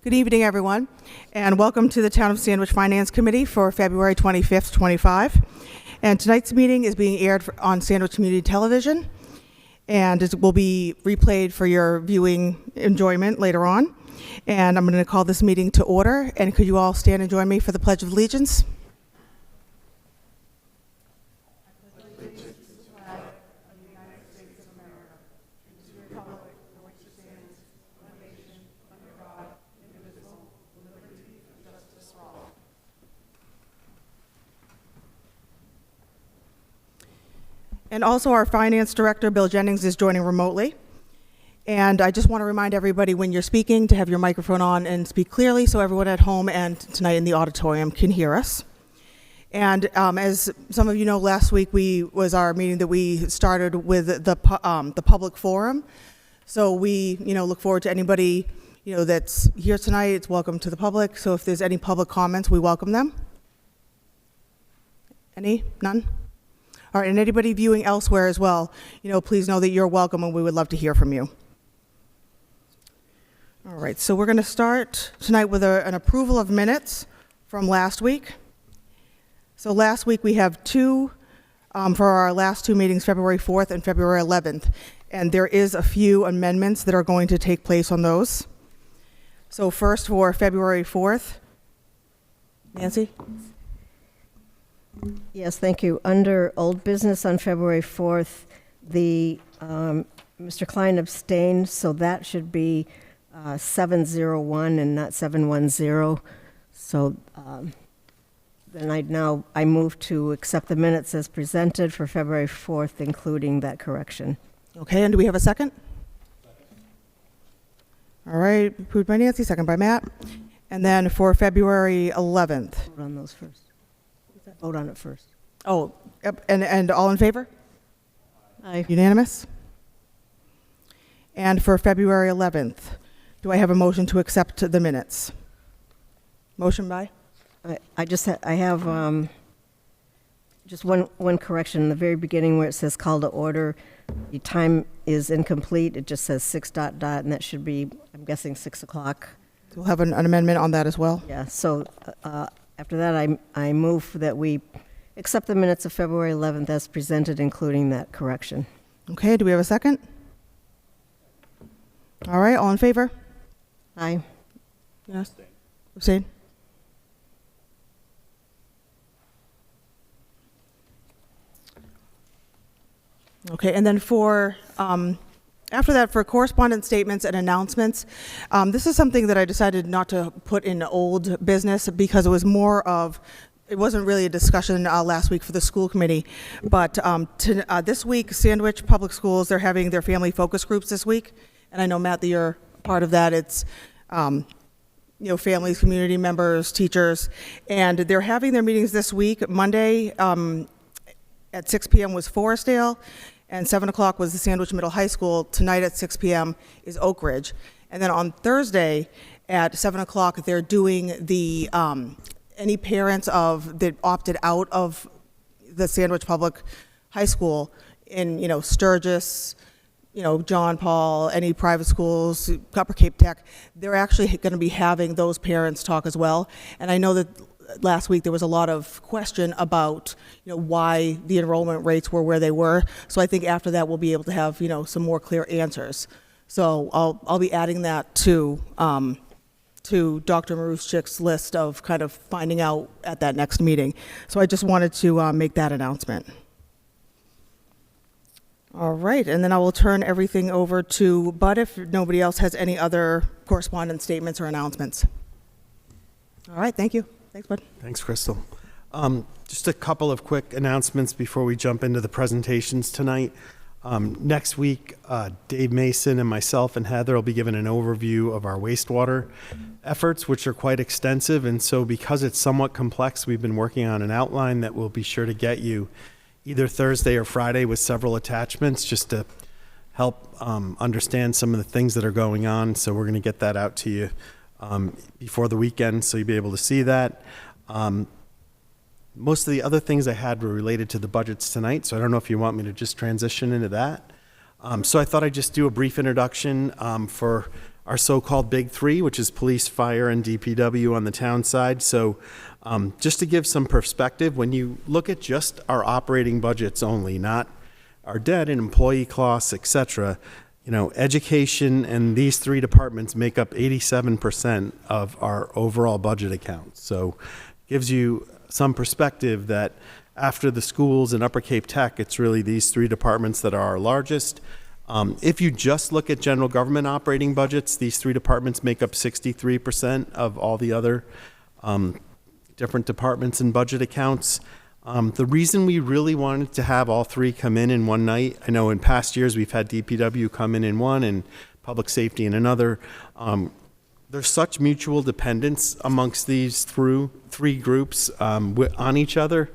Good evening, everyone, and welcome to the Town of Sandwich Finance Committee for February 25th, 25. And tonight's meeting is being aired on Sandwich Community Television, and it will be replayed for your viewing enjoyment later on. And I'm going to call this meeting to order, and could you all stand and join me for the Pledge of Allegiance? And also our Finance Director, Bill Jennings, is joining remotely. And I just want to remind everybody when you're speaking to have your microphone on and speak clearly so everyone at home and tonight in the auditorium can hear us. And as some of you know, last week was our meeting that we started with the public forum. So we look forward to anybody that's here tonight. It's welcome to the public. So if there's any public comments, we welcome them. Any? None? All right, and anybody viewing elsewhere as well, please know that you're welcome and we would love to hear from you. All right, so we're going to start tonight with an approval of minutes from last week. So last week we have two for our last two meetings, February 4th and February 11th, and there is a few amendments that are going to take place on those. So first for February 4th, Nancy? Yes, thank you. Under old business on February 4th, Mr. Klein abstained, so that should be 701 and not 710. So then I move to accept the minutes as presented for February 4th, including that correction. Okay, and do we have a second? All right, approved by Nancy, second by Matt. And then for February 11th. Vote on those first. Vote on it first. Oh, yep. And all in favor? Aye. Unanimous? And for February 11th, do I have a motion to accept the minutes? Motion by? I have just one correction. In the very beginning where it says call to order, the time is incomplete. It just says 6 ... and that should be, I'm guessing, 6 o'clock. So we'll have an amendment on that as well. Yeah, so after that, I move that we accept the minutes of February 11th as presented, including that correction. Okay, do we have a second? All right, all in favor? Aye. Yes. Abstain? Okay, and then for after that, for correspondence statements and announcements, this is something that I decided not to put in old business because it was it wasn't really a discussion last week for the school committee, but this week, Sandwich Public Schools, they're having their family focus groups this week, and I know, Matt, that you're part of that. It's families, community members, teachers, and they're having their meetings this week. Monday at 6 p.m. was Forestdale, and 7 o'clock was the Sandwich Middle High School. Tonight at 6 p.m. is Oak Ridge. And then on Thursday at 7 o'clock, they're doing the, any parents that opted out of the Sandwich Public High School in, Sturgis, John Paul, any private schools, Upper Cape Tech, they're actually going to be having those parents talk as well. And I know that last week there was a lot of question about why the enrollment rates were where they were. So I think after that we'll be able to have some more clear answers. So I'll be adding that to Dr. Maruschik's list of kind of finding out at that next meeting. So I just wanted to make that announcement. All right, and then I will turn everything over to Bud if nobody else has any other correspondence statements or announcements. All right, thank you. Thanks, Bud. Thanks, Crystal. Just a couple of quick announcements before we jump into the presentations tonight. Next week, Dave Mason and myself and Heather will be given an overview of our wastewater efforts, which are quite extensive. And so because it's somewhat complex, we've been working on an outline that we'll be sure to get you either Thursday or Friday with several attachments just to help understand some of the things that are going on. So we're going to get that out to you before the weekend, so you'll be able to see that. Most of the other things I had were related to the budgets tonight, so I don't know if you want me to just transition into that. So I thought I'd just do a brief introduction for our so-called big three, which is police, fire, and DPW on the town side. So just to give some perspective, when you look at just our operating budgets only, not our debt and employee costs, et cetera, education and these three departments make up 87% of our overall budget account. So gives you some perspective that after the schools and Upper Cape Tech, it's really these three departments that are our largest. If you just look at general government operating budgets, these three departments make up 63% of all the other different departments and budget accounts. The reason we really wanted to have all three come in one night, I know in past years we've had DPW come in one and public safety in another. There's such mutual dependence amongst these three groups on each other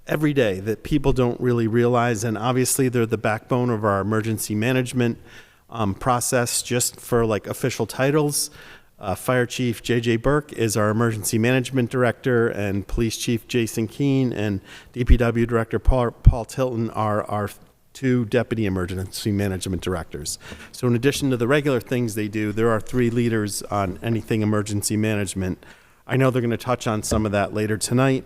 every day that people don't really realize, and obviously they're the backbone of our emergency management process. Just for like official titles, Fire Chief J.J. Burke is our emergency management director, and Police Chief Jason Keene and DPW Director Paul Tilton are our two deputy emergency management directors. So in addition to the regular things they do, there are three leaders on anything emergency management. I know they're going to touch on some of that later tonight.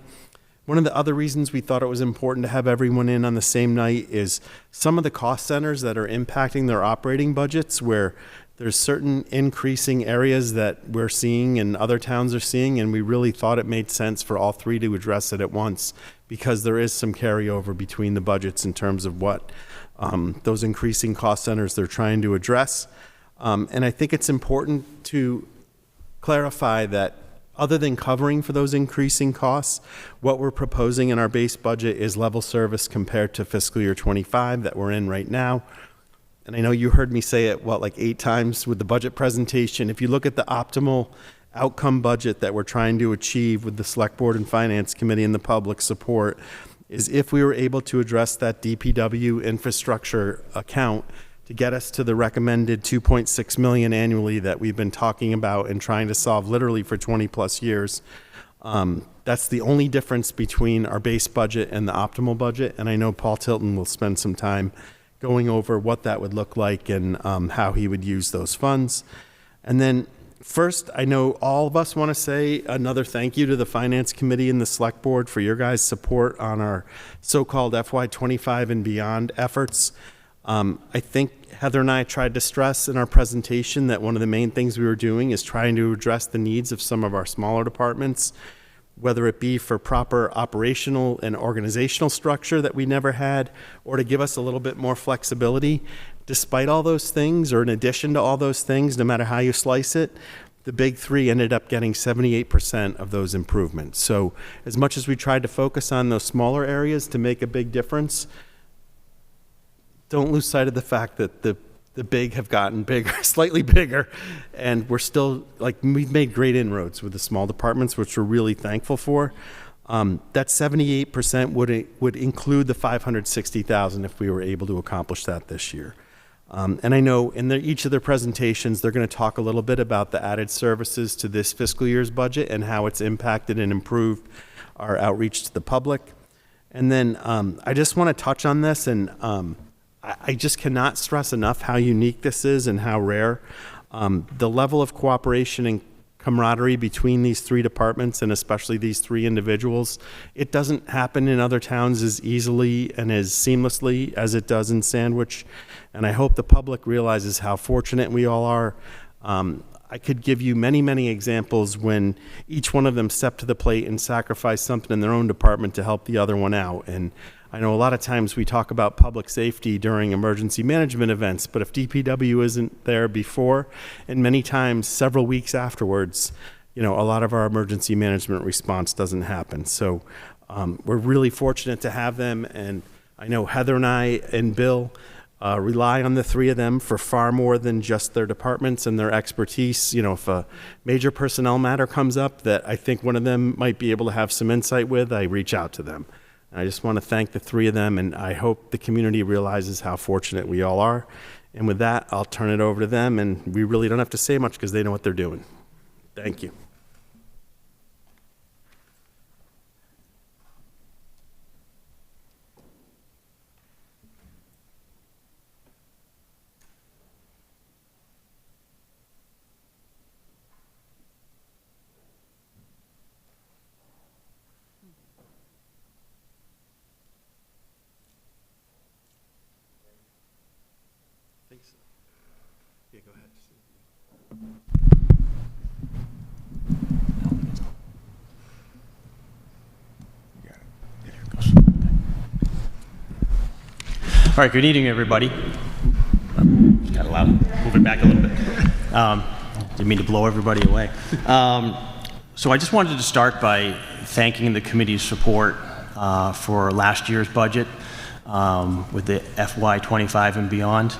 One of the other reasons we thought it was important to have everyone in on the same night is some of the cost centers that are impacting their operating budgets, where there's certain increasing areas that we're seeing and other towns are seeing, and we really thought it made sense for all three to address it at once, because there is some carryover between the budgets in terms of what those increasing cost centers they're trying to address. And I think it's important to clarify that other than covering for those increasing costs, what we're proposing in our base budget is level service compared to fiscal year 25 that we're in right now. And I know you heard me say it, like 8 times with the budget presentation. If you look at the optimal outcome budget that we're trying to achieve with the Select Board and Finance Committee and the public support, is if we were able to address that DPW infrastructure account to get us to the recommended $2.6 million annually that we've been talking about and trying to solve literally for 20 plus years. That's the only difference between our base budget and the optimal budget. And I know Paul Tilton will spend some time going over what that would look like and how he would use those funds. And then first, I know all of us want to say another thank you to the Finance Committee and the Select Board for your guys' support on our so-called FY25 and beyond efforts. I think Heather and I tried to stress in our presentation that one of the main things we were doing is trying to address the needs of some of our smaller departments, whether it be for proper operational and organizational structure that we never had, or to give us a little bit more flexibility. Despite all those things, or in addition to all those things, no matter how you slice it, the big three ended up getting 78% of those improvements. So as much as we tried to focus on those smaller areas to make a big difference, don't lose sight of the fact that the big have gotten bigger, slightly bigger, and we're still, we've made great inroads with the small departments, which we're really thankful for. That 78% would include the $560,000 if we were able to accomplish that this year. And I know in each of their presentations, they're going to talk a little bit about the added services to this fiscal year's budget and how it's impacted and improved our outreach to the public. And then I just want to touch on this, and I just cannot stress enough how unique this is and how rare. The level of cooperation and camaraderie between these three departments, and especially these three individuals, it doesn't happen in other towns as easily and as seamlessly as it does in Sandwich. And I hope the public realizes how fortunate we all are. I could give you many, many examples when each one of them stepped to the plate and sacrificed something in their own department to help the other one out. And I know a lot of times we talk about public safety during emergency management events, but if DPW isn't there before, and many times several weeks afterwards, a lot of our emergency management response doesn't happen. So we're really fortunate to have them, and I know Heather and I and Bill rely on the three of them for far more than just their departments and their expertise. If a major personnel matter comes up that I think one of them might be able to have some insight with, I reach out to them. I just want to thank the three of them, and I hope the community realizes how fortunate we all are. And with that, I'll turn it over to them, and we really don't have to say much because they know what they're doing. Thank you. right, good evening, everybody. Got it loud. Move it back a little bit. Didn't mean to blow everybody away. So I just wanted to start by thanking the committee's support for last year's budget with the FY25 and beyond.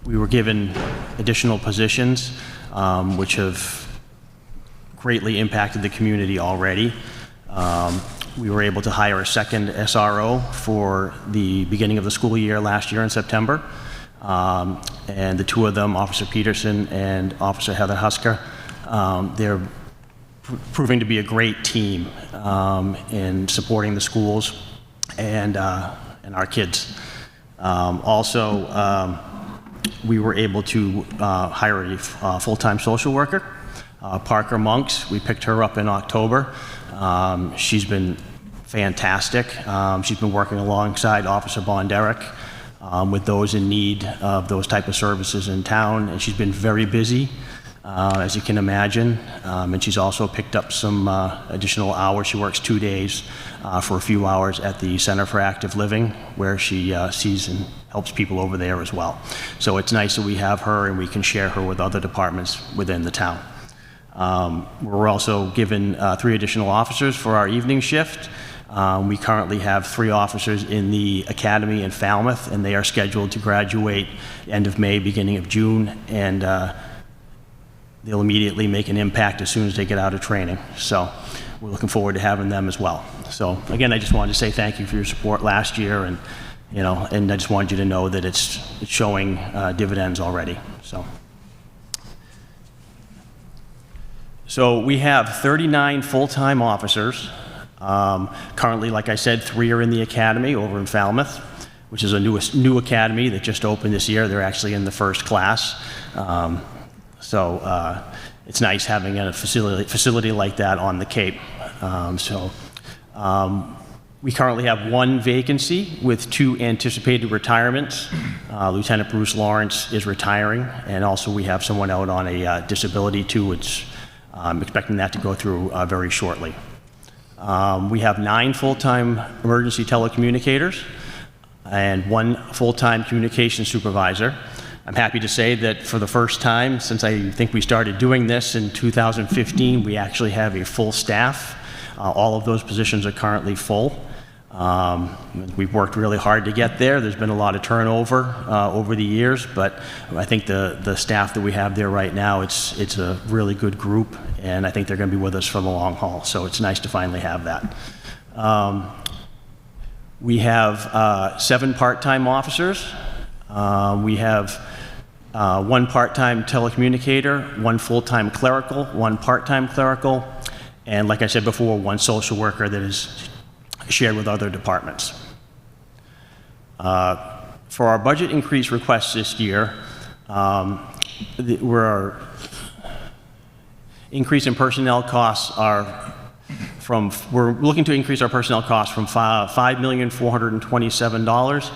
We were given additional positions which have greatly impacted the community already. We were able to hire a second SRO for the beginning of the school year last year in September. And the two of them, Officer Peterson and Officer Heather Husker, they're proving to be a great team in supporting the schools and our kids. Also, we were able to hire a full-time social worker, Parker Monks. We picked her up in October. She's been fantastic. She's been working alongside Officer Bonderick with those in need of those type of services in town, and she's been very busy, as you can imagine. And she's also picked up some additional hours. She works 2 days for a few hours at the Center for Active Living, where she sees and helps people over there as well. So it's nice that we have her and we can share her with other departments within the town. We're also given 3 additional officers for our evening shift. We currently have 3 officers in the academy in Falmouth, and they are scheduled to graduate end of May, beginning of June, and they'll immediately make an impact as soon as they get out of training. So we're looking forward to having them as well. So again, I just wanted to say thank you for your support last year, and and I just wanted you to know that it's showing dividends already. So we have 39 full-time officers. Currently, like I said, 3 are in the academy over in Falmouth, which is a new academy that just opened this year. They're actually in the first class. It's nice having a facility like that on the Cape. We currently have 1 vacancy with 2 anticipated retirements. Lieutenant Bruce Lawrence is retiring, and also we have someone out on a disability too, which I'm expecting that to go through very shortly. We have 9 full-time emergency telecommunicators and 1 full-time communication supervisor. I'm happy to say that for the first time since I think we started doing this in 2015, we actually have a full staff. All of those positions are currently full. We've worked really hard to get there. There's been a lot of turnover over the years, but I think the staff that we have there right now, it's a really good group, and I think they're going to be with us for the long haul. So it's nice to finally have that. We have 7 part-time officers. We have 1 part-time telecommunicator, 1 full-time clerical, 1 part-time clerical, and like I said before, 1 social worker that is shared with other departments. For our budget increase requests this year, we're increase in personnel costs we're looking to increase our personnel costs from $5,427,000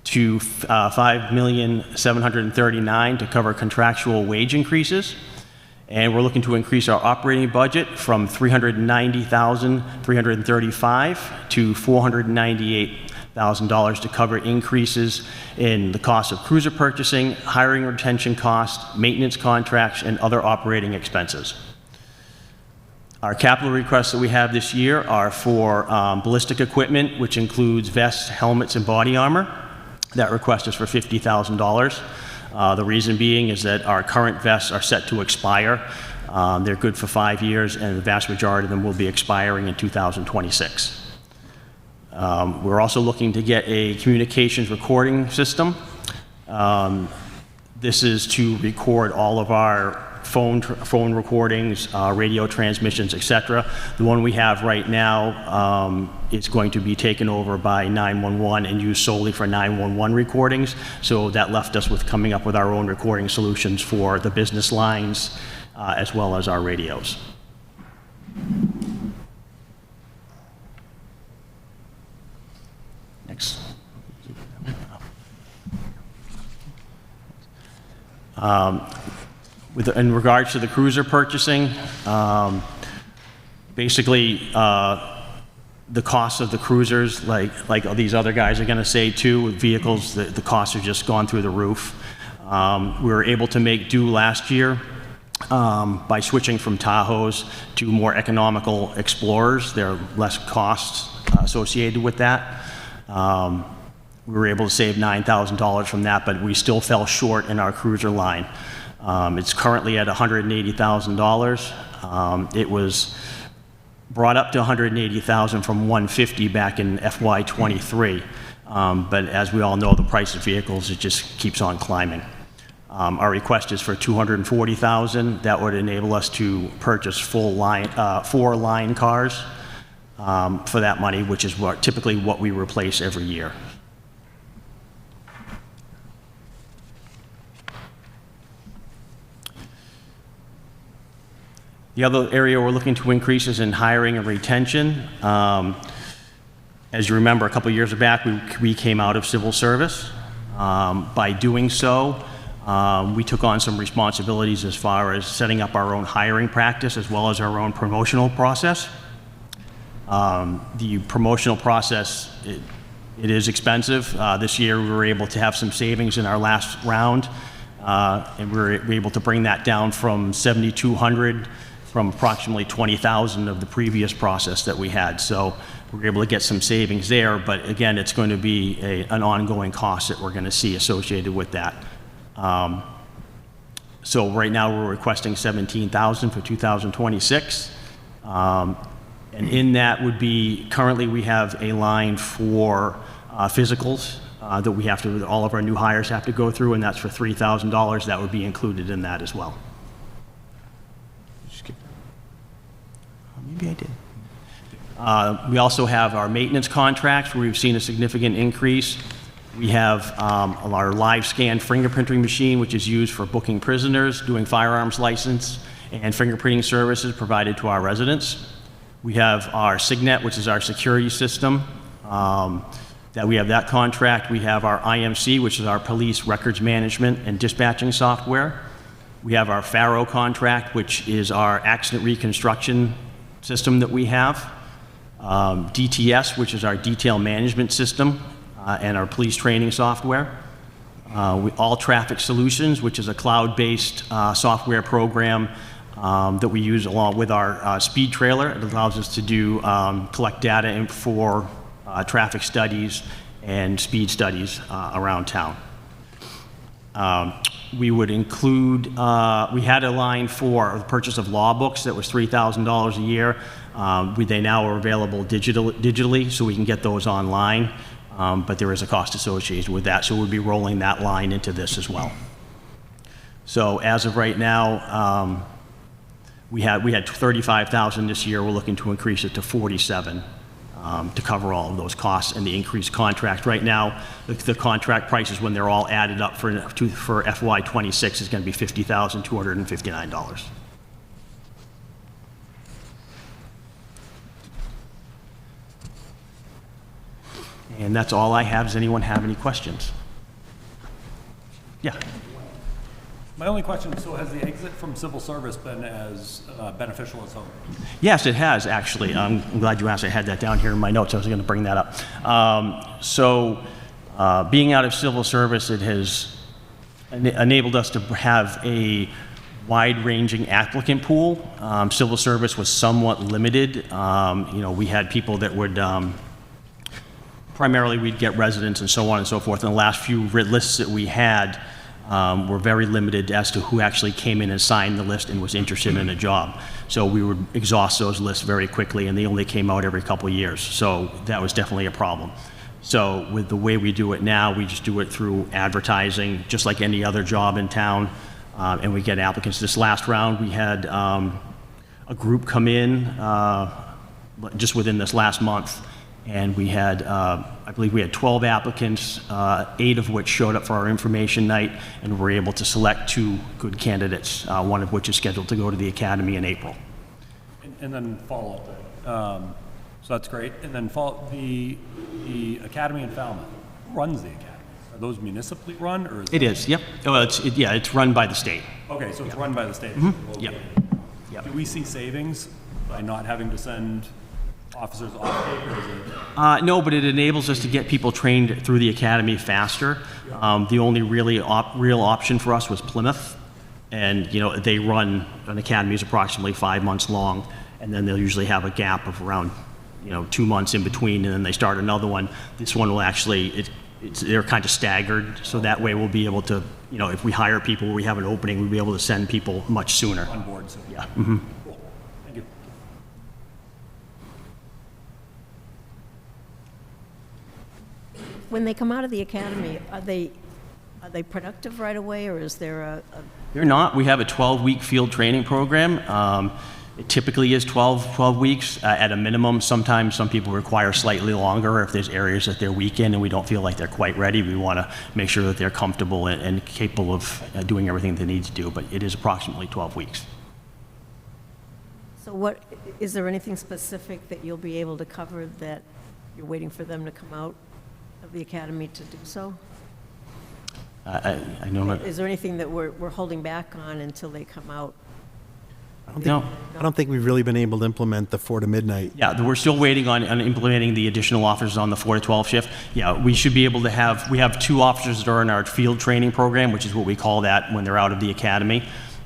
to $5,739,000 to cover contractual wage increases. And we're looking to increase our operating budget from $390,335 to $498,000 to cover increases in the cost of cruiser purchasing, hiring and retention costs, maintenance contracts, and other operating expenses. Our capital requests that we have this year are for ballistic equipment, which includes vests, helmets, and body armor. That request is for $50,000. The reason being is that our current vests are set to expire. They're good for 5 years, and the vast majority of them will be expiring in 2026. We're also looking to get a communications recording system. This is to record all of our phone recordings, radio transmissions, etc. The one we have right now is going to be taken over by 911 and used solely for 911 recordings. So that left us with coming up with our own recording solutions for the business lines as well as our radios. Next. In regards to the cruiser purchasing, basically the cost of the cruisers, like these other guys are going to say too, with vehicles, the costs are just gone through the roof. We were able to make do last year by switching from Tahoes to more economical Explorers. There are less costs associated with that. We were able to save $9,000 from that, but we still fell short in our cruiser line. It's currently at $180,000. It was brought up to $180,000 from $150,000 back in FY23. But as we all know, the price of vehicles, it just keeps on climbing. Our request is for $240,000. That would enable us to purchase full line, 4 line cars for that money, which is typically what we replace every year. The other area we're looking to increase is in hiring and retention. As you remember, a couple of years back, we came out of civil service. By doing so, we took on some responsibilities as far as setting up our own hiring practice as well as our own promotional process. The promotional process, it is expensive. This year, we were able to have some savings in our last round, and we were able to bring that down from 7,200 from approximately 20,000 of the previous process that we had. So we were able to get some savings there, but again, it's going to be an ongoing cost that we're going to see associated with that. So right now we're requesting $17,000 for 2026. And in that would be, currently we have a line for physicals that we have to, all of our new hires have to go through, and that's for $3,000. That would be included in that as well. Maybe I did. We also have our maintenance contracts where we've seen a significant increase. We have our live scan fingerprinting machine, which is used for booking prisoners, doing firearms license, and fingerprinting services provided to our residents. We have our Signet, which is our security system. That we have that contract. We have our IMC, which is our police records management and dispatching software. We have our Faro contract, which is our accident reconstruction system that we have. DTS, which is our detail management system, and our police training software. All Traffic Solutions, which is a cloud-based software program that we use along with our speed trailer. It allows us to do collect data for traffic studies and speed studies around town. We would include, we had a line for the purchase of law books that was $3,000 a year. They now are available digitally, so we can get those online, but there is a cost associated with that, so we'll be rolling that line into this as well. So as of right now, we had $35,000 this year. We're looking to increase it to $47,000 to cover all of those costs and the increased contract. Right now, the contract prices, when they're all added up for FY26, is going to be $50,259. And that's all I have. Does anyone have any questions? Yeah. My only question, so has the exit from civil service been as beneficial as home? Yes, it has, actually. I'm glad you asked. I had that down here in my notes. I was going to bring that up. Being out of civil service, it has enabled us to have a wide-ranging applicant pool. Civil service was somewhat limited. We had people that would, primarily we'd get residents and so on and so forth. And the last few lists that we had, were very limited as to who actually came in and signed the list and was interested in a job. So we would exhaust those lists very quickly, and they only came out every couple of years. So that was definitely a problem. So with the way we do it now, we just do it through advertising, just like any other job in town, and we get applicants. This last round, we had a group come in just within this last month, and we had, I believe we had 12 applicants, 8 of which showed up for our information night, and were able to select 2 good candidates, one of which is scheduled to go to the academy in April. And then follow up. So that's great. And then the academy in Falmouth, who runs the academy? Are those municipally run, or is it is, yep. Well, it's run by the state. Okay, so it's run by the state. Yep. Do we see savings by not having to send officers off tape, or is it? No, but it enables us to get people trained through the academy faster. The only real option for us was Plymouth. And, you know, they run, an academy is approximately 5 months long, and then they'll usually have a gap of around, 2 months in between, and then they start another one. This one will actually, they're kind of staggered, so that way we'll be able to, if we hire people, we have an opening, we'll be able to send people much sooner. On board, so. Yeah. Cool. Thank you. When they come out of the academy, are they productive right away, or is there a They're not. We have a 12-week field training program. It typically is 12 weeks at a minimum. Sometimes some people require slightly longer if there's areas that they're weak in and we don't feel like they're quite ready. We want to make sure that they're comfortable and capable of doing everything they need to do, but it is approximately 12 weeks. So what, is there anything specific that you'll be able to cover that you're waiting for them to come out of the academy to do so? I know that. Is there anything that we're holding back on until they come out? No. I don't think we've really been able to implement the 4 to midnight. Yeah, we're still waiting on implementing the additional officers on the 4 to 12 shift. Yeah, we should be able to have, we have 2 officers that are in our field training program, which is what we call that when they're out of the academy.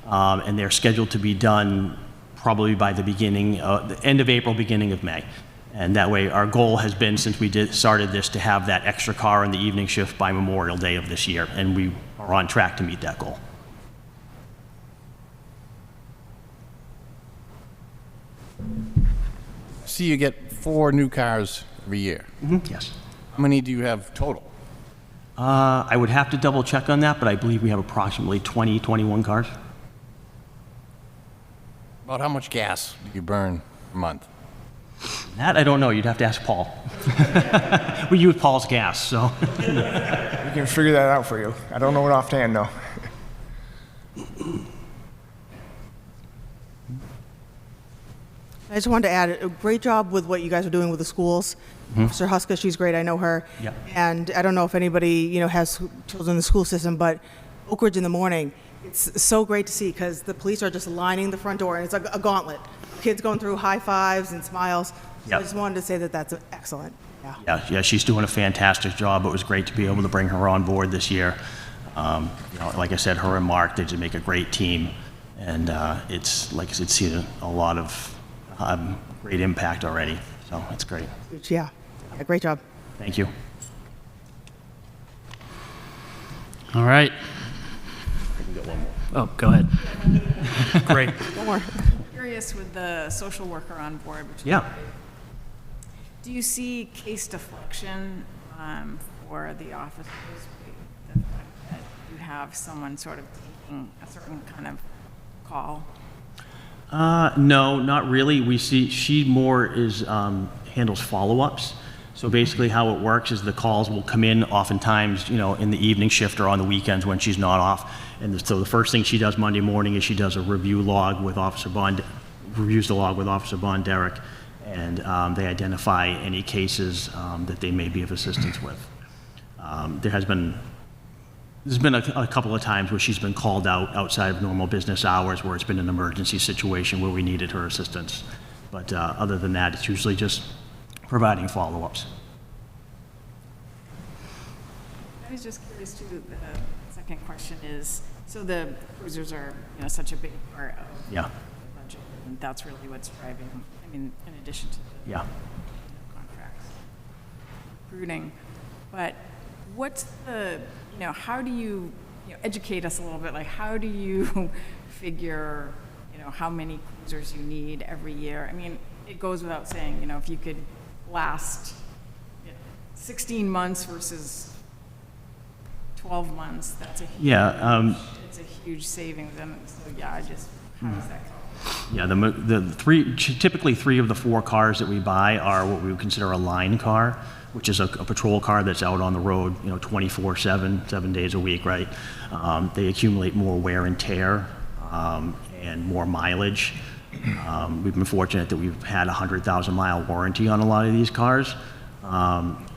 And they're scheduled to be done probably by the end of April, beginning of May. And that way, our goal has been, since we started this, to have that extra car in the evening shift by Memorial Day of this year. And we are on track to meet that goal. See, you get 4 new cars every year. Yes. How many do you have total? I would have to double check on that, but I believe we have approximately 21 cars. About how much gas do you burn a month? That I don't know. You'd have to ask Paul. We use Paul's gas, so. We can figure that out for you. I don't know it offhand, though. I just wanted to add, a great job with what you guys are doing with the schools. Officer Huska, she's great, I know her. Yeah. And I don't know if anybody, has children in the school system, but Oak Ridge in the morning, it's so great to see because the police are just lining the front door and it's like a gauntlet. Kids going through high fives and smiles. So Yeah. I just wanted to say that that's excellent. Yeah. Yeah, she's doing a fantastic job. It was great to be able to bring her on board this year. Like I said, her and Mark, they just make a great team. And it's, like I said, seen a lot of great impact already. So it's great. Yeah, great job. Thank you. All right. Oh, go ahead. Great. One more. Curious with the social worker on board, which is Yeah. great. Do you see case deflection for the officers? The fact that you have someone sort of taking a certain kind of call? No, not really. We see she more handles follow-ups. So basically how it works is the calls will come in oftentimes, in the evening shift or on the weekends when she's not off. And so the first thing she does Monday morning is she does a review log with Officer Bond, reviews the log with Officer Bond Derek, and they identify any cases that they may be of assistance with. There's been a couple of times where she's been called out outside of normal business hours where it's been an emergency situation where we needed her assistance. But other than that, it's usually just providing follow-ups. I was just curious too, the second question is, so the cruisers are, such a big part of Yeah, the budget, and that's really what's driving, in addition to the yeah. contracts, recruiting. But what's the, how do you, educate us a little bit, like how do you figure, how many cruisers you need every year? I mean, it goes without saying, if you could last 16 months versus 12 months, that's a huge, it's a huge savings. And so, how does that go? Yeah, typically 3 of the 4 cars that we buy are what we would consider a line car, which is a patrol car that's out on the road, 24/7, 7 days a week, right? They accumulate more wear and tear and more mileage. We've been fortunate that we've had a 100,000-mile warranty on a lot of these cars.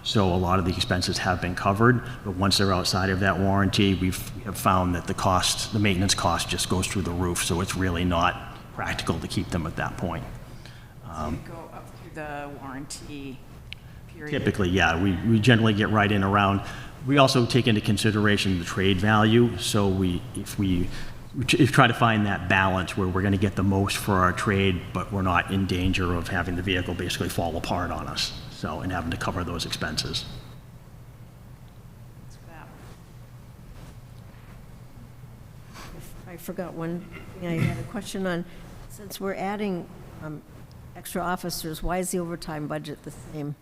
So a lot of the expenses have been covered, but once they're outside of that warranty, we have found that the maintenance cost just goes through the roof, so it's really not practical to keep them at that point. So you go up through the warranty period? Typically, yeah, we generally get right in around. We also take into consideration the trade value, so if we try to find that balance where we're going to get the most for our trade, but we're not in danger of having the vehicle basically fall apart on us, so, and having to cover those expenses. Thanks for that. I forgot one thing I had a question on. Since we're adding extra officers, why is the overtime budget the same?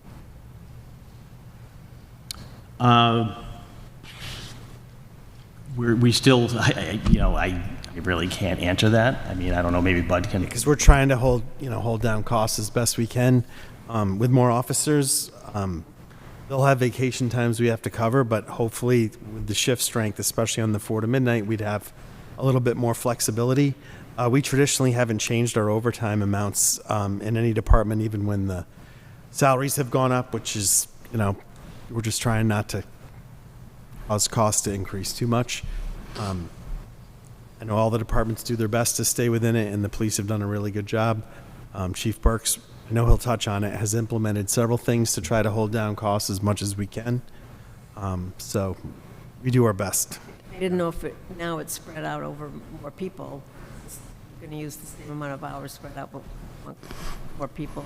We still, I really can't answer that. I mean, I don't know, maybe Bud can. Because we're trying to hold down costs as best we can. With more officers, they'll have vacation times we have to cover, but hopefully with the shift strength, especially on the 4 to midnight, we'd have a little bit more flexibility. We traditionally haven't changed our overtime amounts in any department, even when the salaries have gone up, which is, we're just trying not to cause costs to increase too much. I know all the departments do their best to stay within it, and the police have done a really good job. Chief Burke's, I know he'll touch on it, has implemented several things to try to hold down costs as much as we can. So we do our best. I didn't know if now it's spread out over more people. You're going to use the same amount of hours spread out among more people.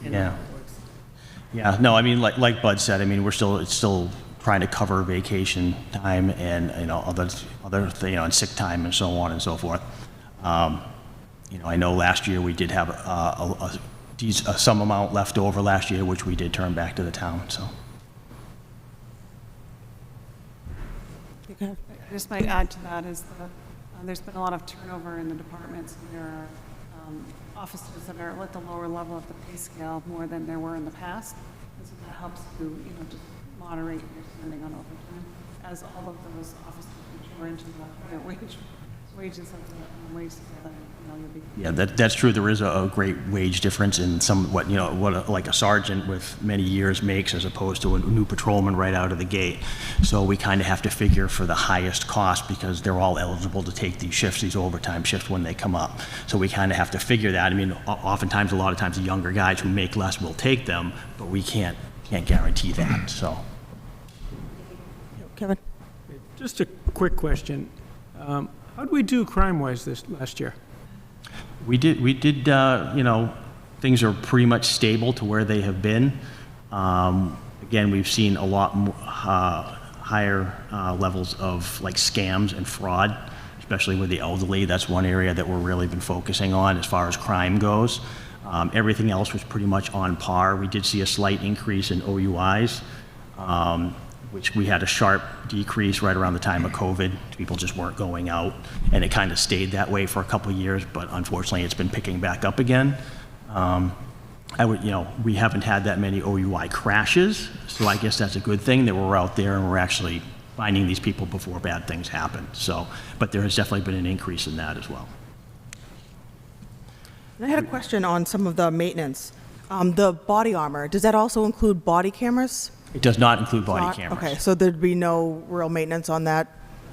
Yeah. Yeah, no, I mean, like Bud said, I mean, it's still trying to cover vacation time and, other and sick time and so on and so forth. I know last year we did have some amount left over last year, which we did turn back to the town, so. I just might add to that is there's been a lot of turnover in the departments. There are officers that are at the lower level of the pay scale more than there were in the past. And so that helps to, just moderate your spending on overtime as all of those officers mature into the wages of the wage scale. You'll be. Yeah, that's true. There is a great wage difference in what like a sergeant with many years makes as opposed to a new patrolman right out of the gate. So we kind of have to figure for the highest cost because they're all eligible to take these shifts, these overtime shifts when they come up. So we kind of have to figure that. I mean, oftentimes, a lot of times, the younger guys who make less will take them, but we can't guarantee that. So, Kevin? Just a quick question. How did we do crime-wise this last year? We did, things are pretty much stable to where they have been. Again, we've seen a lot higher levels of like scams and fraud, especially with the elderly. That's one area that we've really been focusing on as far as crime goes. Everything else was pretty much on par. We did see a slight increase in OUIs, which we had a sharp decrease right around the time of COVID. People just weren't going out, and it kind of stayed that way for a couple of years, but unfortunately it's been picking back up again. We haven't had that many OUI crashes, so I guess that's a good thing that we're out there and we're actually finding these people before bad things happen. So, but there has definitely been an increase in that as well. I had a question on some of the maintenance. The body armor, does that also include body cameras? It does not include body cameras. Okay, so there'd be no real maintenance on that,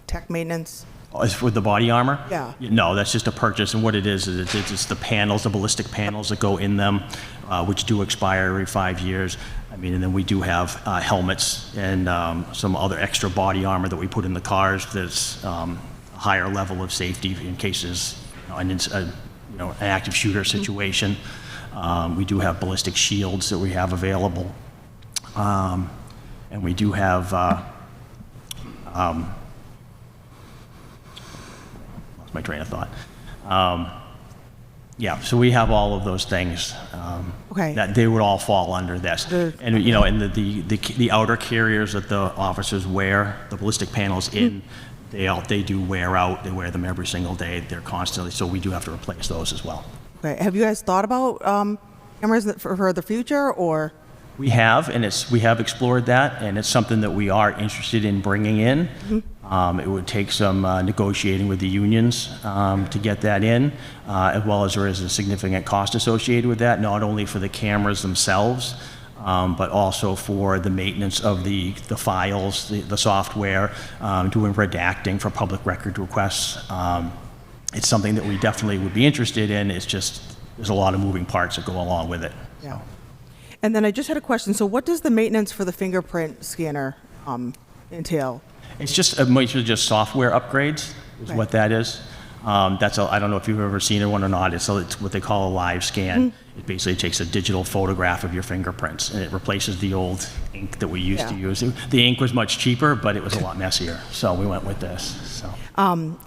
tech maintenance? As with the body armor? Yeah. No, that's just a purchase, and what it is it's the panels, the ballistic panels that go in them, which do expire every 5 years. I mean, and then we do have helmets and some other extra body armor that we put in the cars that's a higher level of safety in cases, an active shooter situation. We do have ballistic shields that we have available. And we do have, lost my train of thought. So we have all of those things. Okay. That they would all fall under this. And, and the outer carriers that the officers wear, the ballistic panels in, they do wear out. They wear them every single day. They're constantly, so we do have to replace those as well. Okay, have you guys thought about cameras for the future, or? We have, and we have explored that, and it's something that we are interested in bringing in. It would take some negotiating with the unions to get that in, as well as there is a significant cost associated with that, not only for the cameras themselves, but also for the maintenance of the files, the software, doing redacting for public record requests. It's something that we definitely would be interested in. It's just there's a lot of moving parts that go along with it. Yeah. And then I just had a question. So what does the maintenance for the fingerprint scanner entail? It's just mostly just software upgrades is what that is. I don't know if you've ever seen one or not. It's what they call a live scan. It basically takes a digital photograph of your fingerprints, and it replaces the old ink that we used to use. The ink was much cheaper, but it was a lot messier, so we went with this. So.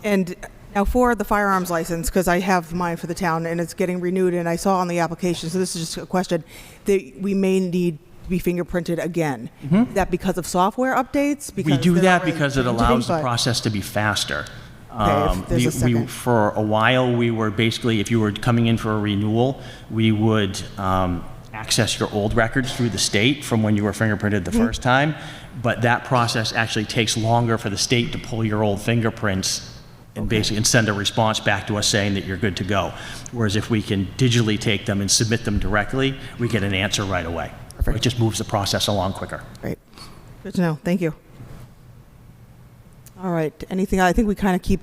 And now for the firearms license, because I have mine for the town, and it's getting renewed, and I saw on the application, so this is just a question, that we may need to be fingerprinted again. Is that because of software updates? We do that because it allows the process to be faster. For a while, we were basically, if you were coming in for a renewal, we would access your old records through the state from when you were fingerprinted the first time, but that process actually takes longer for the state to pull your old fingerprints and basically send a response back to us saying that you're good to go. Whereas if we can digitally take them and submit them directly, we get an answer right away. Perfect. It just moves the process along quicker. Great. Good to know. Thank you. All right. Anything? I think we kind of keep,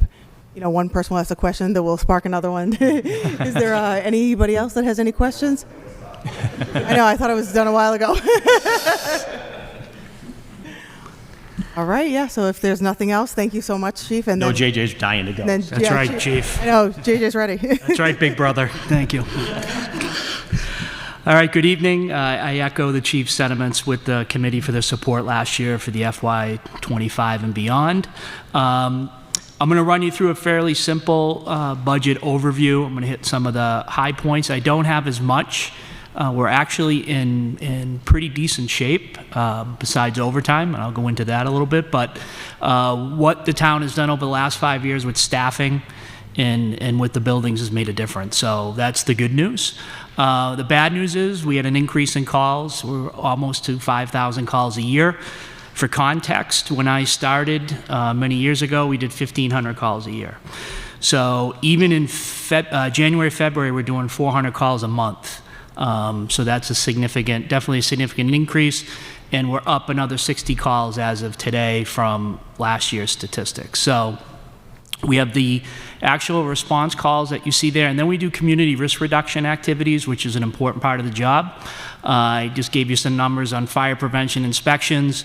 one person will ask a question that will spark another one. Is there anybody else that has any questions? I know. I thought it was done a while ago. All right. Yeah. So if there's nothing else, thank you so much, Chief. And no, then, JJ's dying to go. That's right, Chief. I know. JJ's ready. That's right, big brother. Thank you. All right, good evening. I echo the Chief's sentiments with the committee for their support last year for the FY25 and beyond. I'm going to run you through a fairly simple budget overview. I'm going to hit some of the high points. I don't have as much. We're actually in pretty decent shape besides overtime, and I'll go into that a little bit. But what the town has done over the last 5 years with staffing and with the buildings has made a difference. So that's the good news. The bad news is we had an increase in calls. We're almost to 5,000 calls a year. For context, when I started many years ago, we did 1,500 calls a year. So even in January, February, we're doing 400 calls a month. So that's definitely a significant increase. And we're up another 60 calls as of today from last year's statistics. So we have the actual response calls that you see there, and then we do community risk reduction activities, which is an important part of the job. I just gave you some numbers on fire prevention inspections.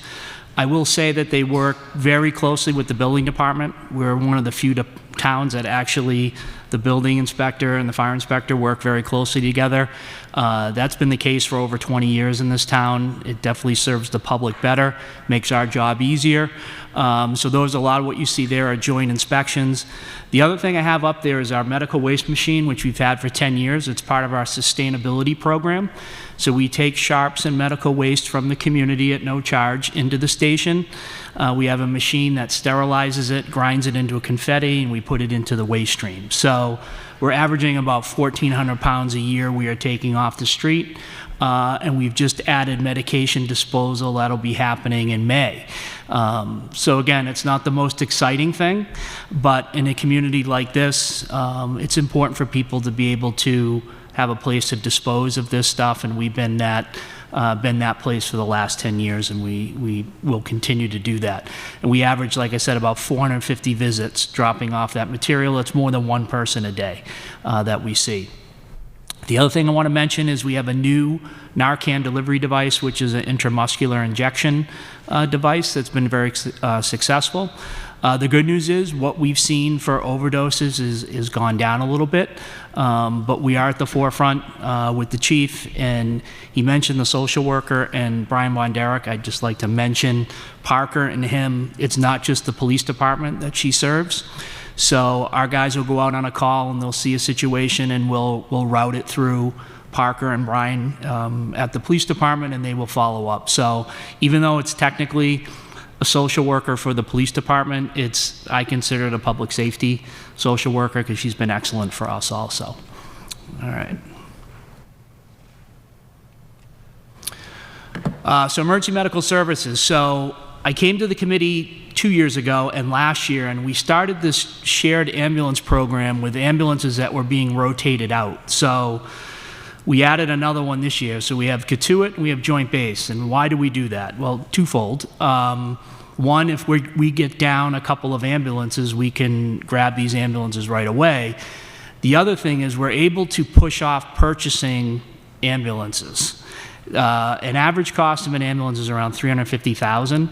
I will say that they work very closely with the building department. We're one of the few towns that actually the building inspector and the fire inspector work very closely together. That's been the case for over 20 years in this town. It definitely serves the public better, makes our job easier. So those, a lot of what you see there are joint inspections. The other thing I have up there is our medical waste machine, which we've had for 10 years. It's part of our sustainability program. So we take sharps and medical waste from the community at no charge into the station. We have a machine that sterilizes it, grinds it into a confetti, and we put it into the waste stream. So we're averaging about 1,400 pounds a year we are taking off the street. And we've just added medication disposal. That'll be happening in May. So again, it's not the most exciting thing, but in a community like this, it's important for people to be able to have a place to dispose of this stuff, and we've been that place for the last 10 years, and we will continue to do that. And we average, like I said, about 450 visits dropping off that material. It's more than one person a day that we see. The other thing I want to mention is we have a new Narcan delivery device, which is an intramuscular injection device that's been very successful. The good news is what we've seen for overdoses is gone down a little bit, but we are at the forefront with the chief, and he mentioned the social worker and Brian Bonderek. I'd just like to mention Parker and him. It's not just the police department that she serves. So our guys will go out on a call and they'll see a situation and we'll route it through Parker and Brian at the police department, and they will follow up. So even though it's technically a social worker for the police department, I consider it a public safety social worker because she's been excellent for us also. All right. So emergency medical services. So I came to the committee 2 years ago and last year, and we started this shared ambulance program with ambulances that were being rotated out. So we added another one this year. So we have Katuitt and we have Joint Base. And why do we do that? Well, twofold. One, if we get down a couple of ambulances, we can grab these ambulances right away. The other thing is we're able to push off purchasing ambulances. An average cost of an ambulance is around $350,000.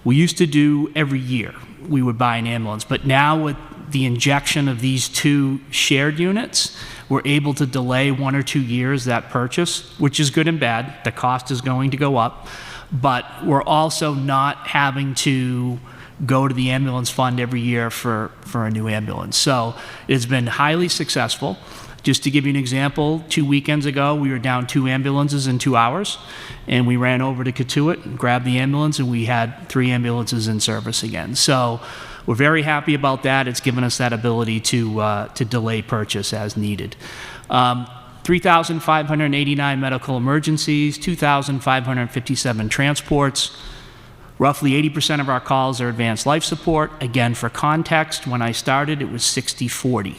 We used to do every year, we would buy an ambulance, but now with the injection of these 2 shared units, we're able to delay 1 or 2 years that purchase, which is good and bad. The cost is going to go up, but we're also not having to go to the ambulance fund every year for a new ambulance. So it's been highly successful. Just to give you an example, 2 weekends ago, we were down 2 ambulances in 2 hours, and we ran over to Katuitt and grabbed the ambulance, and we had 3 ambulances in service again. So we're very happy about that. It's given us that ability to delay purchase as needed. 3,589 medical emergencies, 2,557 transports. Roughly 80% of our calls are advanced life support. Again, for context, when I started, it was 60-40.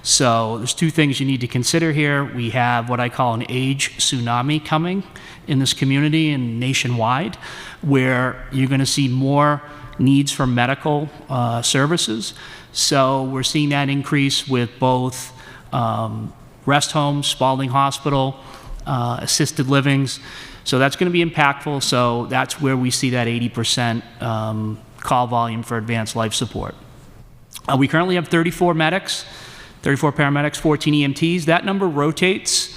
So there's 2 things you need to consider here. We have what I call an age tsunami coming in this community and nationwide, where you're going to see more needs for medical services. So we're seeing that increase with both rest homes, Spalding Hospital, assisted livings. So that's going to be impactful. So that's where we see that 80% call volume for advanced life support. We currently have 34 medics, 34 paramedics, 14 EMTs. That number rotates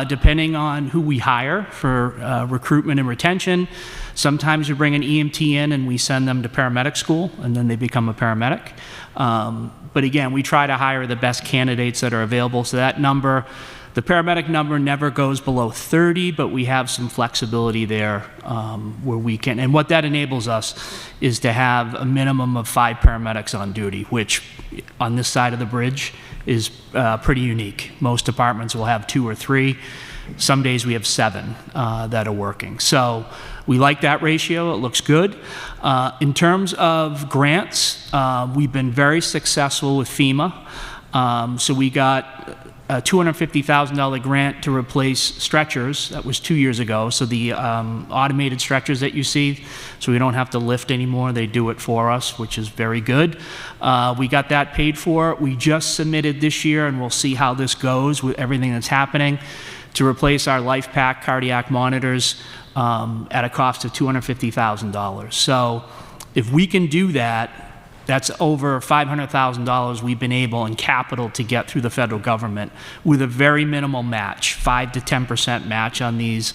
depending on who we hire for recruitment and retention. Sometimes we bring an EMT in and we send them to paramedic school, and then they become a paramedic. But again, we try to hire the best candidates that are available. So that number, the paramedic number never goes below 30, but we have some flexibility there where we can. And what that enables us is to have a minimum of 5 paramedics on duty, which on this side of the bridge is pretty unique. Most departments will have 2 or 3. Some days we have 7 that are working. So we like that ratio. It looks good. In terms of grants, we've been very successful with FEMA. So we got a $250,000 grant to replace stretchers. That was 2 years ago. So the automated stretchers that you see, so we don't have to lift anymore. They do it for us, which is very good. We got that paid for. We just submitted this year, and we'll see how this goes with everything that's happening, to replace our LifePak cardiac monitors at a cost of $250,000. So if we can do that, that's over $500,000 we've been able in capital to get through the federal government with a very minimal match, 5 to 10% match on these.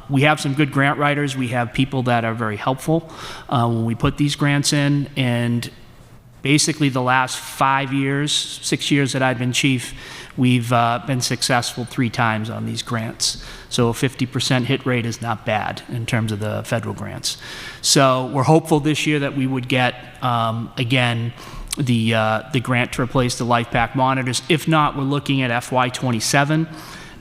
We have some good grant writers. We have people that are very helpful when we put these grants in. And basically the last 5 years, 6 years that I've been chief, we've been successful 3 times on these grants. So a 50% hit rate is not bad in terms of the federal grants. So we're hopeful this year that we would get, again, the grant to replace the LifePak monitors. If not, we're looking at FY27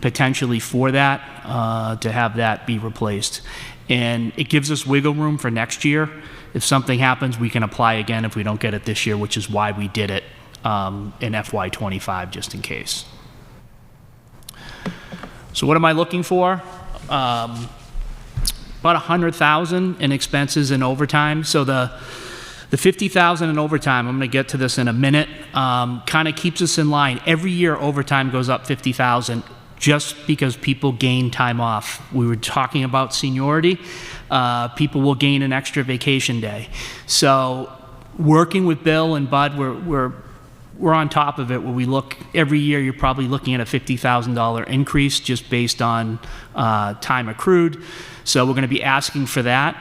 potentially for that, to have that be replaced. And it gives us wiggle room for next year. If something happens, we can apply again if we don't get it this year, which is why we did it in FY25, just in case. So what am I looking for? About $100,000 in expenses and overtime. So the $50,000 in overtime, I'm going to get to this in a minute, kind of keeps us in line. Every year overtime goes up $50,000 just because people gain time off. We were talking about seniority. People will gain an extra vacation day. So working with Bill and Bud, we're on top of it, where we look every year. You're probably looking at a $50,000 increase just based on time accrued. So we're going to be asking for that.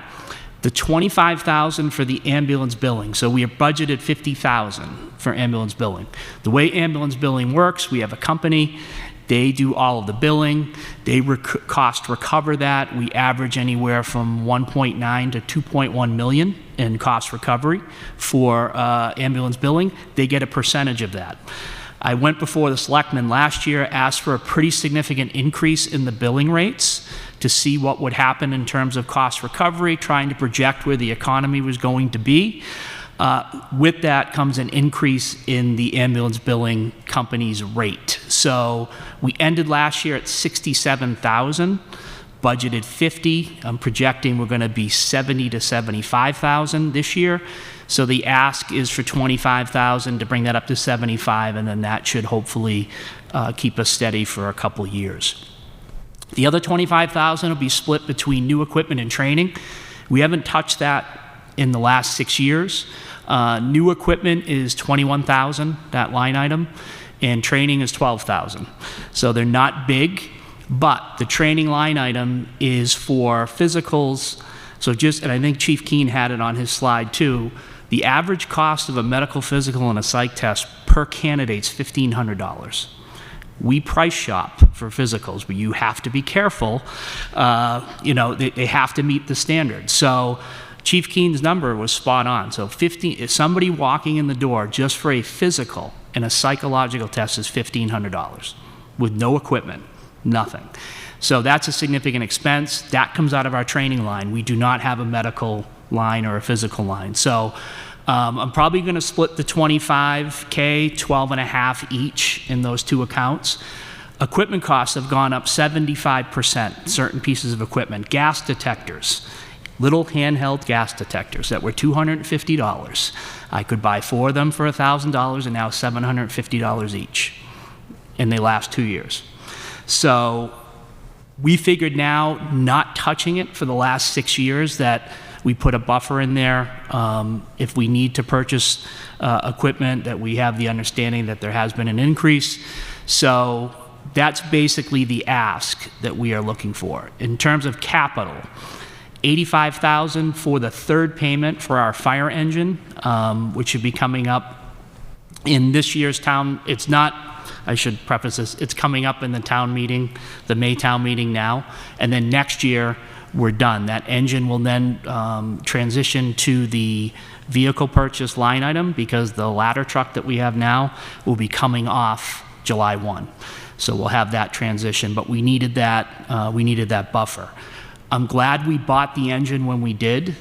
The $25,000 for the ambulance billing. So we have budgeted $50,000 for ambulance billing. The way ambulance billing works, we have a company. They do all of the billing. They cost recover that. We average anywhere from 1.9 to 2.1 million in cost recovery for ambulance billing. They get a percentage of that. I went before the selectmen last year, asked for a pretty significant increase in the billing rates to see what would happen in terms of cost recovery, trying to project where the economy was going to be. With that comes an increase in the ambulance billing company's rate. So we ended last year at $67,000, budgeted $50,000. I'm projecting we're going to be $70,000 to $75,000 this year. So the ask is for $25,000 to bring that up to $75,000, and then that should hopefully keep us steady for a couple years. The other $25,000 will be split between new equipment and training. We haven't touched that in the last 6 years. New equipment is $21,000, that line item, and training is $12,000. So they're not big, but the training line item is for physicals. So and I think Chief Keene had it on his slide too, the average cost of a medical physical and a psych test per candidate is $1,500. We price shop for physicals, but you have to be careful. They have to meet the standards. So Chief Keene's number was spot on. So if somebody walking in the door just for a physical and a psychological test is $1,500 with no equipment, nothing. So that's a significant expense. That comes out of our training line. We do not have a medical line or a physical line. So I'm probably going to split the $25K, 12.5 each in those two accounts. Equipment costs have gone up 75%, certain pieces of equipment. Gas detectors, little handheld gas detectors that were $250. I could buy 4 of them for $1,000 and now $750 each. And they last 2 years. So we figured now, not touching it for the last 6 years, that we put a buffer in there. If we need to purchase equipment, that we have the understanding that there has been an increase. So that's basically the ask that we are looking for. In terms of capital, $85,000 for the third payment for our fire engine, which should be coming up in this year's town. It's not, I should preface this, it's coming up in the town meeting, the May town meeting now, and then next year we're done. That engine will then transition to the vehicle purchase line item because the ladder truck that we have now will be coming off July 1. So we'll have that transition, but we needed that buffer. I'm glad we bought the engine when we did.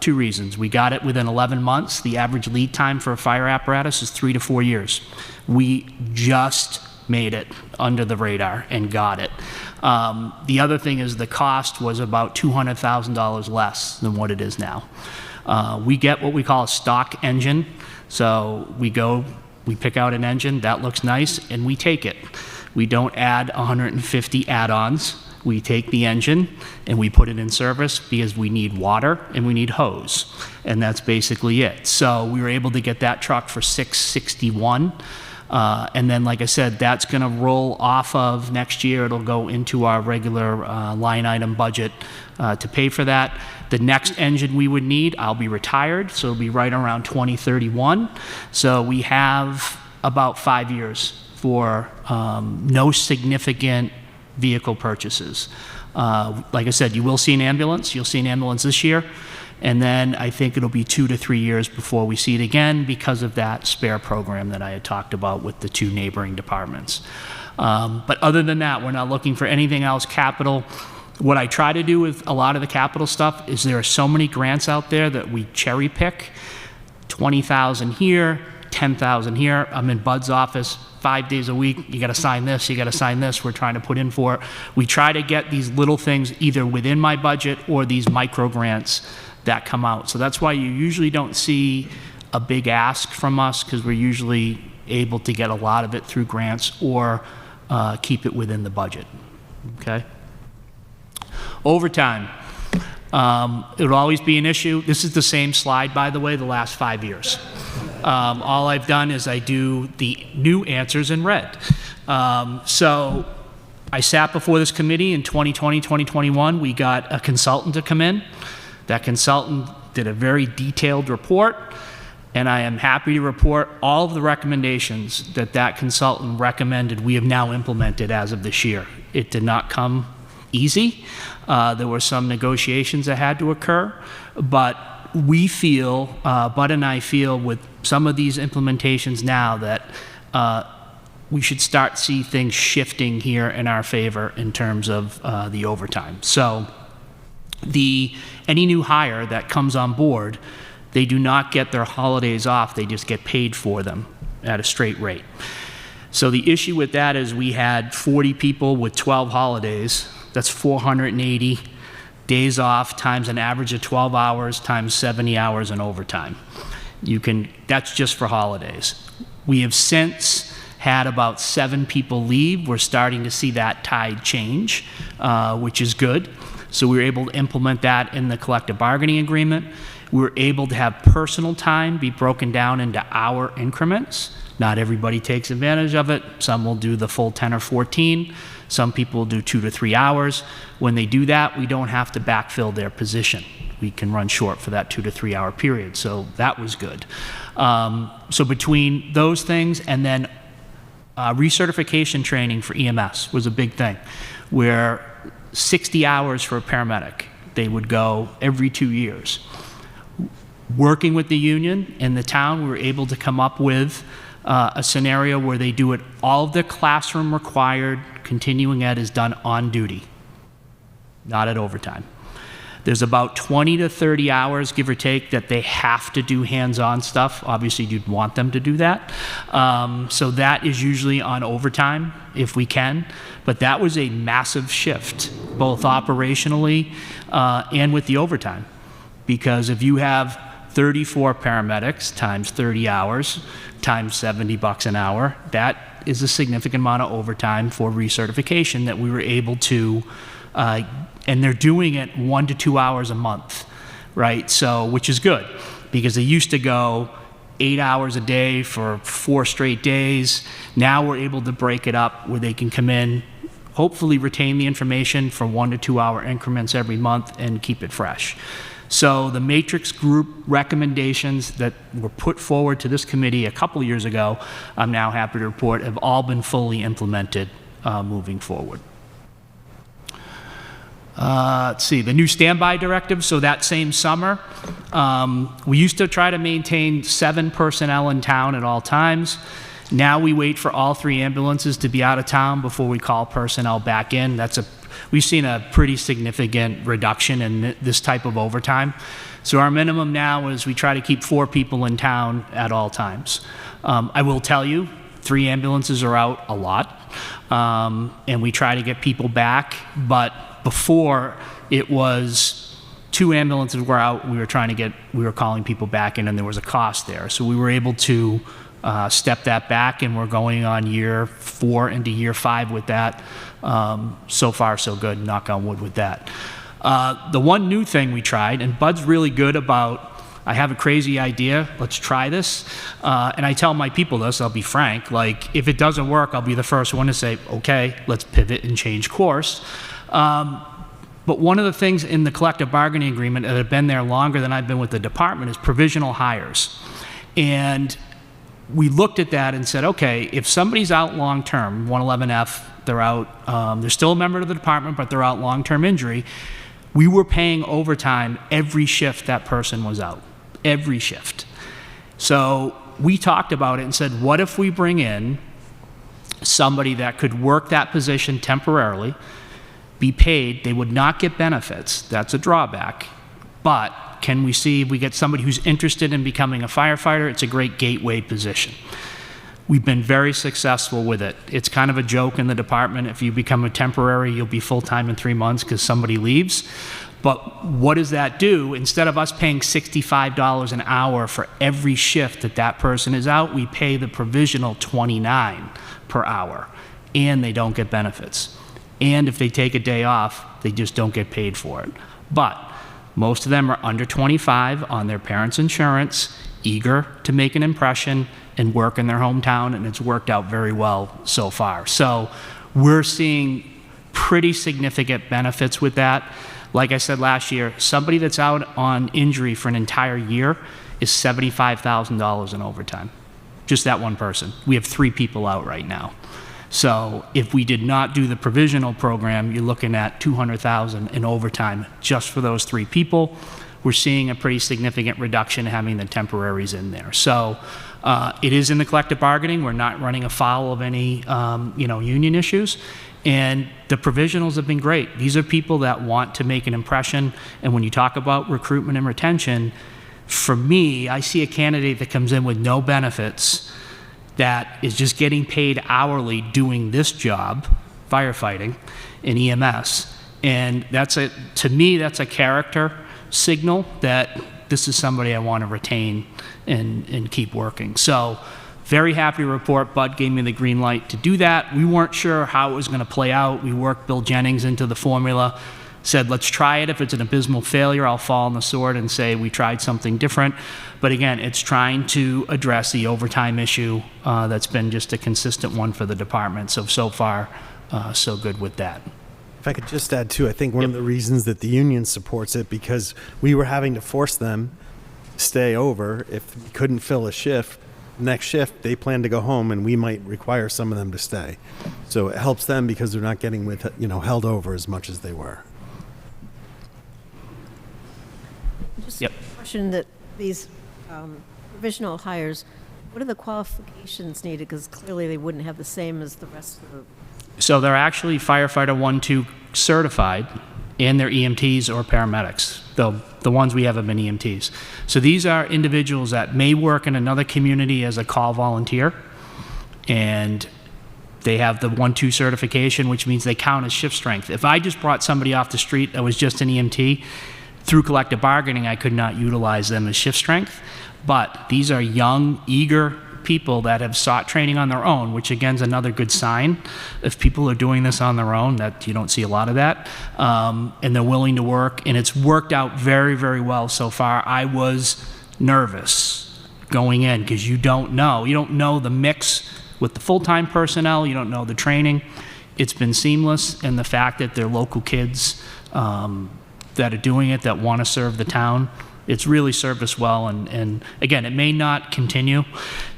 2 reasons. We got it within 11 months. The average lead time for a fire apparatus is 3 to 4 years. We just made it under the radar and got it. The other thing is the cost was about $200,000 less than what it is now. We get what we call a stock engine. So we pick out an engine, that looks nice, and we take it. We don't add 150 add-ons. We take the engine and we put it in service because we need water and we need hose. And that's basically it. So we were able to get that truck for $661. And then, like I said, that's going to roll off of next year. It'll go into our regular line item budget to pay for that. The next engine we would need, I'll be retired, so it'll be right around 2031. So we have about 5 years for no significant vehicle purchases. Like I said, you will see an ambulance. You'll see an ambulance this year. And then I think it'll be 2 to 3 years before we see it again because of that spare program that I had talked about with the 2 neighboring departments. But other than that, we're not looking for anything else capital. What I try to do with a lot of the capital stuff is there are so many grants out there that we cherry pick. 20,000 here, 10,000 here. I'm in Bud's office 5 days a week. You got to sign this, you got to sign this. We're trying to put in for it. We try to get these little things either within my budget or these micro grants that come out. So that's why you usually don't see a big ask from us, because we're usually able to get a lot of it through grants or keep it within the budget. Okay? Overtime. It'll always be an issue. This is the same slide, by the way, the last 5 years. All I've done is I do the new answers in red. So I sat before this committee in 2020, 2021. We got a consultant to come in. That consultant did a very detailed report, and I am happy to report all of the recommendations that that consultant recommended we have now implemented as of this year. It did not come easy. There were some negotiations that had to occur, but we feel, Bud and I feel with some of these implementations now that we should start see things shifting here in our favor in terms of the overtime. So any new hire that comes on board, they do not get their holidays off, they just get paid for them at a straight rate. So the issue with that is we had 40 people with 12 holidays. That's 480 days off times an average of 12 hours times 70 hours in overtime. That's just for holidays. We have since had about 7 people leave. We're starting to see that tide change, which is good. So we were able to implement that in the collective bargaining agreement. We were able to have personal time be broken down into hour increments. Not everybody takes advantage of it. Some will do the full 10 or 14. Some people will do 2 to 3 hours. When they do that, we don't have to backfill their position. We can run short for that 2 to 3 hour period. So that was good. So between those things and then recertification training for EMS was a big thing, where 60 hours for a paramedic, they would go every 2 years. Working with the union and the town, we were able to come up with a scenario where they do it, all of the classroom required continuing ed is done on duty, not at overtime. There's about 20 to 30 hours, give or take, that they have to do hands-on stuff. Obviously, you'd want them to do that. So that is usually on overtime, if we can. But that was a massive shift, both operationally and with the overtime. Because if you have 34 paramedics times 30 hours times $70 an hour, that is a significant amount of overtime for recertification that we were able to, and they're doing it 1 to 2 hours a month, right? So, which is good, because they used to go 8 hours a day for 4 straight days. Now we're able to break it up where they can come in, hopefully retain the information for 1 to 2 hour increments every month and keep it fresh. So the matrix group recommendations that were put forward to this committee a couple years ago, I'm now happy to report, have all been fully implemented moving forward. Let's see, the new standby directive. So that same summer, we used to try to maintain 7 personnel in town at all times. Now we wait for all 3 ambulances to be out of town before we call personnel back in. We've seen a pretty significant reduction in this type of overtime. So our minimum now is we try to keep 4 people in town at all times. I will tell you, 3 ambulances are out a lot, and we try to get people back, but before it was 2 ambulances were out, we were calling people back in, and there was a cost there. So we were able to step that back, and we're going on year 4 into year 5 with that. So far, so good, knock on wood with that. The one new thing we tried, and Bud's really good about, I have a crazy idea, let's try this. And I tell my people this, I'll be frank, like if it doesn't work, I'll be the first one to say, okay, let's pivot and change course. But one of the things in the collective bargaining agreement that have been there longer than I've been with the department is provisional hires. And we looked at that and said, okay, if somebody's out long-term, 111F, they're out, they're still a member of the department, but they're out long-term injury, we were paying overtime every shift that person was out, every shift. So we talked about it and said, what if we bring in somebody that could work that position temporarily, be paid, they would not get benefits, that's a drawback, but can we see if we get somebody who's interested in becoming a firefighter? It's a great gateway position. We've been very successful with it. It's kind of a joke in the department. If you become a temporary, you'll be full-time in 3 months because somebody leaves. But what does that do? Instead of us paying $65 an hour for every shift that that person is out, we pay the provisional $29 per hour, and they don't get benefits. And if they take a day off, they just don't get paid for it. But most of them are under 25 on their parents' insurance, eager to make an impression and work in their hometown, and it's worked out very well so far. So we're seeing pretty significant benefits with that. Like I said last year, somebody that's out on injury for an entire year is $75,000 in overtime. Just that one person. We have 3 people out right now. So if we did not do the provisional program, you're looking at $200,000 in overtime just for those 3 people. We're seeing a pretty significant reduction having the temporaries in there. So it is in the collective bargaining. We're not running afoul of any union issues. And the provisionals have been great. These are people that want to make an impression. And when you talk about recruitment and retention, for me, I see a candidate that comes in with no benefits that is just getting paid hourly doing this job, firefighting, in EMS. And to me, that's a character signal that this is somebody I want to retain and keep working. So very happy to report Bud gave me the green light to do that. We weren't sure how it was going to play out. We worked Bill Jennings into the formula, said, let's try it. If it's an abysmal failure, I'll fall on the sword and say we tried something different. But again, it's trying to address the overtime issue that's been just a consistent one for the department. So far, so good with that. If I could just add too, I think one of the reasons that the union supports it, because we were having to force them to stay over. If we couldn't fill a shift, next shift, they plan to go home, and we might require some of them to stay. So it helps them because they're not getting held over as much as they were. Just Yep. a question that these provisional hires, what are the qualifications needed? Because clearly they wouldn't have the same as the rest of the... So they're actually firefighter 1-2 certified, and they're EMTs or paramedics. The ones we have been EMTs. So these are individuals that may work in another community as a call volunteer, and they have the 1-2 certification, which means they count as shift strength. If I just brought somebody off the street that was just an EMT, through collective bargaining, I could not utilize them as shift strength. But these are young, eager people that have sought training on their own, which again is another good sign. If people are doing this on their own, that you don't see a lot of that, and they're willing to work, and it's worked out very, very well so far. I was nervous going in because you don't know the mix with the full-time personnel, you don't know the training. It's been seamless, and the fact that they're local kids that are doing it, that want to serve the town, it's really served us well. And again, it may not continue.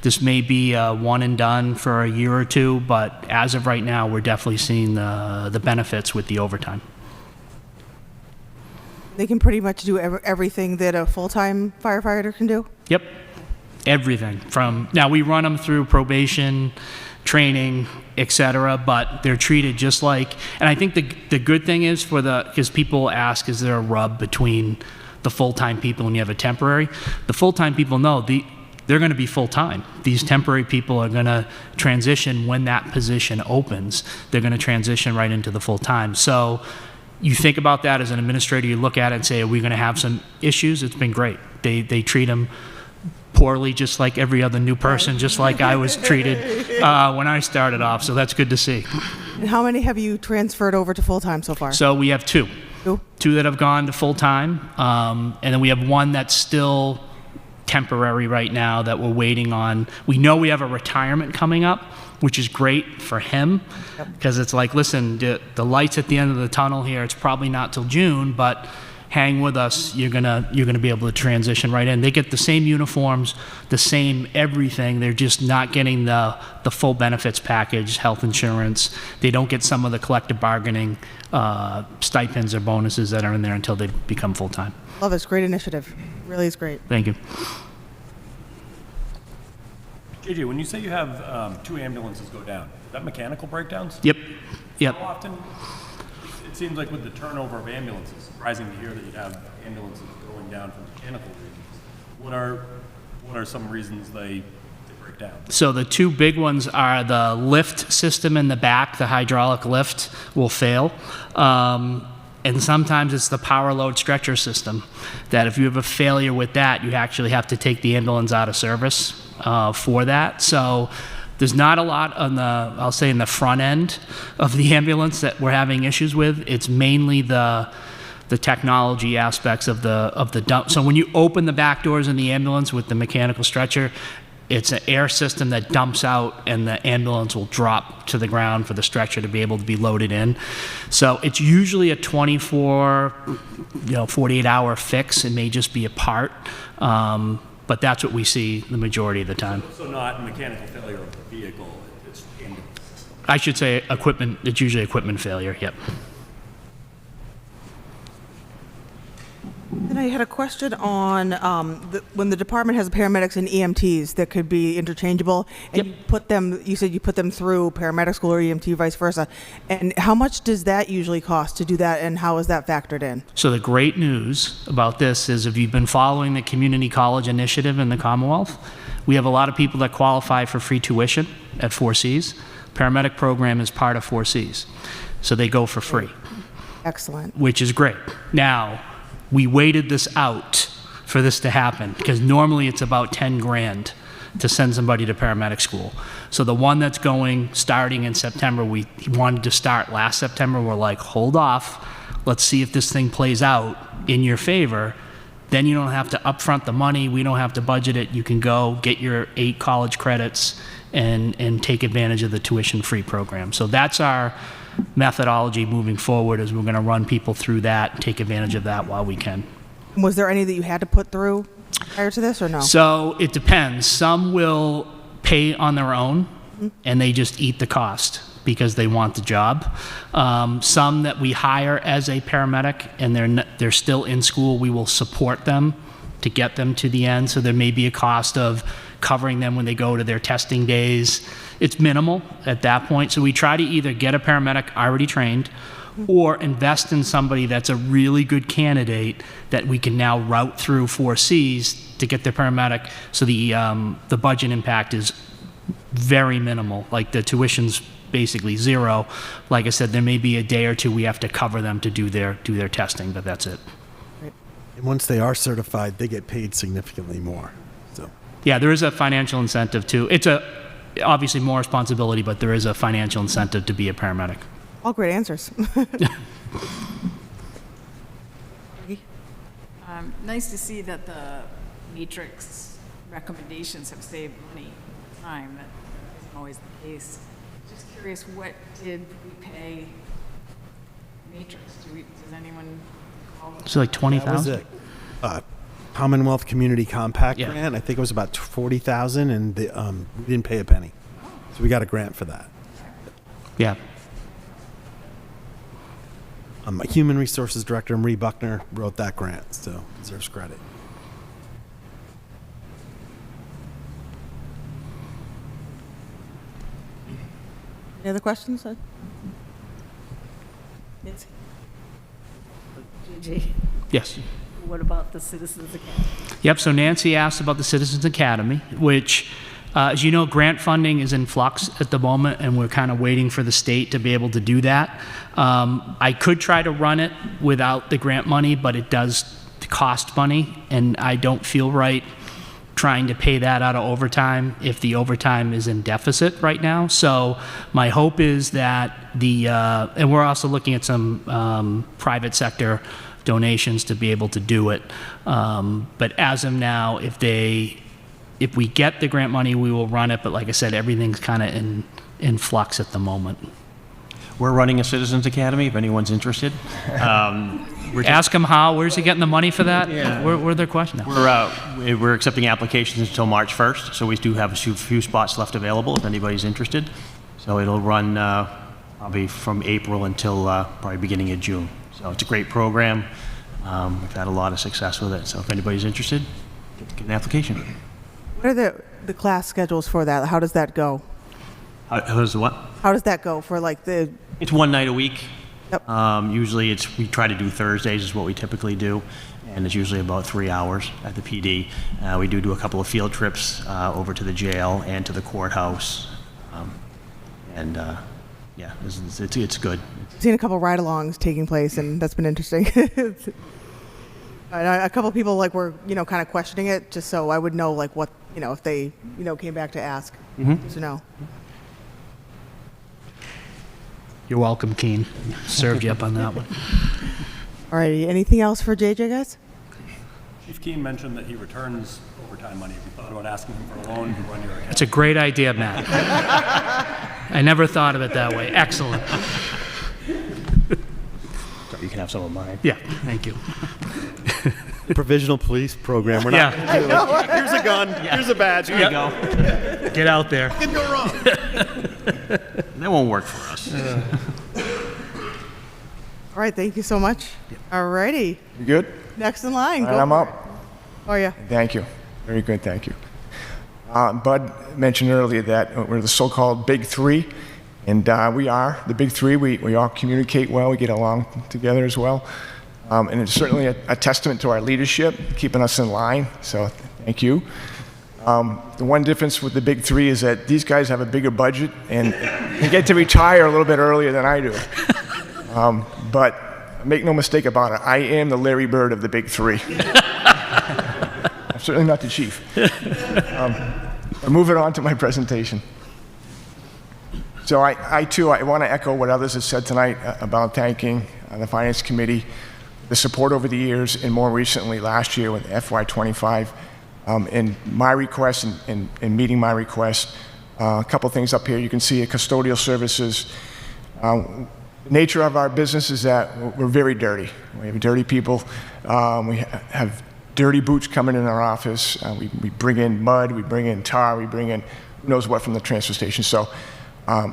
This may be one and done for a year or two, but as of right now, we're definitely seeing the benefits with the overtime. They can pretty much do everything that a full-time firefighter can do? Yep, everything. Now we run them through probation, training, etc., but they're treated just like, and I think the good thing is because people ask, is there a rub between the full-time people and you have a temporary? The full-time people know they're going to be full-time. These temporary people are going to transition when that position opens. They're going to transition right into the full-time. So you think about that as an administrator, you look at it and say, are we going to have some issues? It's been great. They treat them poorly, just like every other new person, just like I was treated when I started off. So that's good to see. And how many have you transferred over to full-time so far? So we have two. Two that have gone to full-time, and then we have one that's still temporary right now that we're waiting on. We know we have a retirement coming up, which is great for him, because it's like, listen, the light's at the end of the tunnel here. It's probably not till June, but hang with us. You're gonna be able to transition right in. They get the same uniforms, the same everything. They're just not getting the full benefits package, health insurance. They don't get some of the collective bargaining stipends or bonuses that are in there until they become full-time. Love it. It's a great initiative. Really is great. Thank you. JJ, when you say you have 2 ambulances go down, is that mechanical breakdowns? Yep. How often? It seems like with the turnover of ambulances, surprising to hear that you'd have ambulances going down for mechanical reasons. What are some reasons they break down? So the two big ones are the lift system in the back, the hydraulic lift will fail. And sometimes it's the power load stretcher system, that if you have a failure with that, you actually have to take the ambulance out of service for that. So there's not a lot on I'll say in the front end of the ambulance that we're having issues with. It's mainly the technology aspects of the dump. So when you open the back doors in the ambulance with the mechanical stretcher, it's an air system that dumps out, and the ambulance will drop to the ground for the stretcher to be able to be loaded in. So it's usually a 24, 48-hour fix. It may just be a part, but that's what we see the majority of the time. So not mechanical failure of the vehicle, it's ambulance. I should say equipment. It's usually equipment failure. Yep. And I had a question on when the department has paramedics and EMTs that could be interchangeable, and you said you put them through paramedic school or EMT, vice versa. And how much does that usually cost to do that, and how is that factored in? So the great news about this is, if you've been following the community college initiative in the Commonwealth, we have a lot of people that qualify for free tuition at 4Cs. Paramedic program is part of 4Cs. So they go for free. Excellent. Which is great. Now, we waited this out for this to happen, because normally it's about 10 grand to send somebody to paramedic school. So the one that's starting in September, we wanted to start last September. We're like, hold off. Let's see if this thing plays out in your favor. Then you don't have to upfront the money. We don't have to budget it. You can go get your 8 college credits and take advantage of the tuition-free program. So that's our methodology moving forward, is we're going to run people through that and take advantage of that while we can. Was there any that you had to put through prior to this, or no? So it depends. Some will pay on their own, and they just eat the cost because they want the job. Some that we hire as a paramedic and they're still in school, we will support them to get them to the end. So there may be a cost of covering them when they go to their testing days. It's minimal at that point. So we try to either get a paramedic already trained or invest in somebody that's a really good candidate that we can now route through 4Cs to get the paramedic. So the budget impact is very minimal. Like the tuition's basically zero. Like I said, there may be a day or two we have to cover them to do their testing, but that's it. And once they are certified, they get paid significantly more. So Yeah, there is a financial incentive too. It's obviously more responsibility, but there is a financial incentive to be a paramedic. All great answers. Nice to see that the matrix recommendations have saved money and time. That isn't always the case. Just curious, what did we pay matrix? Does anyone recall? It's like that was 20,000. it. Commonwealth Community Compact Yeah. grant. I think it was about 40,000, and we didn't pay a penny, so we got a grant for that. Yeah. My Human Resources Director, Marie Buckner, wrote that grant, so deserves credit. Any other questions? Nancy? Gigi, Yes. what about the Citizens Academy? Yep, so Nancy asked about the Citizens Academy, which, as you know, grant funding is in flux at the moment, and we're kind of waiting for the state to be able to do that. I could try to run it without the grant money, but it does cost money, and I don't feel right trying to pay that out of overtime if the overtime is in deficit right now. So my hope is that and we're also looking at some private sector donations to be able to do it. But as of now, if we get the grant money, we will run it. But like I said, everything's kind of in flux at the moment. We're running a Citizens Academy, if anyone's interested. Ask him how. Where's he getting the money for that? Yeah. Where are their questions? We're accepting applications until March 1st, so we do have a few spots left available if anybody's interested. So it'll run probably from April until probably beginning of June. So it's a great program. We've had a lot of success with it. So if anybody's interested, get an application. What are the class schedules for that? How does that go? How does what? How does that go for like the? It's one night a week. Yep. Usually we try to do Thursdays is what we typically do, and it's usually about 3 hours at the PD. We do a couple of field trips over to the jail and to the courthouse, yeah, it's good. I've seen a couple ride-alongs taking place, and that's been interesting. A couple people were kind of questioning it, just so I would know what if they came back to ask. Just to know. You're welcome, Keene. Served you up on that one. All righty. Anything else for JJ, guys? Chief Keene mentioned that he returns overtime money. Have you thought about asking him for a loan to run your account? That's a great idea, Matt. I never thought of it that way. Excellent. So you can have some of mine. Yeah, thank you. Provisional police program. We're not. Yeah. Here's a gun. Here's a badge. There you go. Get out there. Can go wrong. That won't work for us. All right. Thank you so much. All righty. You good? Next in line. All right, I'm for up. it. How are you? Thank you. Very good, thank you. Bud mentioned earlier that we're the so-called Big Three, and we are the Big Three. We all communicate well. We get along together as well. And it's certainly a testament to our leadership, keeping us in line, so thank you. The one difference with the Big Three is that these guys have a bigger budget, and they get to retire a little bit earlier than I do. But make no mistake about it, I am the Larry Bird of the Big Three. I'm certainly not the chief. Moving on to my presentation. So I too want to echo what others have said tonight about thanking the Finance Committee, the support over the years, and more recently last year with FY25. And my request and meeting my request, a couple things up here. You can see custodial services. The nature of our business is that we're very dirty. We have dirty people. We have dirty boots coming in our office. We bring in mud, we bring in tar, we bring in who knows what from the transfer station. So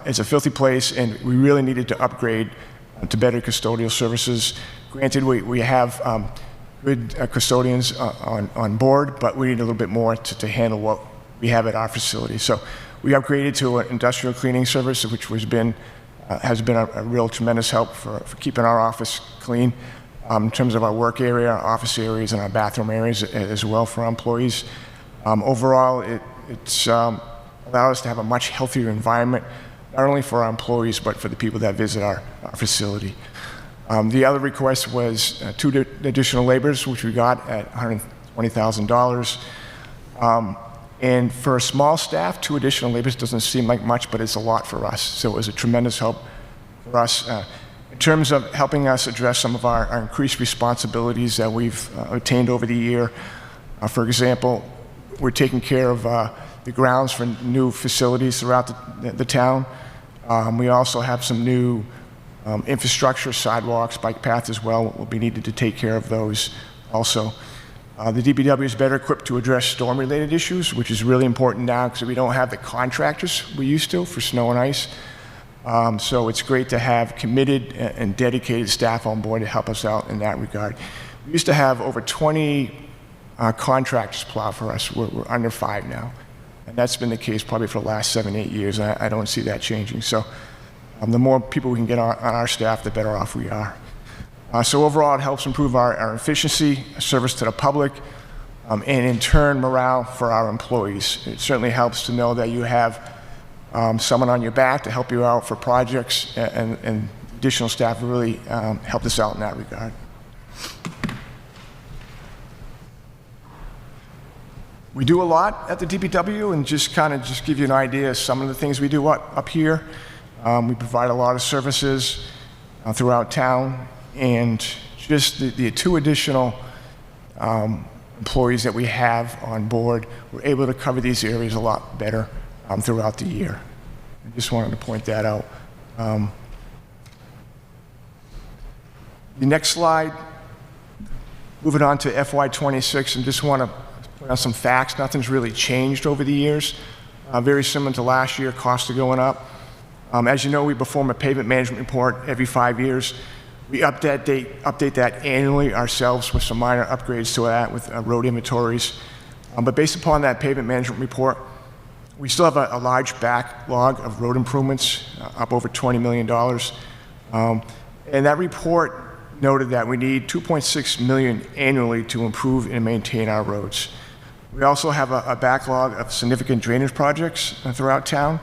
it's a filthy place, and we really needed to upgrade to better custodial services. Granted, we have good custodians on board, but we need a little bit more to handle what we have at our facility. So we upgraded to an industrial cleaning service, which has been a real tremendous help for keeping our office clean in terms of our work area, our office areas, and our bathroom areas as well for our employees. Overall, it's allowed us to have a much healthier environment, not only for our employees, but for the people that visit our facility. The other request was 2 additional laborers, which we got at $120,000. And for a small staff, 2 additional laborers doesn't seem like much, but it's a lot for us. So it was a tremendous help for us in terms of helping us address some of our increased responsibilities that we've attained over the year. For example, we're taking care of the grounds for new facilities throughout the town. We also have some new infrastructure, sidewalks, bike paths as well. We'll be needed to take care of those also. The DPW is better equipped to address storm-related issues, which is really important now because we don't have the contractors we used to for snow and ice. So it's great to have committed and dedicated staff on board to help us out in that regard. We used to have over 20 contractors plow for us. We're under 5 now. And that's been the case probably for the last 7, 8 years. I don't see that changing. So the more people we can get on our staff, the better off we are. So overall, it helps improve our efficiency, service to the public, and in turn, morale for our employees. It certainly helps to know that you have someone on your back to help you out for projects, and additional staff really helped us out in that regard. We do a lot at the DPW, and just give you an idea of some of the things we do up here. We provide a lot of services throughout town, and just the 2 additional employees that we have on board, we're able to cover these areas a lot better throughout the year. I just wanted to point that out. The next slide, moving on to FY26, and just want to point out some facts. Nothing's really changed over the years. Very similar to last year, costs are going up. As you know, we perform a pavement management report every 5 years. We update that annually ourselves with some minor upgrades to that with road inventories. But based upon that pavement management report, we still have a large backlog of road improvements, up over $20 million. And that report noted that we need $2.6 million annually to improve and maintain our roads. We also have a backlog of significant drainage projects throughout town.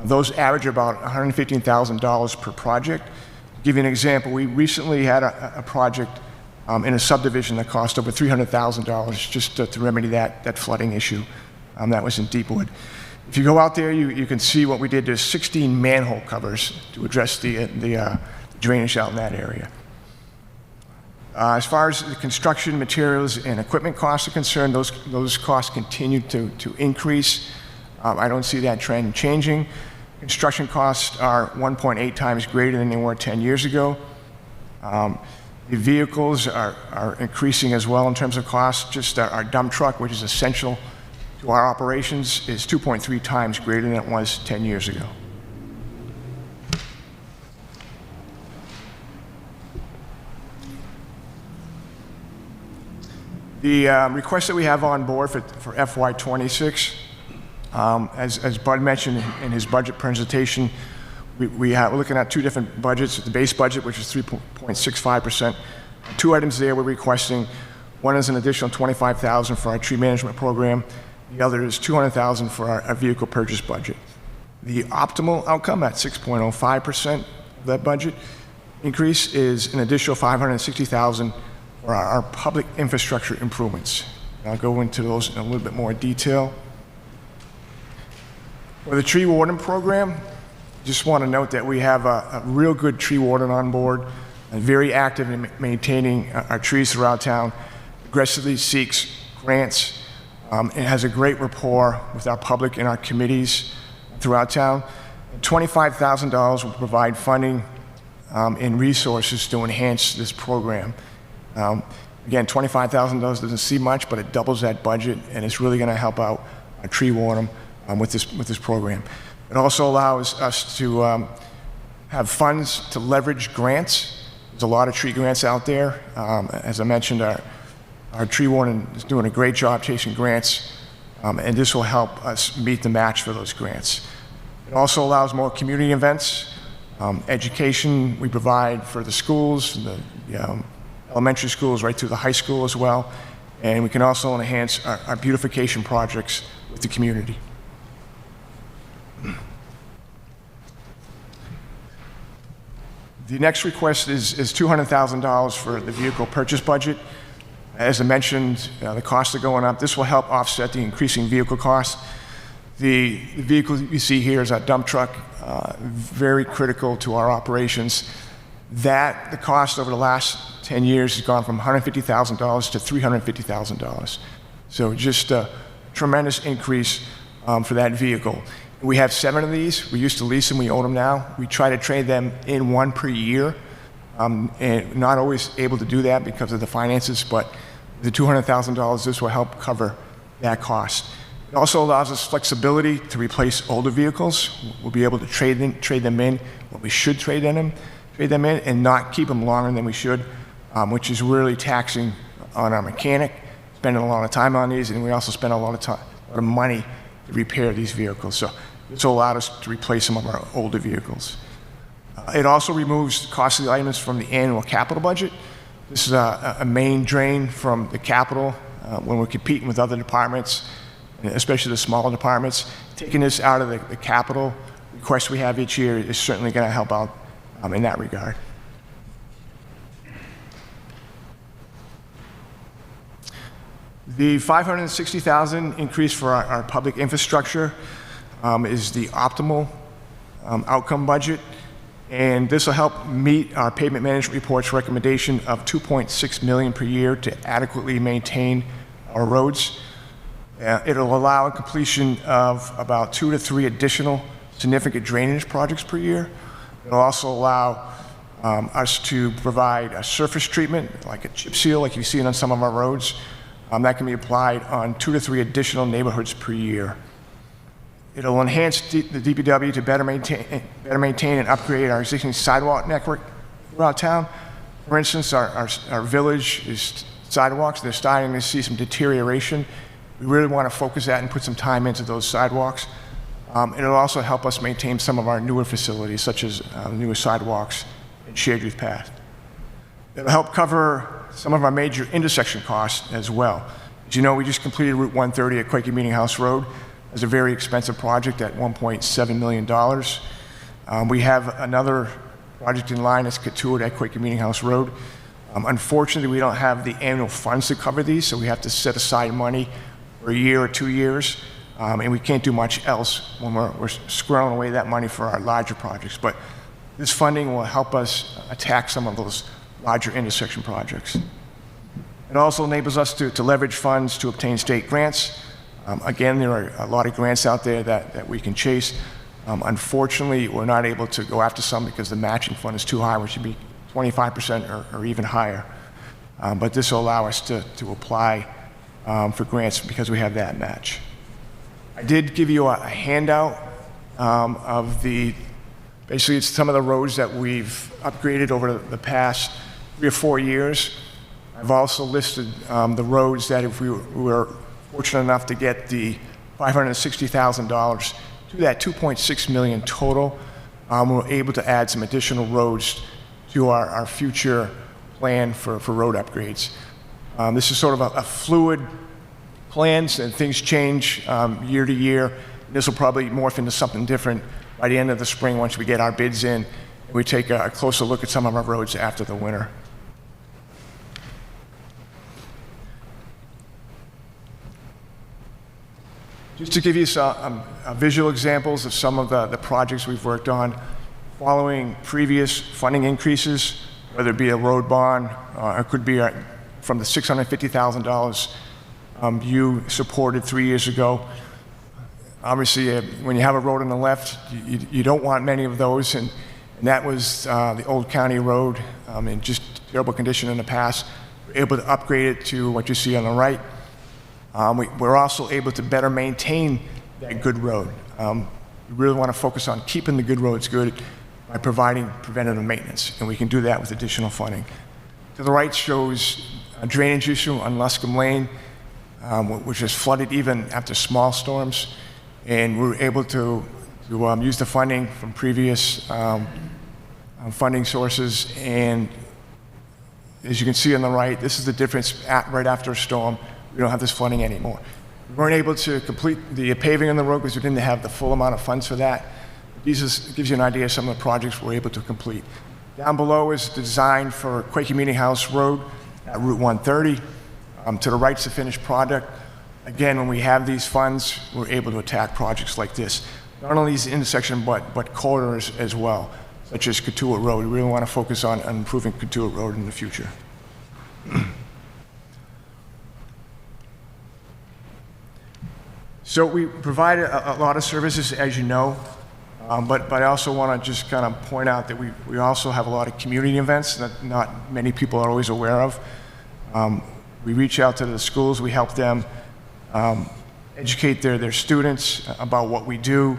Those average about $115,000 per project. To give you an example, we recently had a project in a subdivision that cost over $300,000 just to remedy that flooding issue. That was in Deepwood. If you go out there, you can see what we did. There's 16 manhole covers to address the drainage out in that area. As far as the construction materials and equipment costs are concerned, those costs continue to increase. I don't see that trend changing. Construction costs are 1.8 times greater than they were 10 years ago. The vehicles are increasing as well in terms of cost. Just our dump truck, which is essential to our operations, is 2.3 times greater than it was 10 years ago. The request that we have on board for FY26, as Bud mentioned in his budget presentation, we're looking at 2 different budgets. The base budget, which is 3.65%. 2 items there we're requesting. One is an additional $25,000 for our tree management program. The other is $200,000 for our vehicle purchase budget. The optimal outcome at 6.05% of that budget increase is an additional $560,000 for our public infrastructure improvements. And I'll go into those in a little bit more detail. For the tree warden program, just want to note that we have a real good tree warden on board, and very active in maintaining our trees throughout town, aggressively seeks grants, and has a great rapport with our public and our committees throughout town. $25,000 will provide funding and resources to enhance this program. Again, $25,000 doesn't seem much, but it doubles that budget, and it's really going to help out our tree warden with this program. It also allows us to have funds to leverage grants. There's a lot of tree grants out there. As I mentioned, our tree warden is doing a great job chasing grants, and this will help us meet the match for those grants. It also allows more community events, education we provide for the schools, the elementary schools right through the high school as well, and we can also enhance our beautification projects with the community. The next request is $200,000 for the vehicle purchase budget. As I mentioned, the costs are going up. This will help offset the increasing vehicle costs. The vehicle you see here is our dump truck, very critical to our operations. The cost over the last 10 years has gone from $150,000 to $350,000. So just a tremendous increase for that vehicle. We have 7 of these. We used to lease them, we own them now. We try to trade them in 1 per year, and not always able to do that because of the finances, but the $200,000, this will help cover that cost. It also allows us flexibility to replace older vehicles. We'll be able to trade them in when we should trade them in, and not keep them longer than we should, which is really taxing on our mechanic, spending a lot of time on these, and we also spend a lot of money to repair these vehicles. So this will allow us to replace some of our older vehicles. It also removes costly items from the annual capital budget. This is a main drain from the capital when we're competing with other departments, especially the smaller departments. Taking this out of the capital request we have each year is certainly going to help out in that regard. The $560,000 increase for our public infrastructure is the optimal outcome budget, and this will help meet our pavement management report's recommendation of $2.6 million per year to adequately maintain our roads. It'll allow completion of about 2 to 3 additional significant drainage projects per year. It'll also allow us to provide a surface treatment, like a chip seal, like you see on some of our roads. That can be applied on 2 to 3 additional neighborhoods per year. It'll enhance the DPW to better maintain and upgrade our existing sidewalk network throughout town. For instance, our village is sidewalks. They're starting to see some deterioration. We really want to focus that and put some time into those sidewalks. It'll also help us maintain some of our newer facilities, such as newer sidewalks and shared use path. It'll help cover some of our major intersection costs as well. As you know, we just completed Route 130 at Quaker Meeting House Road. It's a very expensive project at $1.7 million. We have another project in line that's Catoured at Quaker Meeting House Road. Unfortunately, we don't have the annual funds to cover these, so we have to set aside money for a year or 2 years, and we can't do much else when we're squirreling away that money for our larger projects. But this funding will help us attack some of those larger intersection projects. It also enables us to leverage funds to obtain state grants. Again, there are a lot of grants out there that we can chase. Unfortunately, we're not able to go after some because the matching fund is too high, which should be 25% or even higher. But this will allow us to apply for grants because we have that match. I did give you a handout of basically it's some of the roads that we've upgraded over the past 3 or 4 years. I've also listed the roads that if we were fortunate enough to get the $560,000 to that $2.6 million total, we're able to add some additional roads to our future plan for road upgrades. This is sort of a fluid plan, and things change year to year. This will probably morph into something different by the end of the spring once we get our bids in and we take a closer look at some of our roads after the winter. Just to give you some visual examples of some of the projects we've worked on, following previous funding increases, whether it be a road bond, or it could be from the $650,000 you supported 3 years ago. Obviously, when you have a road on the left, you don't want many of those, and that was the old county road in just terrible condition in the past. We're able to upgrade it to what you see on the right. We're also able to better maintain that good road. We really want to focus on keeping the good roads good by providing preventative maintenance, and we can do that with additional funding. To the right shows a drainage issue on Luscombe Lane, which is flooded even after small storms, and we were able to use the funding from previous funding sources, and as you can see on the right, this is the difference right after a storm. We don't have this flooding anymore. We weren't able to complete the paving on the road because we didn't have the full amount of funds for that. This gives you an idea of some of the projects we're able to complete. Down below is the design for Quaker Meeting House Road at Route 130. To the right's the finished product. Again, when we have these funds, we're able to attack projects like this. Not only these intersections, but corridors as well, such as Cotuit Road. We really want to focus on improving Cotuit Road in the future. So we provide a lot of services, as you know, but I also want to just kind of point out that we also have a lot of community events that not many people are always aware of. We reach out to the schools, we help them educate their students about what we do.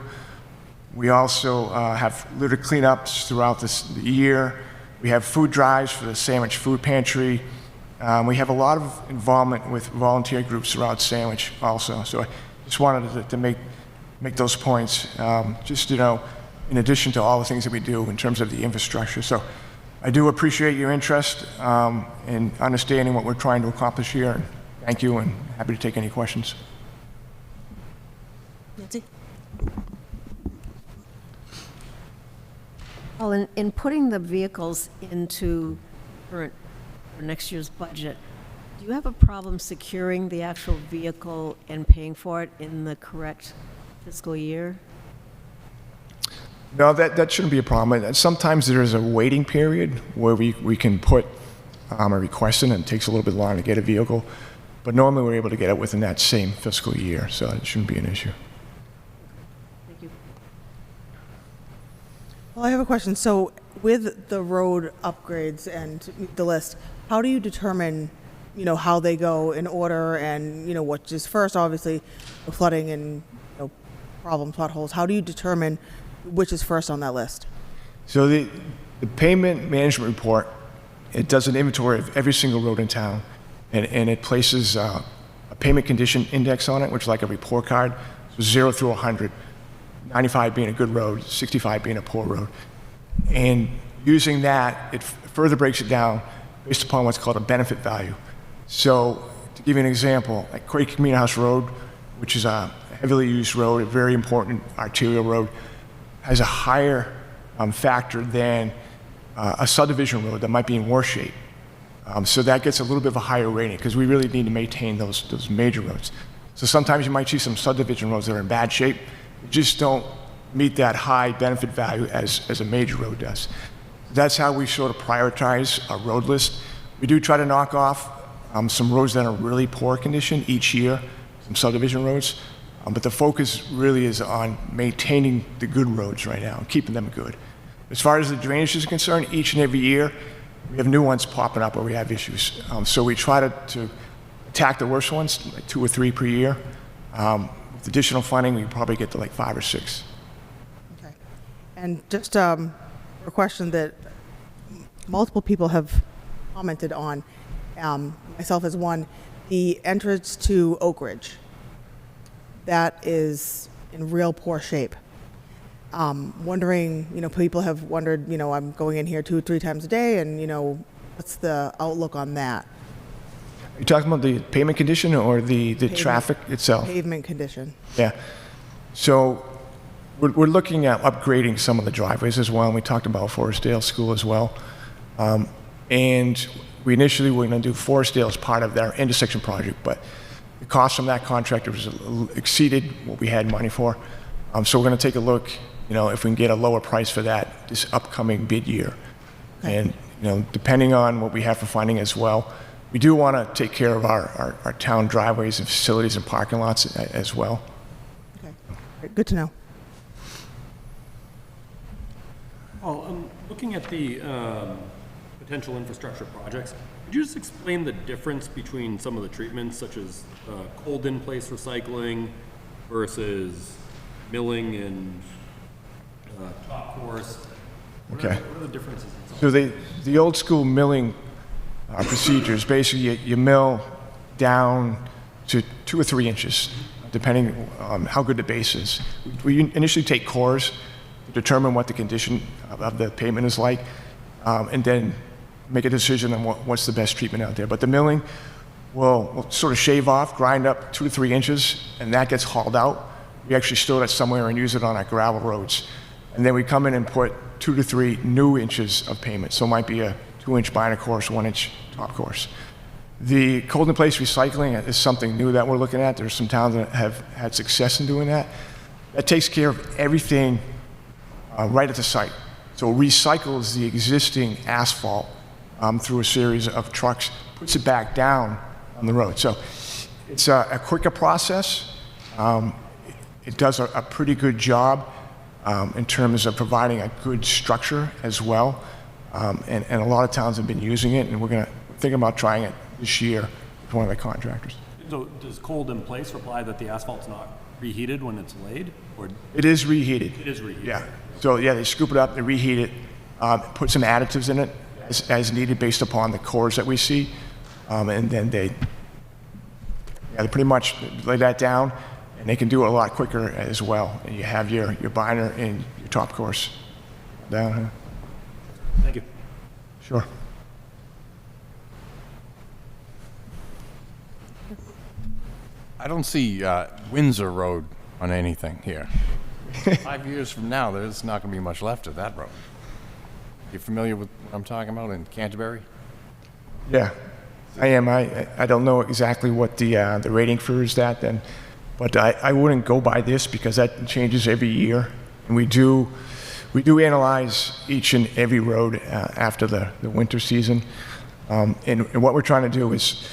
We also have litter cleanups throughout the year. We have food drives for the Sandwich Food Pantry. We have a lot of involvement with volunteer groups throughout Sandwich also. So I just wanted to make those points, just, you know, in addition to all the things that we do in terms of the infrastructure. So I do appreciate your interest in understanding what we're trying to accomplish here. Thank you, and happy to take any questions. Nancy? Well, in putting the vehicles into current or next year's budget, do you have a problem securing the actual vehicle and paying for it in the correct fiscal year? No, that shouldn't be a problem. Sometimes there is a waiting period where we can put a request in, and it takes a little bit longer to get a vehicle. But normally we're able to get it within that same fiscal year, so it shouldn't be an issue. Thank you. Well, I have a question. So with the road upgrades and the list, how do you determine, you know, how they go in order and, you know, what is first, obviously, the flooding and, you know, problems, potholes. How do you determine which is first on that list? So the payment management report, it does an inventory of every single road in town, and it places a payment condition index on it, which is like a report card, so 0 through 100, 95 being a good road, 65 being a poor road. And using that, it further breaks it down based upon what's called a benefit value. So to give you an example, like Quaker Meeting House Road, which is a heavily used road, a very important arterial road, has a higher factor than a subdivision road that might be in worse shape. So that gets a little bit of a higher rating because we really need to maintain those major roads. So sometimes you might see some subdivision roads that are in bad shape, that just don't meet that high benefit value as a major road does. That's how we sort of prioritize our road list. We do try to knock off some roads that are really poor condition each year, some subdivision roads, but the focus really is on maintaining the good roads right now and keeping them good. As far as the drainage is concerned, each and every year, we have new ones popping up where we have issues. So we try to attack the worst ones, like 2 or 3 per year. With additional funding, we probably get to like 5 or 6. Okay. And just a question that multiple people have commented on, myself as one, the entrance to Oak Ridge. That is in real poor shape. Wondering, you know, people have wondered, you know, I'm going in here 2 or 3 times a day, and, you know, what's the outlook on that? Are you talking about the pavement condition or the traffic itself? Pavement condition. Yeah. So we're looking at upgrading some of the driveways as well, and we talked about Forestdale School as well. And we initially were going to do Forestdale as part of their intersection project, but the cost from that contractor exceeded what we had money for. So we're going to take a look, if we can get a lower price for that this upcoming bid year. Okay. And, depending on what we have for funding as well, we do want to take care of our town driveways and facilities and parking lots as well. Okay. All right, good to know. Looking at the potential infrastructure projects, could you just explain the difference between some of the treatments, such as cold in-place recycling versus milling and top course? Okay. What are the differences? So the old school milling procedures, basically you mill down to 2 or 3 inches, depending on how good the base is. We initially take cores to determine what the condition of the pavement is like, and then make a decision on what's the best treatment out there. But the milling will sort of shave off, grind up 2 to 3 inches, and that gets hauled out. We actually store that somewhere and use it on our gravel roads. And then we come in and put 2 to 3 new inches of pavement. So it might be a 2-inch binder course, 1-inch top course. The cold in place recycling is something new that we're looking at. There's some towns that have had success in doing that. That takes care of everything right at the site. So it recycles the existing asphalt through a series of trucks, puts it back down on the road. So it's a quicker process. It does a pretty good job in terms of providing a good structure as well. And a lot of towns have been using it, and we're thinking about trying it this year with one of the contractors. So does cold in place imply that the asphalt's not reheated when it's laid? Or It is reheated. it is reheated? Yeah. So yeah, they scoop it up, they reheat it, put some additives in it as needed based upon the cores that we see, and then they pretty much lay that down, and they can do it a lot quicker as well. And you have your binder and your top course down here. Thank you. Sure. I don't see Windsor Road on anything here. 5 years from now, there's not going to be much left of that road. You familiar with what I'm talking about in Canterbury? Yeah, I am. I don't know exactly what the rating for is that then, but I wouldn't go by this because that changes every year, and we do analyze each and every road after the winter season, and what we're trying to do is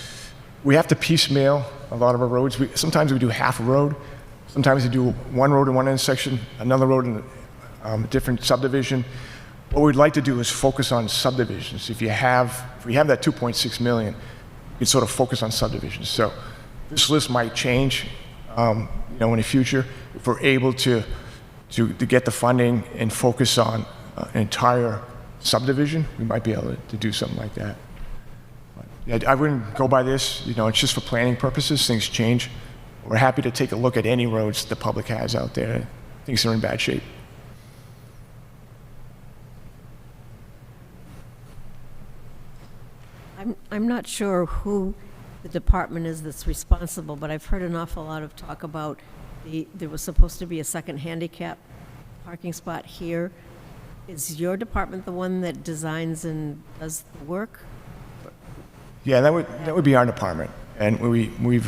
we have to piecemeal a lot of our roads. Sometimes we do half a road, sometimes we do one road in one intersection, another road in a different subdivision. What we'd like to do is focus on subdivisions. If we have that 2.6 million, we can sort of focus on subdivisions. So this list might change, in the future. If we're able to get the funding and focus on an entire subdivision, we might be able to do something like that. But, yeah, I wouldn't go by this. It's just for planning purposes. Things change. We're happy to take a look at any roads the public has out there. Things are in bad shape. I'm not sure who the department is that's responsible, but I've heard an awful lot of talk about there was supposed to be a second handicap parking spot here. Is your department the one that designs and does the work? Yeah, that would be our department, and we've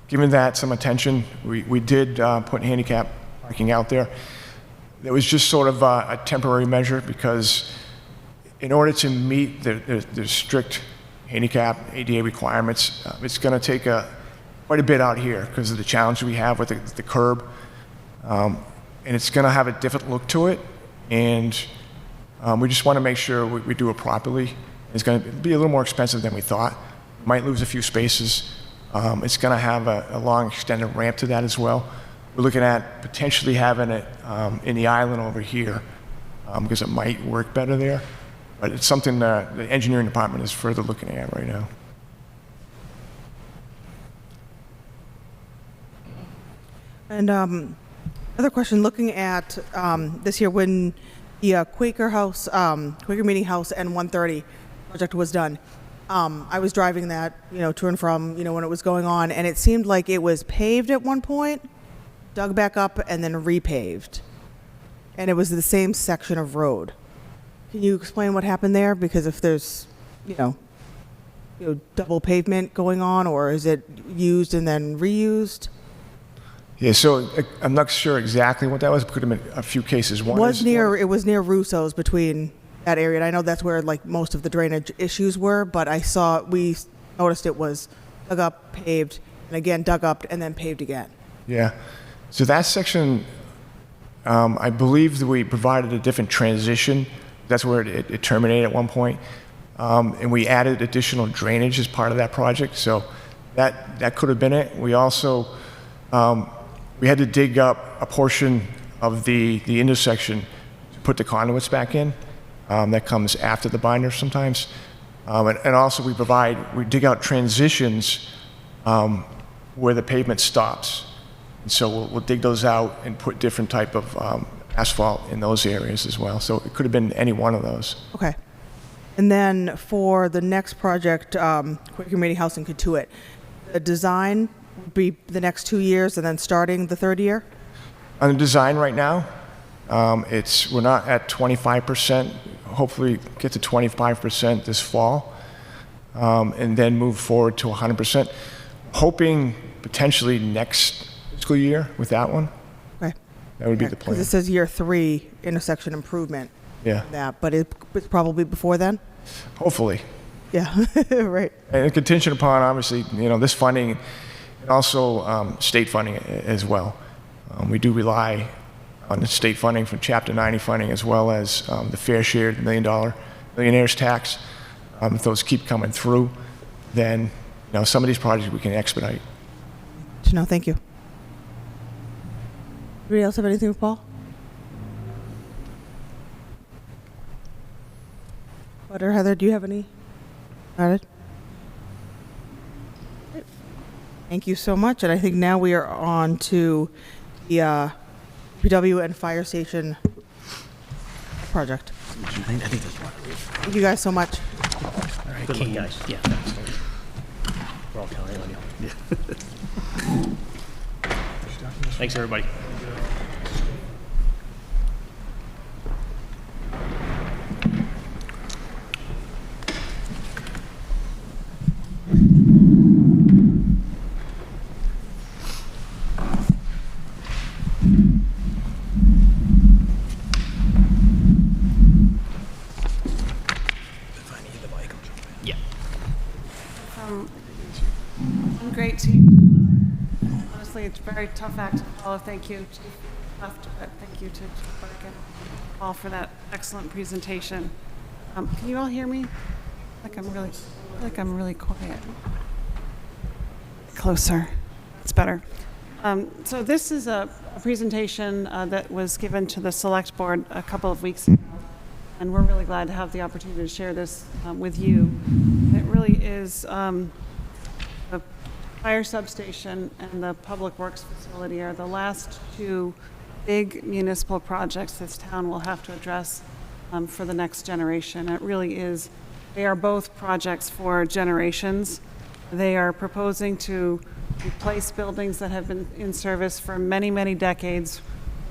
given that some attention. We did put handicap parking out there. It was just sort of a temporary measure because in order to meet the strict handicap ADA requirements, it's going to take quite a bit out here because of the challenge we have with the curb, and it's going to have a different look to it, and we just want to make sure we do it properly. It's going to be a little more expensive than we thought. Might lose a few spaces. It's going to have a long extended ramp to that as well. We're looking at potentially having it in the island over here because it might work better there. But it's something the engineering department is further looking at right now. And another question, looking at this year when the Quaker Meeting House and 130 project was done, I was driving that, to and from, when it was going on, and it seemed like it was paved at one point, dug back up, and then repaved. And it was the same section of road. Can you explain what happened there? Because if there's, double pavement going on, or is it used and then reused? Yeah, so I'm not sure exactly what that was. It could have been a few cases. It was near Russo's between that area, and I know that's where like most of the drainage issues were, but we noticed it was dug up, paved, and again dug up, and then paved again. Yeah. So that section, I believe that we provided a different transition. That's where it terminated at one point. And we added additional drainage as part of that project. So that could have been it. We also, we had to dig up a portion of the intersection to put the conduits back in. That comes after the binder sometimes. And also we dig out transitions where the pavement stops. And so we'll dig those out and put different type of asphalt in those areas as well. So it could have been any one of those. Okay. And then for the next project, Quaker Meeting House in Katuitt, the design would be the next 2 years and then starting the third year? On the design right now, we're not at 25%. Hopefully get to 25% this fall, and then move forward to 100%. Hoping potentially next fiscal year with that one. Okay. That would be the plan. Because it says year 3 intersection improvement. Yeah. But it's probably before then? Hopefully. Yeah, right. And contingent upon, obviously, this funding and also state funding as well. We do rely on the state funding from Chapter 90 funding as well as the fair share, the millionaire's tax. If those keep coming through, then some of these projects we can expedite. No, thank you. Anybody else have anything for Paul? Bud or Heather, do you have any added? Thank you so much. And I think now we are on to the PW and fire station project. I think there's one. Thank you guys so much. All right, Good Keene. luck, guys. Yeah. We're all counting on you. Thanks, everybody. One great team. Honestly, it's a very tough act to follow. Thank you, Chief Left, but thank you to Chief Burke and Paul for that excellent presentation. Can you all hear me? I feel like I'm really quiet. Closer. It's better. So this is a presentation that was given to the Select Board a couple of weeks ago, and we're really glad to have the opportunity to share this with you. It really is the fire substation and the public works facility are the last two big municipal projects this town will have to address for the next generation. It really is, they are both projects for generations. They are proposing to replace buildings that have been in service for many, many decades,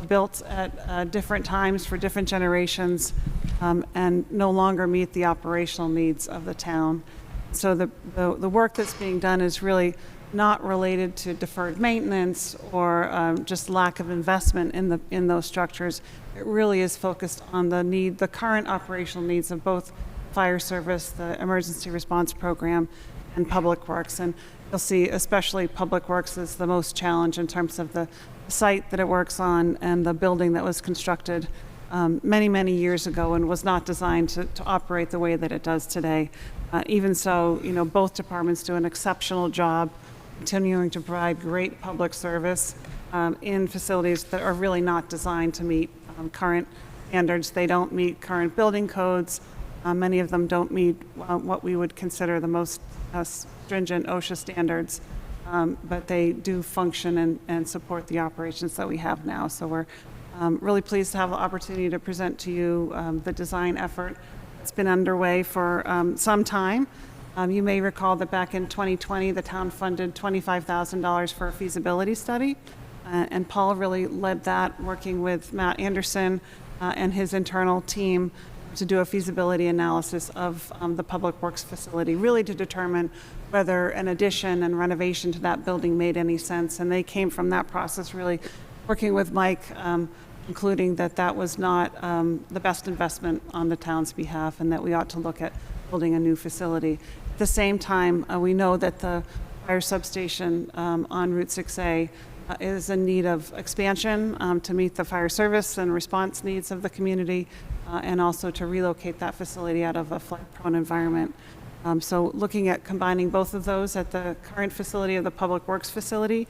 built at different times for different generations, and no longer meet the operational needs of the town. So the work that's being done is really not related to deferred maintenance or just lack of investment in those structures. It really is focused on the current operational needs of both fire service, the emergency response program, and public works. And you'll see especially public works is the most challenged in terms of the site that it works on and the building that was constructed many, many years ago and was not designed to operate the way that it does today. Even so, both departments do an exceptional job continuing to provide great public service in facilities that are really not designed to meet current standards. They don't meet current building codes. Many of them don't meet what we would consider the most stringent OSHA standards, but they do function and support the operations that we have now. So we're really pleased to have the opportunity to present to you the design effort. It's been underway for some time. You may recall that back in 2020, the town funded $25,000 for a feasibility study, and Paul really led that, working with Matt Anderson and his internal team to do a feasibility analysis of the Public Works facility, really to determine whether an addition and renovation to that building made any sense. And they came from that process really working with Mike, concluding that that was not the best investment on the town's behalf and that we ought to look at building a new facility. At the same time, we know that the fire substation on Route 6A is in need of expansion to meet the fire service and response needs of the community, and also to relocate that facility out of a flood-prone environment. So looking at combining both of those at the current facility of the Public Works facility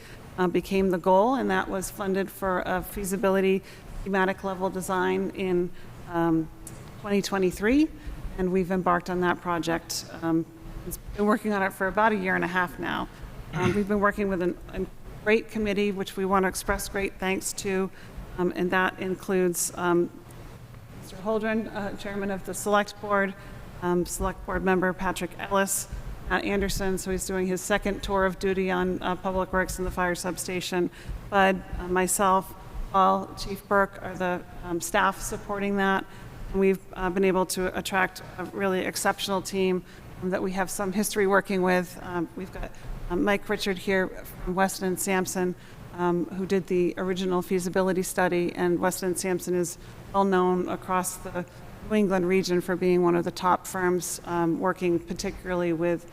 became the goal, and that was funded for a feasibility thematic level design in 2023, and we've embarked on that project. Been working on it for about a year and a half now. We've been working with a great committee, which we want to express great thanks to, and that includes Mr. Holdren, Chairman of the Select Board, Select Board Member Patrick Ellis, Matt Anderson, so he's doing his second tour of duty on Public Works and the fire substation. Bud, myself, Paul, Chief Burke are the staff supporting that. And we've been able to attract a really exceptional team that we have some history working with. We've got Mike Richard here from Weston and Sampson, who did the original feasibility study, and Weston and Sampson is well known across the New England region for being one of the top firms working particularly with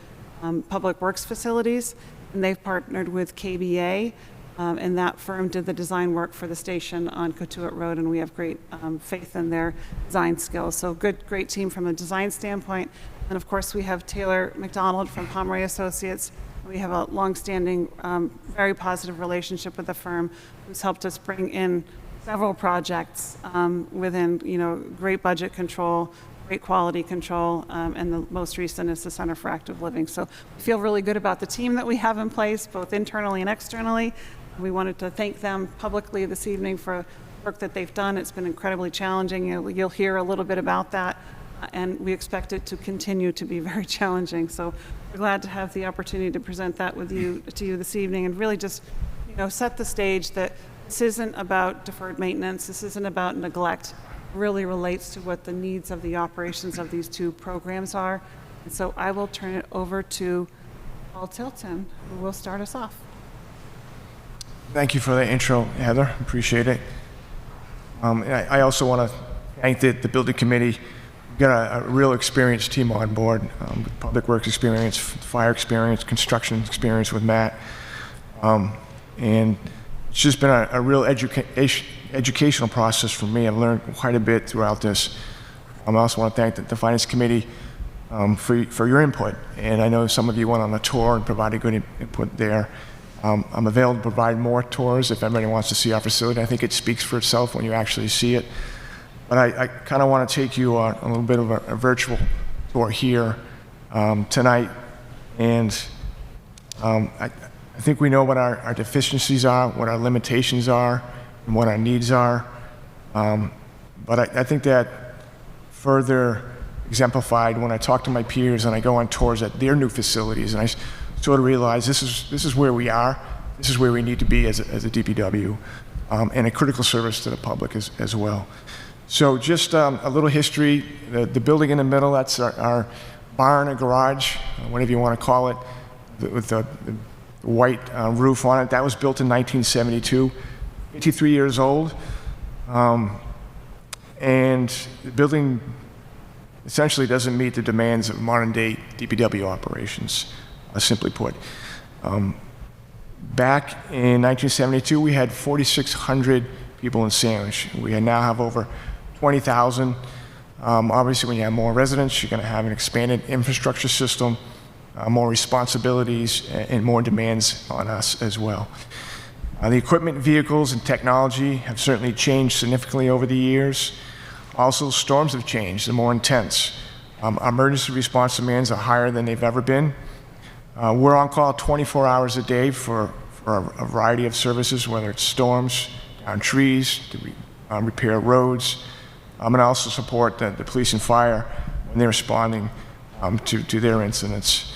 public works facilities, and they've partnered with KBA, and that firm did the design work for the station on Cotuit Road, and we have great faith in their design skills. So great team from a design standpoint. And of course, we have Taylor MacDonald from Pomroy Associates. We have a longstanding, very positive relationship with the firm who's helped us bring in several projects within, great budget control, great quality control, and the most recent is the Center for Active Living. So we feel really good about the team that we have in place, both internally and externally. We wanted to thank them publicly this evening for work that they've done. It's been incredibly challenging. You'll hear a little bit about that. And we expect it to continue to be very challenging. So we're glad to have the opportunity to present that to you this evening, and really just, set the stage that this isn't about deferred maintenance. This isn't about neglect. It really relates to what the needs of the operations of these two programs are. And so I will turn it over to Paul Tilton, who will start us off. Thank you for that intro, Heather. Appreciate it. I also want to thank the building committee. We've got a real experienced team on board, with public works experience, fire experience, construction experience with Matt. And it's just been a real educational process for me. I've learned quite a bit throughout this. I also want to thank the Finance Committee for your input. And I know some of you went on a tour and provided good input there. I'm available to provide more tours if anybody wants to see our facility. I think it speaks for itself when you actually see it. But I kind of want to take you on a little bit of a virtual tour here tonight. And I think we know what our deficiencies are, what our limitations are, and what our needs are. But I think that further exemplified when I talk to my peers and I go on tours at their new facilities, and I sort of realize this is where we are, this is where we need to be as a DPW, and a critical service to the public as well. So just a little history. The building in the middle, that's our barn or garage, whatever you want to call it, with the white roof on it. That was built in 1972, 53 years old. And the building essentially doesn't meet the demands of modern day DPW operations, simply put. Back in 1972, we had 4,600 people in Sandwich. We now have over 20,000. Obviously, when you have more residents, you're going to have an expanded infrastructure system, more responsibilities, and more demands on us as well. The equipment, vehicles, and technology have certainly changed significantly over the years. Also, storms have changed. They're more intense. Our emergency response demands are higher than they've ever been. We're on call 24 hours a day for a variety of services, whether it's storms, down trees, to repair roads, and also support the police and fire when they're responding to their incidents.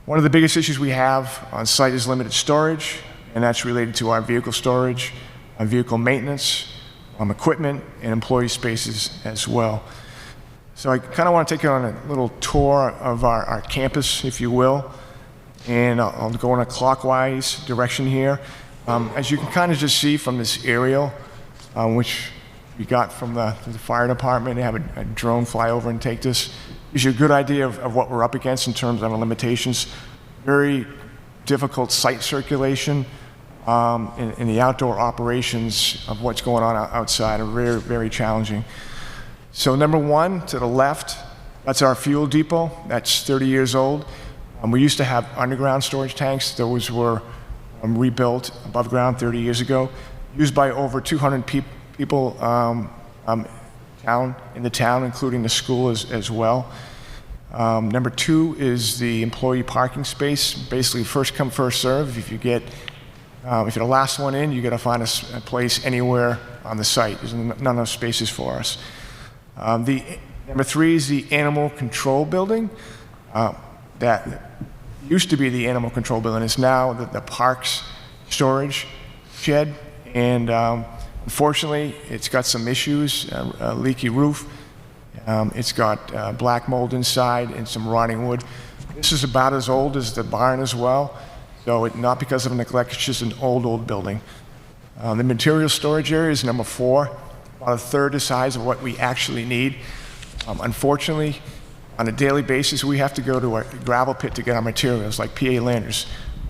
One of the biggest issues we have on site is limited storage, and that's related to our vehicle storage, our vehicle maintenance, equipment, and employee spaces as well. So I kind of want to take you on a little tour of our campus, if you will, and I'll go in a clockwise direction here. As you can kind of just see from this aerial, which we got from the fire department, they have a drone fly over and take this. Gives you a good idea of what we're up against in terms of our limitations. Very difficult site circulation, and the outdoor operations of what's going on outside are very, very challenging. So number one, to the left, that's our fuel depot. That's 30 years old. We used to have underground storage tanks. Those were rebuilt above ground 30 years ago, used by over 200 people in the town, including the school as well. Number two is the employee parking space. Basically, first come, first serve. If you're the last one in, you got to find a place anywhere on the site. There's not enough spaces for us. Number three is the animal control building. That used to be the animal control building. It's now the parks storage shed, and unfortunately, it's got some issues, a leaky roof. It's got black mold inside and some rotting wood. This is about as old as the barn as well, so not because of neglect, it's just an old building. The material storage area is number four, about a third the size of what we actually need. Unfortunately, on a daily basis, we have to go to a gravel pit to get our materials, like PA Landers.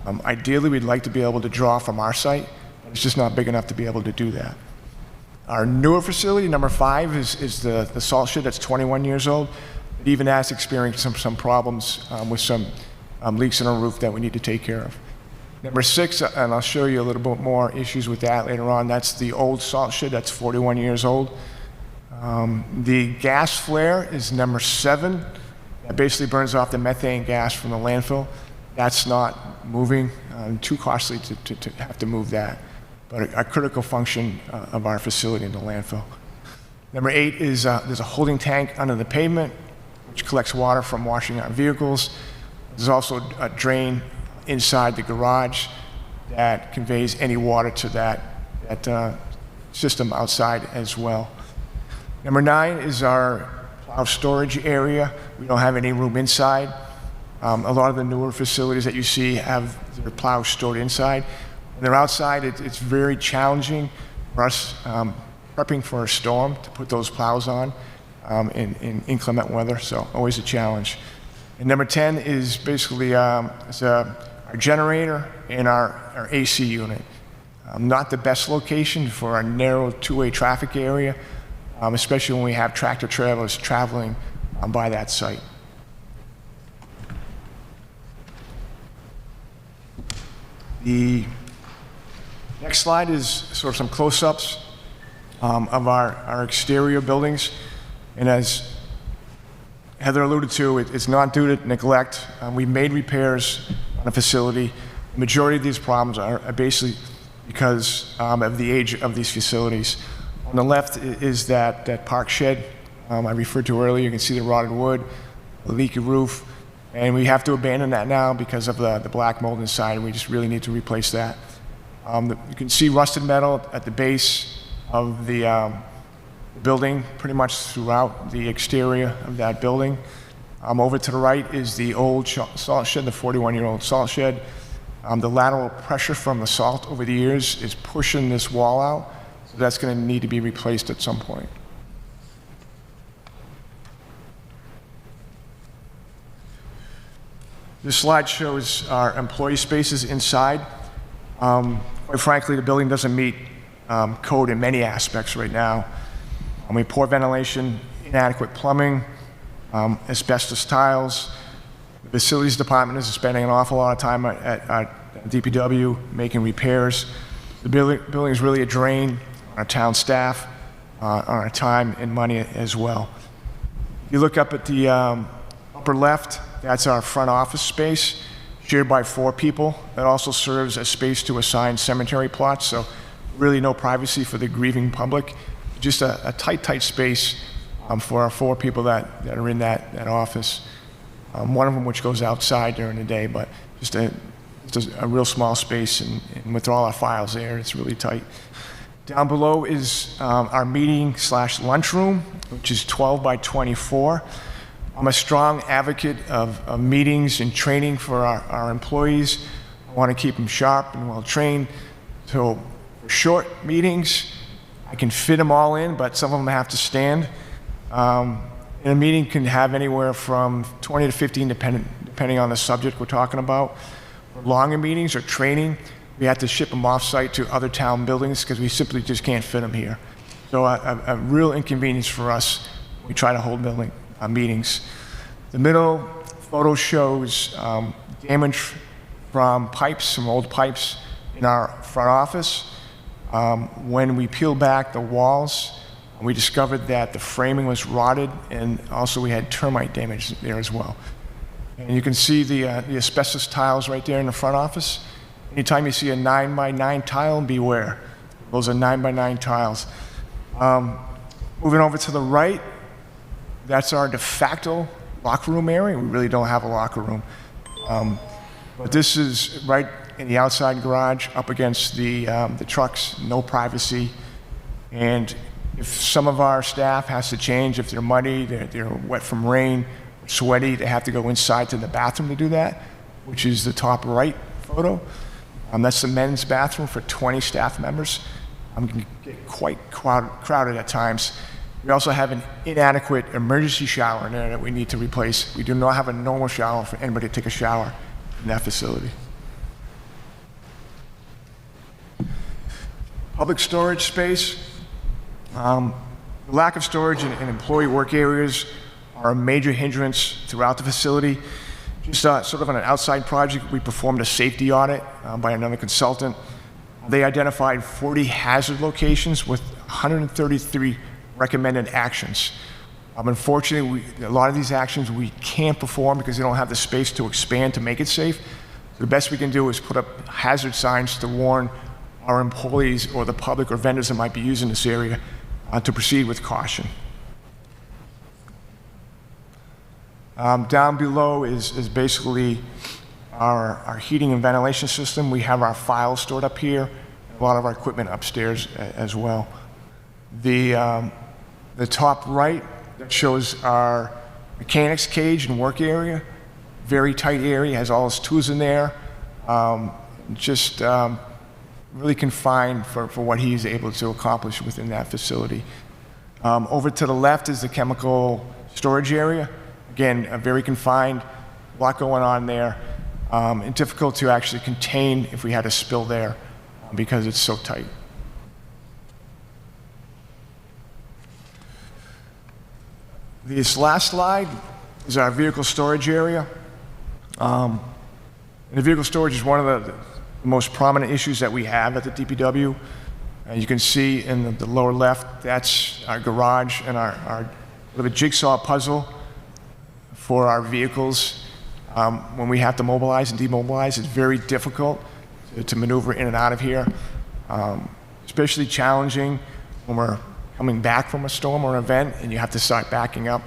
Ideally, we'd like to be able to draw from our site, but it's just not big enough to be able to do that. Our newer facility, number five, is the salt shed that's 21 years old. It even has experienced some problems with some leaks in our roof that we need to take care of. Number six, and I'll show you a little bit more issues with that later on, that's the old salt shed that's 41 years old. The gas flare is number seven. That basically burns off the methane gas from the landfill. That's not moving, too costly to have to move that, but a critical function of our facility in the landfill. Number eight is there's a holding tank under the pavement, which collects water from washing our vehicles. There's also a drain inside the garage that conveys any water to that system outside as well. Number nine is our plow storage area. We don't have any room inside. A lot of the newer facilities that you see have their plows stored inside. When they're outside, it's very challenging for us prepping for a storm to put those plows on in inclement weather, so always a challenge. And number 10 is basically our generator and our AC unit. Not the best location for a narrow two-way traffic area, especially when we have tractor trailers traveling by that site. The next slide is sort of some close-ups of our exterior buildings. And as Heather alluded to, it's not due to neglect. We made repairs on the facility. The majority of these problems are basically because of the age of these facilities. On the left is that park shed I referred to earlier. You can see the rotted wood, the leaky roof, and we have to abandon that now because of the black mold inside. We just really need to replace that. You can see rusted metal at the base of the building, pretty much throughout the exterior of that building. Over to the right is the old salt shed, the 41-year-old salt shed. The lateral pressure from the salt over the years is pushing this wall out, so that's going to need to be replaced at some point. This slide shows our employee spaces inside. Quite frankly, the building doesn't meet code in many aspects right now. We have poor ventilation, inadequate plumbing, asbestos tiles. The facilities department is spending an awful lot of time at DPW making repairs. The building is really a drain on our town staff, on our time and money as well. If you look up at the upper left, that's our front office space, shared by 4 people. That also serves as space to assign cemetery plots, so really no privacy for the grieving public. Just a tight space for our 4 people that are in that office. One of them which goes outside during the day, but just a real small space, and with all our files there, it's really tight. Down below is our meeting/lunchroom, which is 12 by 24. I'm a strong advocate of meetings and training for our employees. I want to keep them sharp and well-trained. So for short meetings, I can fit them all in, but some of them have to stand. And a meeting can have anywhere from 20 to 15, depending on the subject we're talking about. For longer meetings or training, we have to ship them off-site to other town buildings because we simply just can't fit them here. So a real inconvenience for us when we try to hold meetings. The middle photo shows damage from pipes, some old pipes in our front office. When we peeled back the walls, we discovered that the framing was rotted, and also we had termite damage there as well. And you can see the asbestos tiles right there in the front office. Anytime you see a 9 by 9 tile, beware. Those are 9 by 9 tiles. Moving over to the right, that's our de facto locker room area. We really don't have a locker room. But this is right in the outside garage, up against the trucks, no privacy. And if some of our staff has to change, if they're muddy, they're wet from rain, sweaty, they have to go inside to the bathroom to do that, which is the top right photo. That's the men's bathroom for 20 staff members. I'm going to get quite crowded at times. We also have an inadequate emergency shower in there that we need to replace. We do not have a normal shower for anybody to take a shower in that facility. Public storage space. The lack of storage in employee work areas are a major hindrance throughout the facility. Just sort of on an outside project, we performed a safety audit by another consultant. They identified 40 hazard locations with 133 recommended actions. Unfortunately, a lot of these actions we can't perform because they don't have the space to expand to make it safe. So the best we can do is put up hazard signs to warn our employees or the public or vendors that might be using this area to proceed with caution. Down below is basically our heating and ventilation system. We have our files stored up here, a lot of our equipment upstairs as well. The top right, that shows our mechanics cage and work area. Very tight area, has all his tools in there. Just really confined for what he's able to accomplish within that facility. Over to the left is the chemical storage area. Again, very confined, a lot going on there, and difficult to actually contain if we had a spill there because it's so tight. This last slide is our vehicle storage area. And the vehicle storage is one of the most prominent issues that we have at the DPW. You can see in the lower left, that's our garage and our bit of a jigsaw puzzle for our vehicles. When we have to mobilize and demobilize, it's very difficult to maneuver in and out of here. Especially challenging when we're coming back from a storm or an event and you have to start backing up.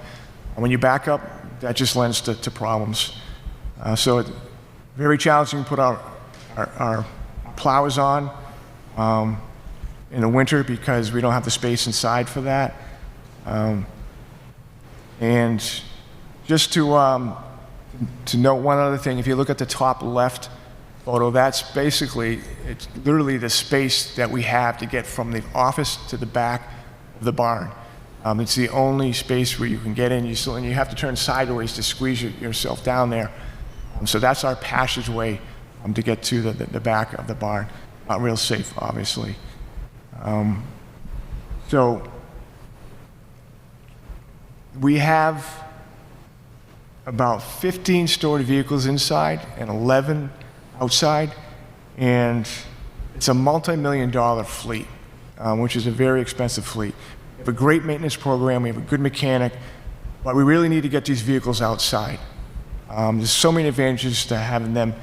And when you back up, that just lends to problems. So it's very challenging to put our plows on in the winter because we don't have the space inside for that. And just to note one other thing, if you look at the top left photo, that's basically, it's literally the space that we have to get from the office to the back of the barn. It's the only space where you can get in, and you have to turn sideways to squeeze yourself down there. So that's our passageway to get to the back of the barn. Not real safe, obviously. So we have about 15 stored vehicles inside and 11 outside, and it's a multi-million-dollar fleet, which is a very expensive fleet. We have a great maintenance program, we have a good mechanic, but we really need to get these vehicles outside. There's so many advantages to having them,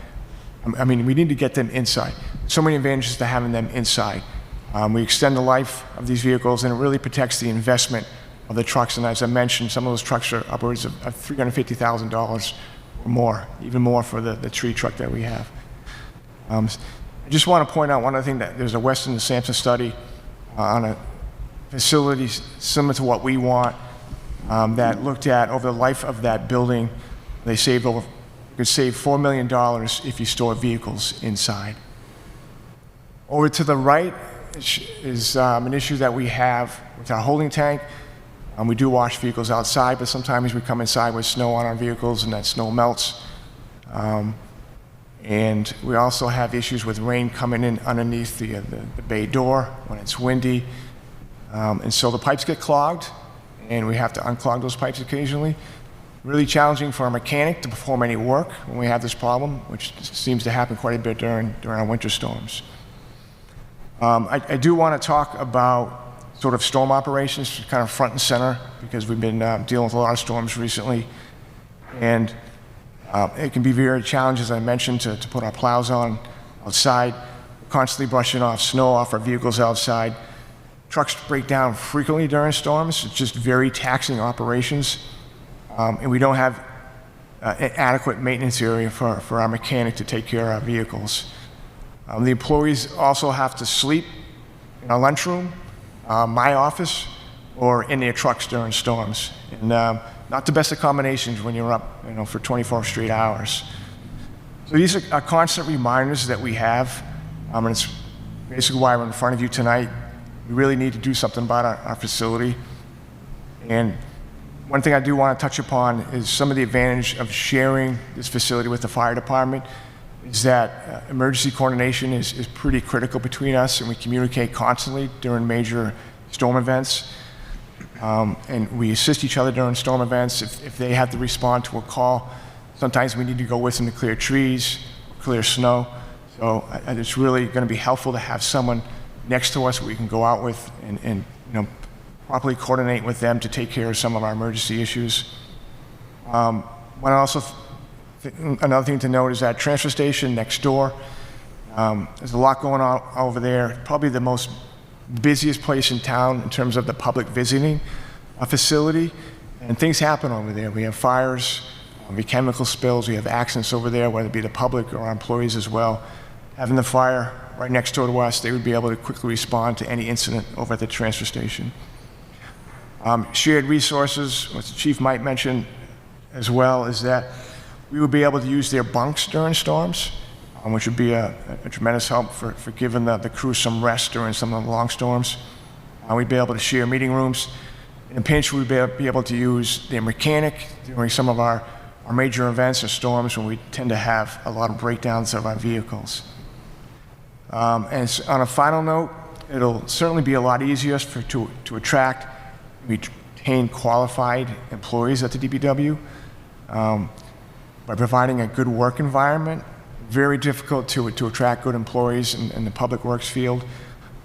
we need to get them inside. So many advantages to having them inside. We extend the life of these vehicles, and it really protects the investment of the trucks. And as I mentioned, some of those trucks are upwards of $350,000 or more, even more for the tree truck that we have. I just want to point out one other thing, that there's a Weston and Sampson study on a facility similar to what we want, that looked at over the life of that building, they could save $4 million if you store vehicles inside. Over to the right is an issue that we have with our holding tank. We do wash vehicles outside, but sometimes we come inside with snow on our vehicles and that snow melts. And we also have issues with rain coming in underneath the bay door when it's windy. And so the pipes get clogged, and we have to unclog those pipes occasionally. Really challenging for a mechanic to perform any work when we have this problem, which seems to happen quite a bit during our winter storms. I do want to talk about sort of storm operations, kind of front and center, because we've been dealing with a lot of storms recently. And it can be very challenging, as I mentioned, to put our plows on outside, constantly brushing off snow off our vehicles outside. Trucks break down frequently during storms. It's just very taxing operations. And we don't have an adequate maintenance area for our mechanic to take care of our vehicles. The employees also have to sleep in our lunchroom, my office, or in their trucks during storms. And not the best accommodations when you're up, for 24 straight hours. So these are constant reminders that we have, and it's basically why we're in front of you tonight. We really need to do something about our facility. And one thing I do want to touch upon is some of the advantage of sharing this facility with the fire department is that emergency coordination is pretty critical between us, and we communicate constantly during major storm events. And we assist each other during storm events. If they have to respond to a call, sometimes we need to go with them to clear trees, clear snow. So it's really going to be helpful to have someone next to us we can go out with and properly coordinate with them to take care of some of our emergency issues. Another thing to note is that transfer station next door. There's a lot going on over there. Probably the most busiest place in town in terms of the public visiting a facility, and things happen over there. We have fires, we have chemical spills, we have accidents over there, whether it be the public or our employees as well. Having the fire right next door to us, they would be able to quickly respond to any incident over at the transfer station. Shared resources, what the chief might mention as well, is that we would be able to use their bunks during storms, which would be a tremendous help for giving the crew some rest during some of the long storms. We'd be able to share meeting rooms. In a pinch, we'd be able to use their mechanic during some of our major events or storms when we tend to have a lot of breakdowns of our vehicles. And on a final note, it'll certainly be a lot easier to attract and retain qualified employees at the DPW by providing a good work environment. Very difficult to attract good employees in the public works field.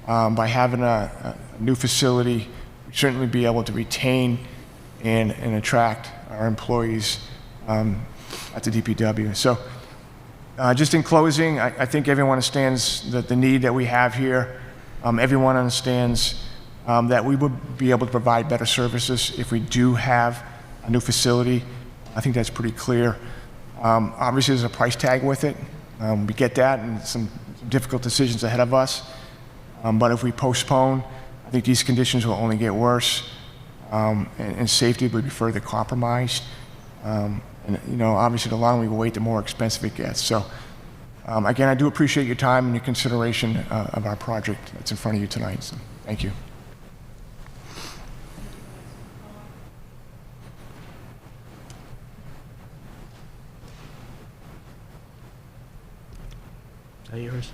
By having a new facility, we'd certainly be able to retain and attract our employees at the DPW. So just in closing, I think everyone understands the need that we have here. Everyone understands that we would be able to provide better services if we do have a new facility. I think that's pretty clear. Obviously, there's a price tag with it. We get that, and some difficult decisions ahead of us. But if we postpone, I think these conditions will only get worse, and safety would be further compromised. And obviously, the longer we wait, the more expensive it gets. So, again, I do appreciate your time and your consideration of our project that's in front of you tonight. So, thank you. Is that yours?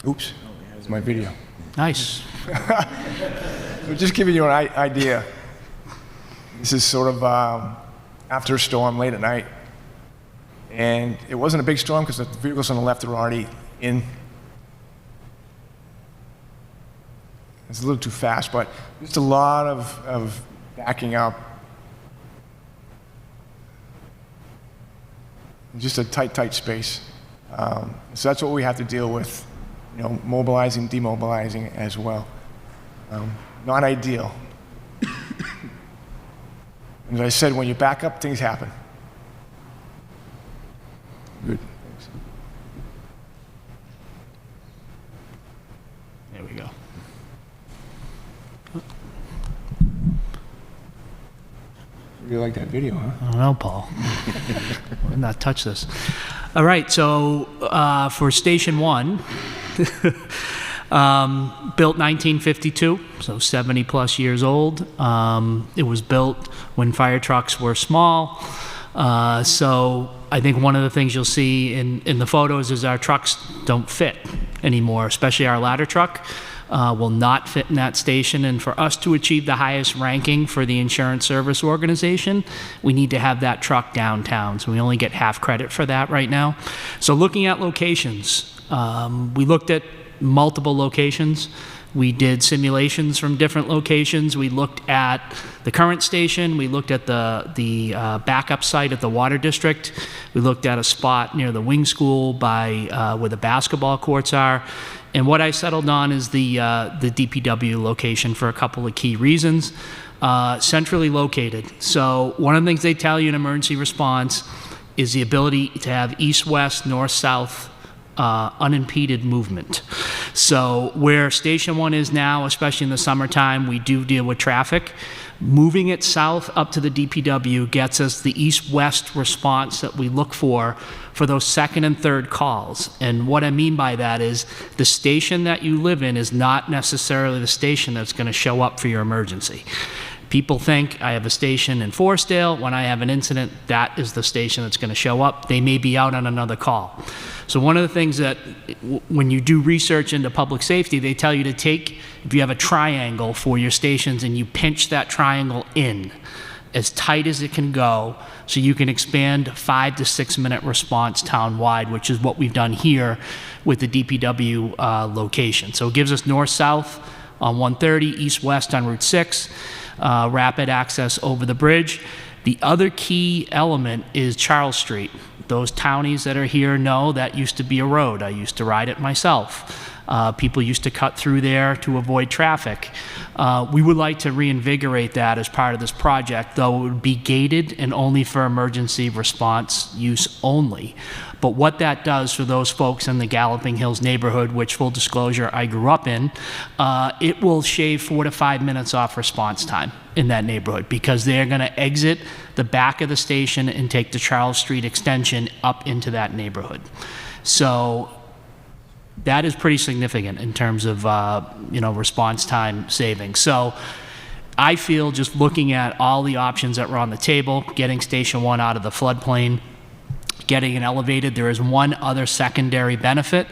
Oops, it's my video. Nice. So just giving you an idea. This is sort of after a storm late at night. And it wasn't a big storm because the vehicles on the left are already in. It's a little too fast, but just a lot of backing up. Just a tight space. So that's what we have to deal with, mobilizing, demobilizing as well. Not ideal. As I said, when you back up, things happen. Good. Thanks. You like that video, huh? I don't know, Paul. We'll not touch this. All right, so for Station 1, built 1952, so 70-plus years old. It was built when fire trucks were small. So I think one of the things you'll see in the photos is our trucks don't fit anymore, especially our ladder truck. Will not fit in that station, and for us to achieve the highest ranking for the insurance service organization, we need to have that truck downtown, so we only get half credit for that right now. So looking at locations, we looked at multiple locations. We did simulations from different locations. We looked at the current station. We looked at the backup site at the Water District. We looked at a spot near the wing school by where the basketball courts are. And what I settled on is the DPW location for a couple of key reasons. Centrally located. So one of the things they tell you in emergency response is the ability to have east-west, north-south unimpeded movement. So where Station 1 is now, especially in the summertime, we do deal with traffic. Moving it south up to the DPW gets us the east-west response that we look for those second and third calls. And what I mean by that is the station that you live in is not necessarily the station that's going to show up for your emergency. People think I have a station in Forestdale. When I have an incident, that is the station that's going to show up. They may be out on another call. So one of the things that when you do research into public safety, they tell you to take, if you have a triangle for your stations and you pinch that triangle in as tight as it can go so you can expand 5 to 6 minute response town-wide, which is what we've done here with the DPW location. So it gives us north-south on 130, east-west on Route 6, rapid access over the bridge. The other key element is Charles Street. Those townies that are here know that used to be a road. I used to ride it myself. People used to cut through there to avoid traffic. We would like to reinvigorate that as part of this project, though it would be gated and only for emergency response use only. But what that does for those folks in the Galloping Hills neighborhood, which full disclosure I grew up in, it will shave 4 to 5 minutes off response time in that neighborhood because they're going to exit the back of the station and take the Charles Street extension up into that neighborhood. So that is pretty significant in terms of response time savings. So I feel just looking at all the options that were on the table, getting Station 1 out of the floodplain, getting it elevated, there is one other secondary benefit.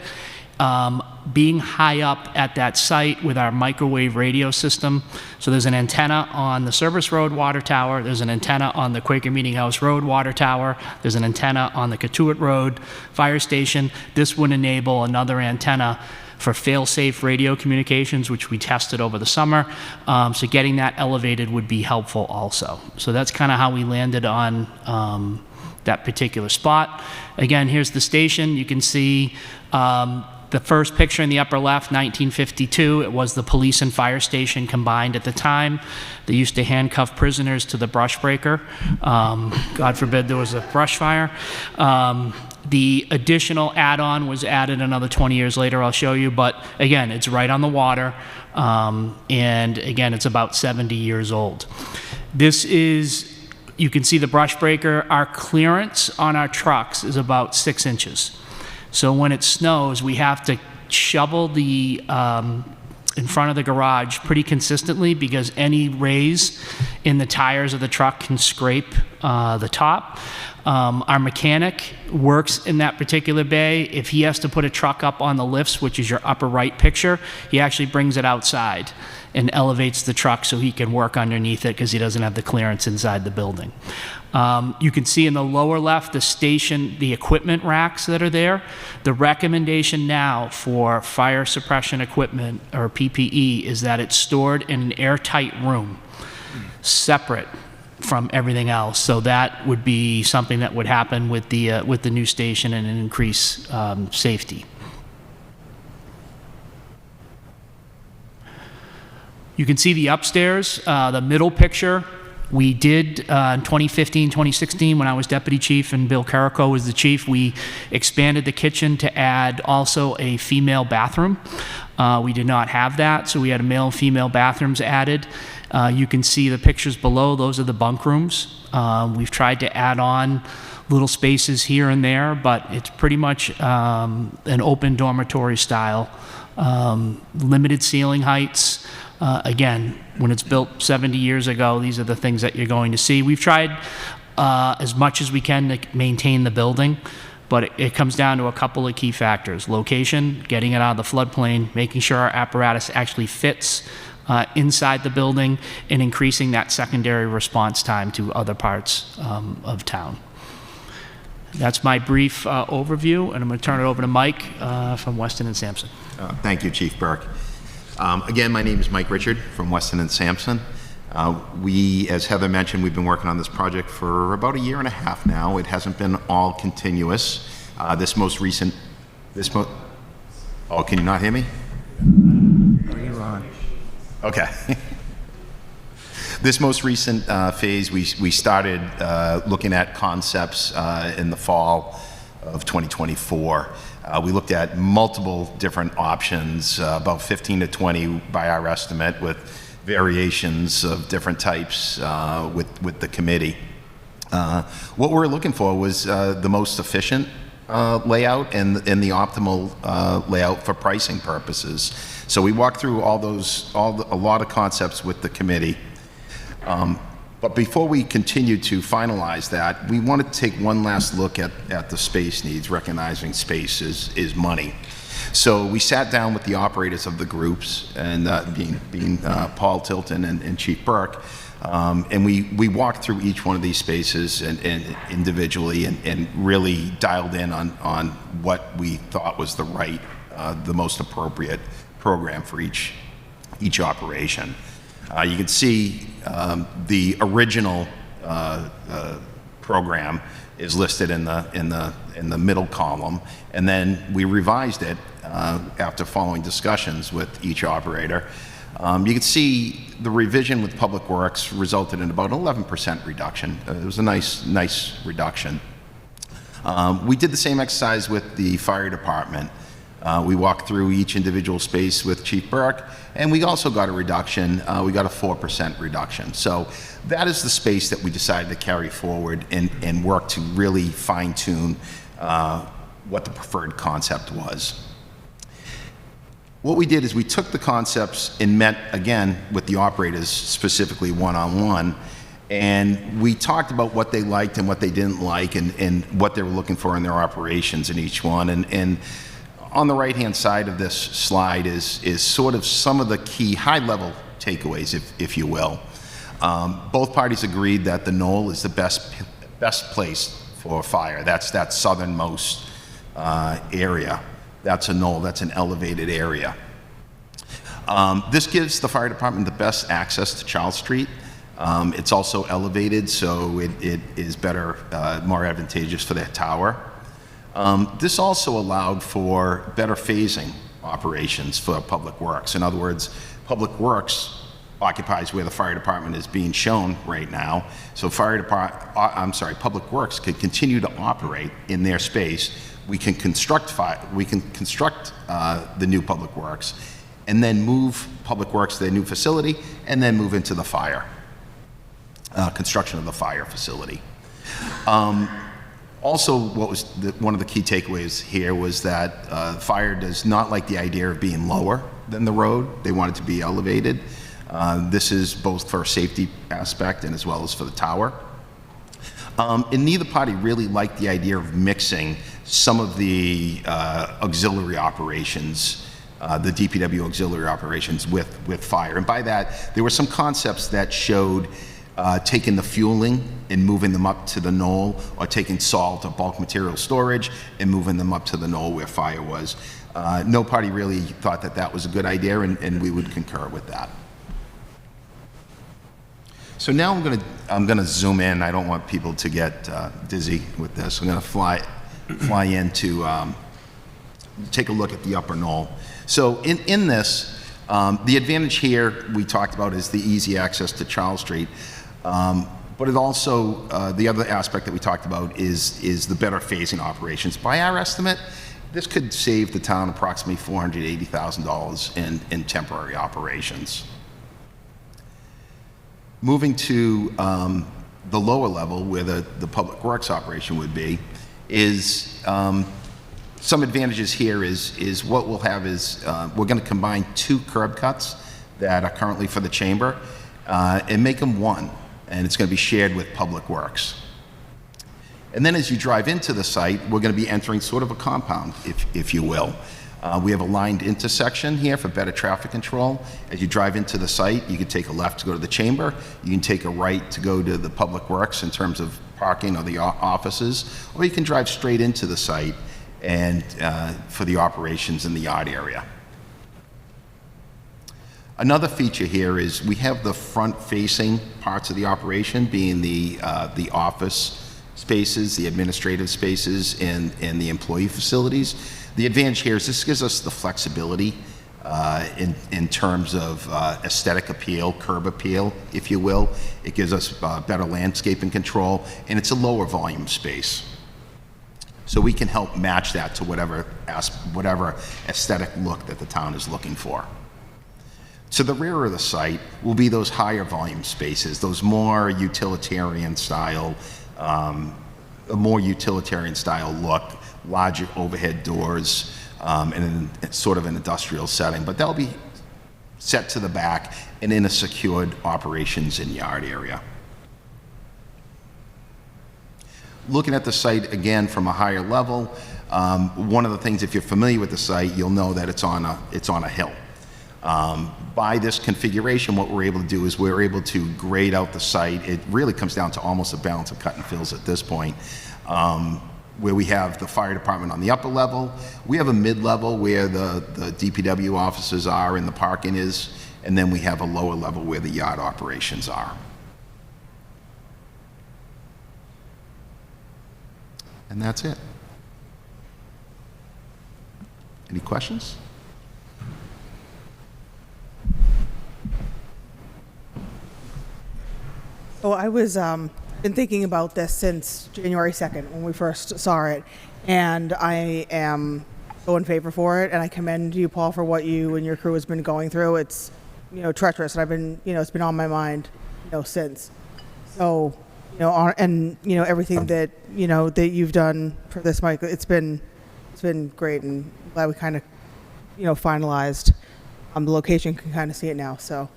Being high up at that site with our microwave radio system. So there's an antenna on the Service Road water tower, there's an antenna on the Quaker Meeting House Road water tower, there's an antenna on the Catuit Road fire station. This would enable another antenna for fail-safe radio communications, which we tested over the summer. So getting that elevated would be helpful also. So that's kind of how we landed on that particular spot. Again, here's the station. You can see the first picture in the upper left, 1952, it was the police and fire station combined at the time. They used to handcuff prisoners to the brush breaker. God forbid there was a brush fire. The additional add-on was added another 20 years later, I'll show you, but again, it's right on the water, and again, it's about 70 years old. This is, you can see the brush breaker. Our clearance on our trucks is about 6 inches. So when it snows, we have to shovel the in front of the garage pretty consistently because any raise in the tires of the truck can scrape the top. Our mechanic works in that particular bay. If he has to put a truck up on the lifts, which is your upper right picture, he actually brings it outside and elevates the truck so he can work underneath it because he doesn't have the clearance inside the building. You can see in the lower left the station, the equipment racks that are there. The recommendation now for fire suppression equipment, or PPE, is that it's stored in an airtight room, separate from everything else. So that would be something that would happen with the new station and increase safety. You can see the upstairs, the middle picture. We did in 2015, 2016, when I was deputy chief and Bill Carrico was the chief, we expanded the kitchen to add also a female bathroom. We did not have that, so we had male and female bathrooms added. You can see the pictures below. Those are the bunk rooms. We've tried to add on little spaces here and there, but it's pretty much an open dormitory style. Limited ceiling heights. Again, when it's built 70 years ago, these are the things that you're going to see. We've tried as much as we can to maintain the building, but it comes down to a couple of key factors. Location, getting it out of the floodplain, making sure our apparatus actually fits inside the building, and increasing that secondary response time to other parts of town. That's my brief overview, and I'm going to turn it over to Mike from Weston and Sampson. Thank you, Chief Burke. Again, my name is Mike Richard from Weston and Sampson. We, as Heather mentioned, we've been working on this project for about 1.5 years now. It hasn't been all continuous. Oh, can you not hear me? You're on. Okay. This most recent phase, we started looking at concepts in the fall of 2024. We looked at multiple different options, about 15 to 20 by our estimate, with variations of different types with the committee. What we were looking for was the most efficient layout and the optimal layout for pricing purposes. So we walked through a lot of concepts with the committee. But before we continue to finalize that, we wanted to take one last look at the space needs, recognizing space is money. So we sat down with the operators of the groups, and being Paul Tilton and Chief Burke, and we walked through each one of these spaces and individually and really dialed in on what we thought was the most appropriate program for each operation. You can see the original program is listed in the middle column, and then we revised it after following discussions with each operator. You can see the revision with Public Works resulted in about an 11% reduction. It was a nice reduction. We did the same exercise with the fire department. We walked through each individual space with Chief Burke, and we also got a reduction. We got a 4% reduction. So that is the space that we decided to carry forward and work to really fine-tune what the preferred concept was. What we did is we took the concepts and met, again, with the operators, specifically one-on-one, and we talked about what they liked and what they didn't like and what they were looking for in their operations in each one. And on the right-hand side of this slide is sort of some of the key high-level takeaways, if you will. Both parties agreed that the knoll is the best place for fire. That's that southernmost area. That's a knoll. That's an elevated area. This gives the fire department the best access to Charles Street. It's also elevated, so it is better, more advantageous for that tower. This also allowed for better phasing operations for Public Works. In other words, Public Works occupies where the fire department is being shown right now. So Public Works could continue to operate in their space. We can construct the new Public Works, and then move Public Works to their new facility, and then move into the fire construction of the fire facility. Also, what was one of the key takeaways here was that fire does not like the idea of being lower than the road. They want it to be elevated. This is both for a safety aspect and as well as for the tower. And neither party really liked the idea of mixing some of the auxiliary operations, the DPW auxiliary operations with fire. And by that, there were some concepts that showed taking the fueling and moving them up to the knoll, or taking salt or bulk material storage and moving them up to the knoll where fire was. No party really thought that was a good idea, and we would concur with that. So now I'm gonna zoom in. I don't want people to get dizzy with this. I'm gonna fly in to take a look at the upper knoll. So in this, the advantage here we talked about is the easy access to Charles Street. But it also, the other aspect that we talked about is the better phasing operations. By our estimate, this could save the town approximately $480,000 in temporary operations. Moving to the lower level where the public works operation would be is some advantages here is what we'll have is we're going to combine 2 curb cuts that are currently for the chamber and make them one, and it's going to be shared with public works. And then as you drive into the site, we're going to be entering sort of a compound, if you will. We have a lined intersection here for better traffic control. As you drive into the site, you can take a left to go to the chamber. You can take a right to go to the public works in terms of parking or the offices, or you can drive straight into the site and for the operations in the yard area. Another feature here is we have the front-facing parts of the operation being the office spaces, the administrative spaces, and the employee facilities. The advantage here is this gives us the flexibility in terms of aesthetic appeal, curb appeal, if you will. It gives us better landscaping control, and it's a lower volume space. So we can help match that to whatever aesthetic look that the town is looking for. To the rear of the site will be those higher volume spaces, those more utilitarian style, a more utilitarian style look, larger overhead doors, and in sort of an industrial setting. But they'll be set to the back and in a secured operations and yard area. Looking at the site again from a higher level, one of the things, if you're familiar with the site, you'll know that it's on a hill. By this configuration, what we're able to do is we're able to grade out the site. It really comes down to almost a balance of cut and fills at this point, where we have the fire department on the upper level. We have a mid-level where the DPW offices are and the parking is, and then we have a lower level where the yard operations are. And that's it. Any questions? So I was been thinking about this since January 2nd when we first saw it, and I am so in favor for it, and I commend you, Paul, for what you and your crew has been going through. It's, treacherous, and I've been, it's been on my mind, since. So, and everything that that you've done for this, Mike, it's been great, and glad we kind of finalized. The location, can kind of see it now, so.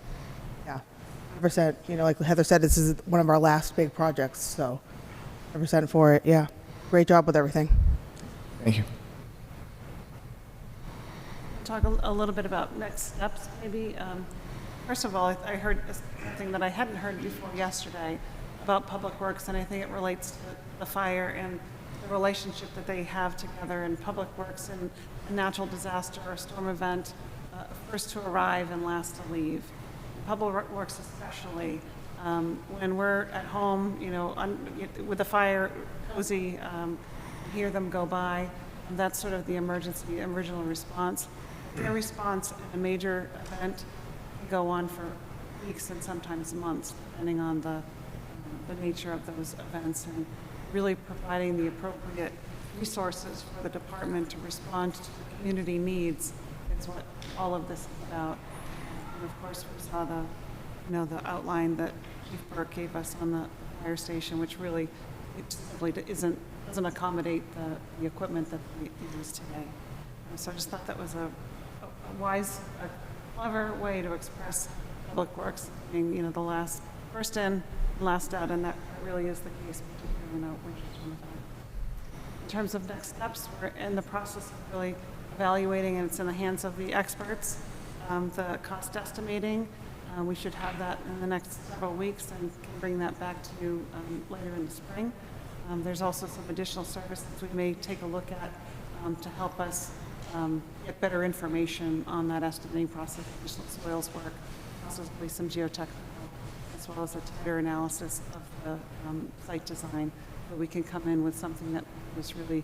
100%, like Heather said, this is one of our last big projects, so 100% for it, yeah. Great job with everything. Thank you. Talk a little bit about next steps, maybe. First of all, I heard something that I hadn't heard before yesterday about Public Works, and I think it relates to the fire and the relationship that they have together in Public Works and a natural disaster or storm event, first to arrive and last to leave. Public Works especially, when we're at home, with the fire cozy, hear them go by, and that's sort of the emergency original response. Their response in a major event can go on for weeks and sometimes months, depending on the nature of those events, and really providing the appropriate resources for the department to respond to the community needs is what all of this is about. And of course, we saw the outline that Chief Burke gave us on the fire station, which really it simply doesn't accommodate the equipment that we use today. So I just thought that was a wise, clever way to express Public Works being, the last first in, last out, and that really is the case, particularly in Winchester. In terms of next steps, we're in the process of really evaluating, and it's in the hands of the experts. The cost estimating, we should have that in the next several weeks and can bring that back to you later in the spring. There's also some additional services we may take a look at to help us get better information on that estimating process, additional soils work, possibly some geotechnical, as well as a tighter analysis of the site design, so we can come in with something that was really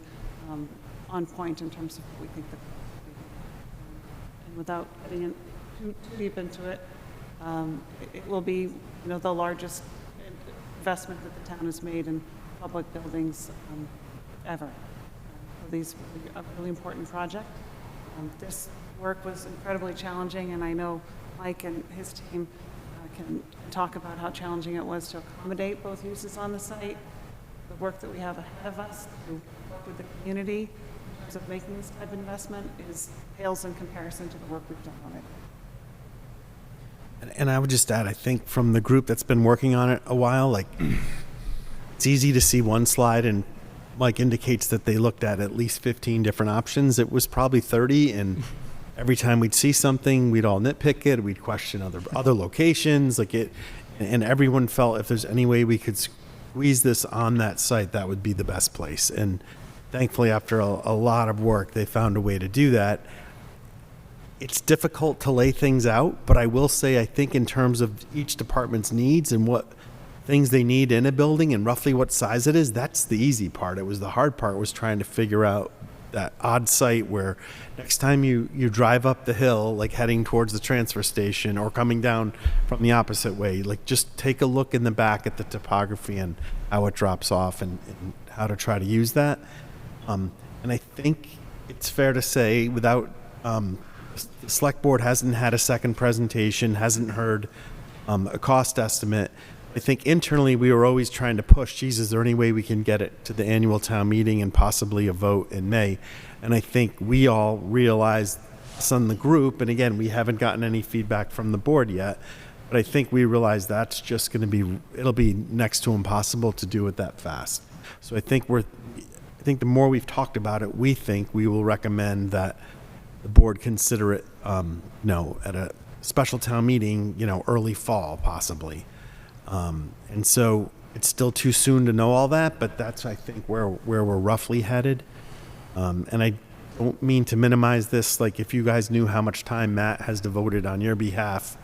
on point in terms of what we think the and without getting in too deep into it, it will be, the largest investment that the town has made in public buildings ever. So these are a really important project. This work was incredibly challenging, and I know Mike and his team can talk about how challenging it was to accommodate both uses on the site, the work that we have ahead of us to work with the community in terms of making this type of investment pales in comparison to the work we've done on it. And I would just add, I think from the group that's been working on it a while, like, it's easy to see one slide and Mike indicates that they looked at least 15 different options. It was probably 30, and every time we'd see something, we'd all nitpick it. We'd question other locations, and everyone felt if there's any way we could squeeze this on that site, that would be the best place. And thankfully, after a lot of work, they found a way to do that. It's difficult to lay things out, but I will say, I think in terms of each department's needs and what things they need in a building and roughly what size it is, that's the easy part. It was the hard part was trying to figure out that odd site where next time you drive up the hill, like heading towards the transfer station or coming down from the opposite way, like just take a look in the back at the topography and how it drops off and how to try to use that. And I think it's fair to say without, the select board hasn't had a second presentation, hasn't heard a cost estimate. I think internally we were always trying to push, geez, is there any way we can get it to the annual town meeting and possibly a vote in May? And I think we all realized this on the group, and again, we haven't gotten any feedback from the board yet, but I think we realized that's just going to be, it'll be next to impossible to do it that fast. So I think the more we've talked about it, we think we will recommend that the board consider it, at a special town meeting, early fall possibly. And so it's still too soon to know all that, but that's, I think, where we're roughly headed. And I don't mean to minimize this. Like, if you guys knew how much time Matt has devoted on your behalf,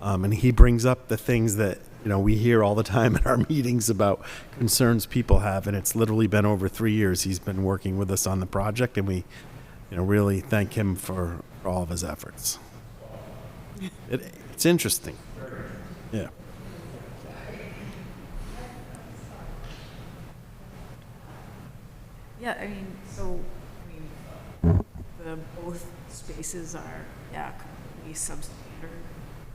and he brings up the things that, we hear all the time in our meetings about concerns people have, and it's literally been over 3 years he's been working with us on the project, and we, really thank him for all of his efforts. It's interesting. Yeah. Yeah, the both spaces are, completely substandard.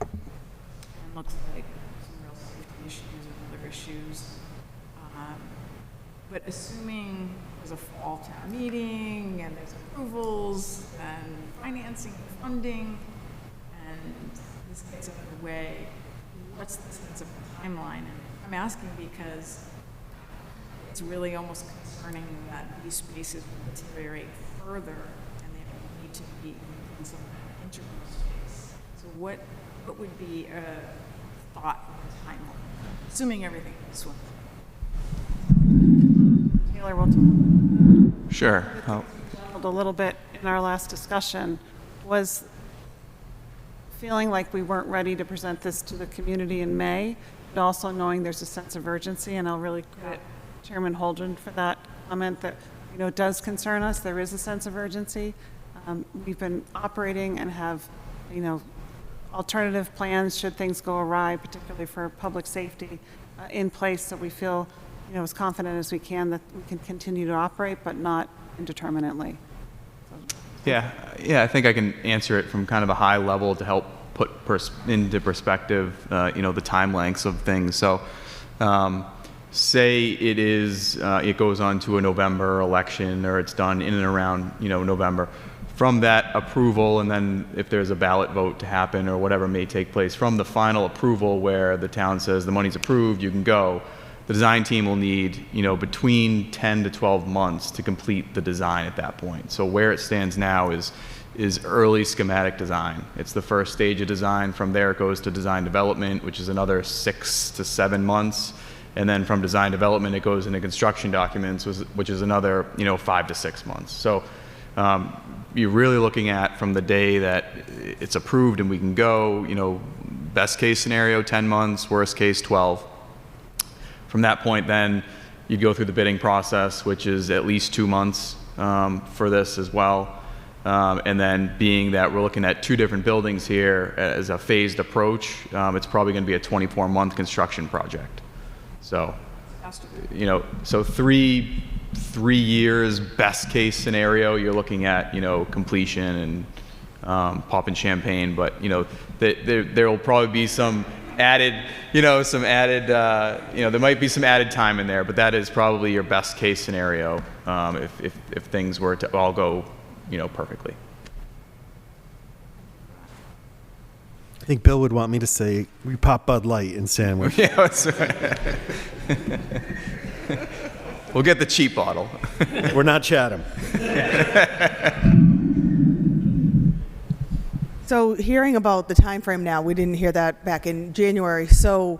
And looks like some real safety issues and other issues. But assuming there's a fall town meeting and there's approvals and financing and funding and this gets underway, what's the sense of timeline? And I'm asking because it's really almost concerning that these spaces will deteriorate further and they need to be in some integral space. So what would be a thought on timeline, assuming everything is swimming? Taylor will talk. Sure. A little bit in our last discussion was feeling like we weren't ready to present this to the community in May, but also knowing there's a sense of urgency, and I'll really credit Chairman Holdren for that comment that, it does concern us. There is a sense of urgency. We've been operating and have, alternative plans should things go awry, particularly for public safety, in place, so we feel, as confident as we can that we can continue to operate, but not indeterminately. Yeah, I think I can answer it from kind of a high level to help put into perspective, the time lengths of things. So, say it goes on to a November election, or it's done in and around, November. From that approval, and then if there's a ballot vote to happen or whatever may take place, from the final approval where the town says the money's approved, you can go, the design team will need, between 10 to 12 months to complete the design at that point. So where it stands now is early schematic design. It's the first stage of design. From there it goes to design development, which is another 6 to 7 months. And then from design development, it goes into construction documents, which is another, 5 to 6 months. So you're really looking at from the day that it's approved and we can go, best case scenario, 10 months, worst case, 12. From that point, then you'd go through the bidding process, which is at least 2 months for this as well. And then being that we're looking at 2 different buildings here as a phased approach, it's probably going to be a 24-month construction project. So, so three years, best case scenario, you're looking at, completion and popping champagne. But, there will probably be some added, there might be some added time in there, but that is probably your best case scenario if things were to all go, perfectly. I think Bill would want me to say, we pop Bud Light in Sandwich. Yeah, that's right. We'll get the cheap bottle. We're not Chatham. So hearing about the time frame now, we didn't hear that back in January. So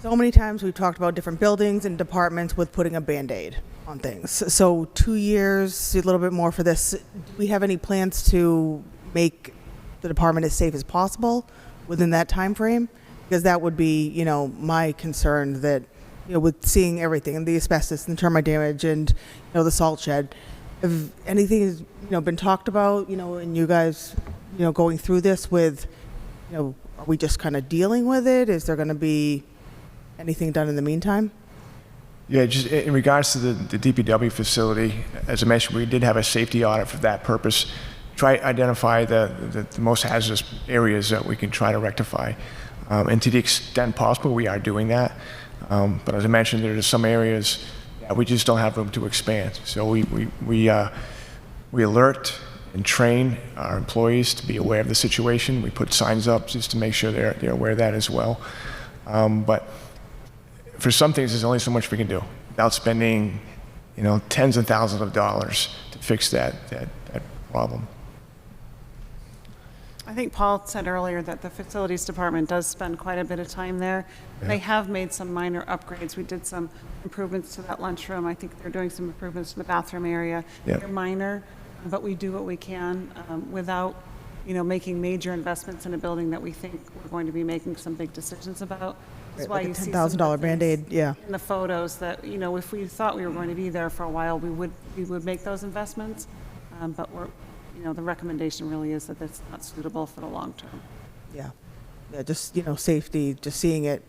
many times we've talked about different buildings and departments with putting a Band-Aid on things. So 2 years, a little bit more for this. Do we have any plans to make the department as safe as possible within that time frame? Because that would be, my concern that, with seeing everything and the asbestos and the termite damage and, the salt shed, if anything has, been talked about, and you guys, going through this with, are we just kind of dealing with it? Is there going to be anything done in the meantime? Yeah, just in regards to the DPW facility, as I mentioned, we did have a safety audit for that purpose. Try to identify the most hazardous areas that we can try to rectify. And to the extent possible, we are doing that. But as I mentioned, there are some areas that we just don't have room to expand. So we alert and train our employees to be aware of the situation. We put signs up just to make sure they're aware of that as well. But for some things, there's only so much we can do without spending, tens of thousands of dollars to fix that problem. I think Paul said earlier that the facilities department does spend quite a bit of time there. Yeah. They have made some minor upgrades. We did some improvements to that lunchroom. I think they're doing some improvements to the bathroom area. Yeah. They're minor, but we do what we can without, making major investments in a building that we think we're going to be making some big decisions about. That's why like you see $10,000 Band-Aid, yeah. In the photos that, if we thought we were going to be there for a while, we would make those investments. But the recommendation really is that it's not suitable for the long term. Yeah, just, safety, just seeing it,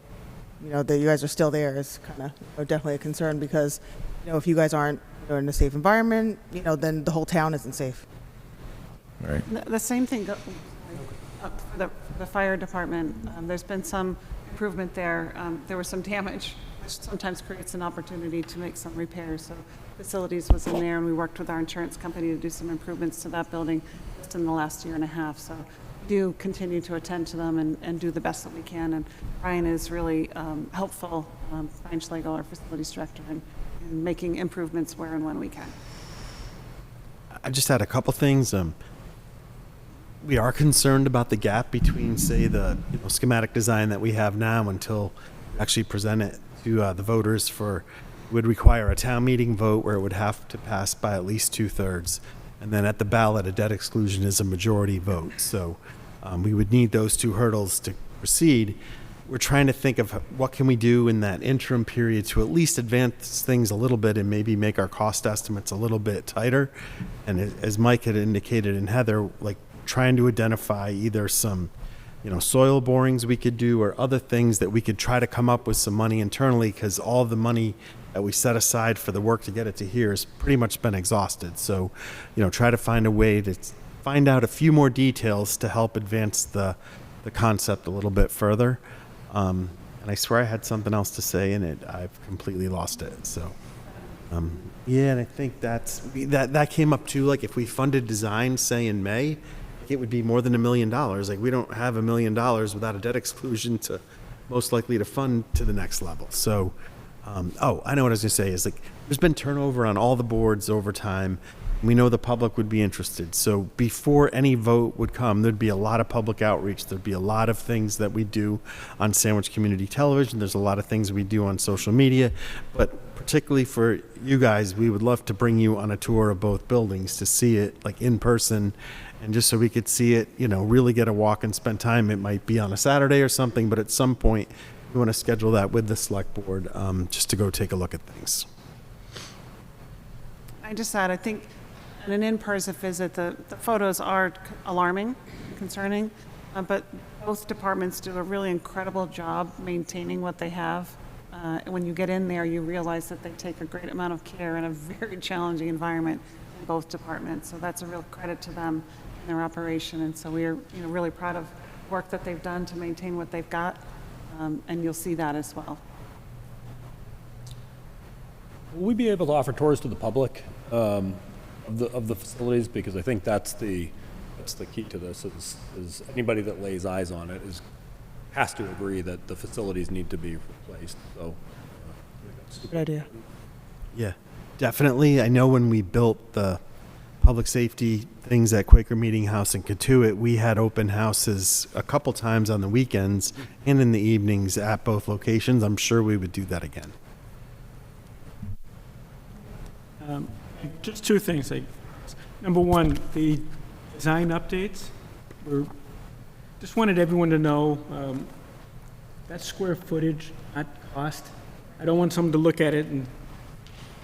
that you guys are still there is kind of definitely a concern because, if you guys aren't in a safe environment, then the whole town isn't safe. Right. The same thing for the fire department. There's been some improvement there. There was some damage, which sometimes creates an opportunity to make some repairs. So facilities was in there, and we worked with our insurance company to do some improvements to that building just in the last year and a half. So we do continue to attend to them and do the best that we can. And Brian is really helpful, Brian Schlegel, our facilities director, in making improvements where and when we can. I just had a couple things. We are concerned about the gap between, say, the schematic design that we have now until we actually present it to the voters for. Would require a town meeting vote where it would have to pass by at least 2/3. And then at the ballot, a debt exclusion is a majority vote. So we would need those two hurdles to proceed. We're trying to think of what can we do in that interim period to at least advance things a little bit and maybe make our cost estimates a little bit tighter. And as Mike had indicated and Heather, like trying to identify either some soil borings we could do or other things that we could try to come up with some money internally because all of the money that we set aside for the work to get it to here has pretty much been exhausted. So, try to find a way to find out a few more details to help advance the concept a little bit further. And I swear I had something else to say in it. I've completely lost it. So, and I think that came up too. Like if we funded design, say in May, it would be more than $1 million. Like we don't have $1 million without a debt exclusion to most likely to fund to the next level. So, I know what I was going to say is like there's been turnover on all the boards over time. We know the public would be interested. So before any vote would come, there'd be a lot of public outreach. There'd be a lot of things that we do on Sandwich Community Television. There's a lot of things we do on social media. But particularly for you guys, we would love to bring you on a tour of both buildings to see it like in person. And just so we could see it, really get a walk and spend time. It might be on a Saturday or something, but at some point, we want to schedule that with the select board just to go take a look at things. I just add, I think in an in-person visit, the photos are alarming, concerning, but both departments do a really incredible job maintaining what they have. When you get in there, you realize that they take a great amount of care in a very challenging environment in both departments. So that's a real credit to them and their operation. And so we're really proud of work that they've done to maintain what they've got. and you'll see that as well. Will we be able to offer tours to the public of the facilities? Because I think that's the key to this, is anybody that lays eyes on it has to agree that the facilities need to be replaced, so. Good idea. Yeah, definitely. I know when we built the public safety things at Quaker Meeting House in Katuitt, we had open houses a couple times on the weekends and in the evenings at both locations. I'm sure we would do that again. Just two things. Number one, the design updates. Just wanted everyone to know that square footage, not cost. I don't want someone to look at it and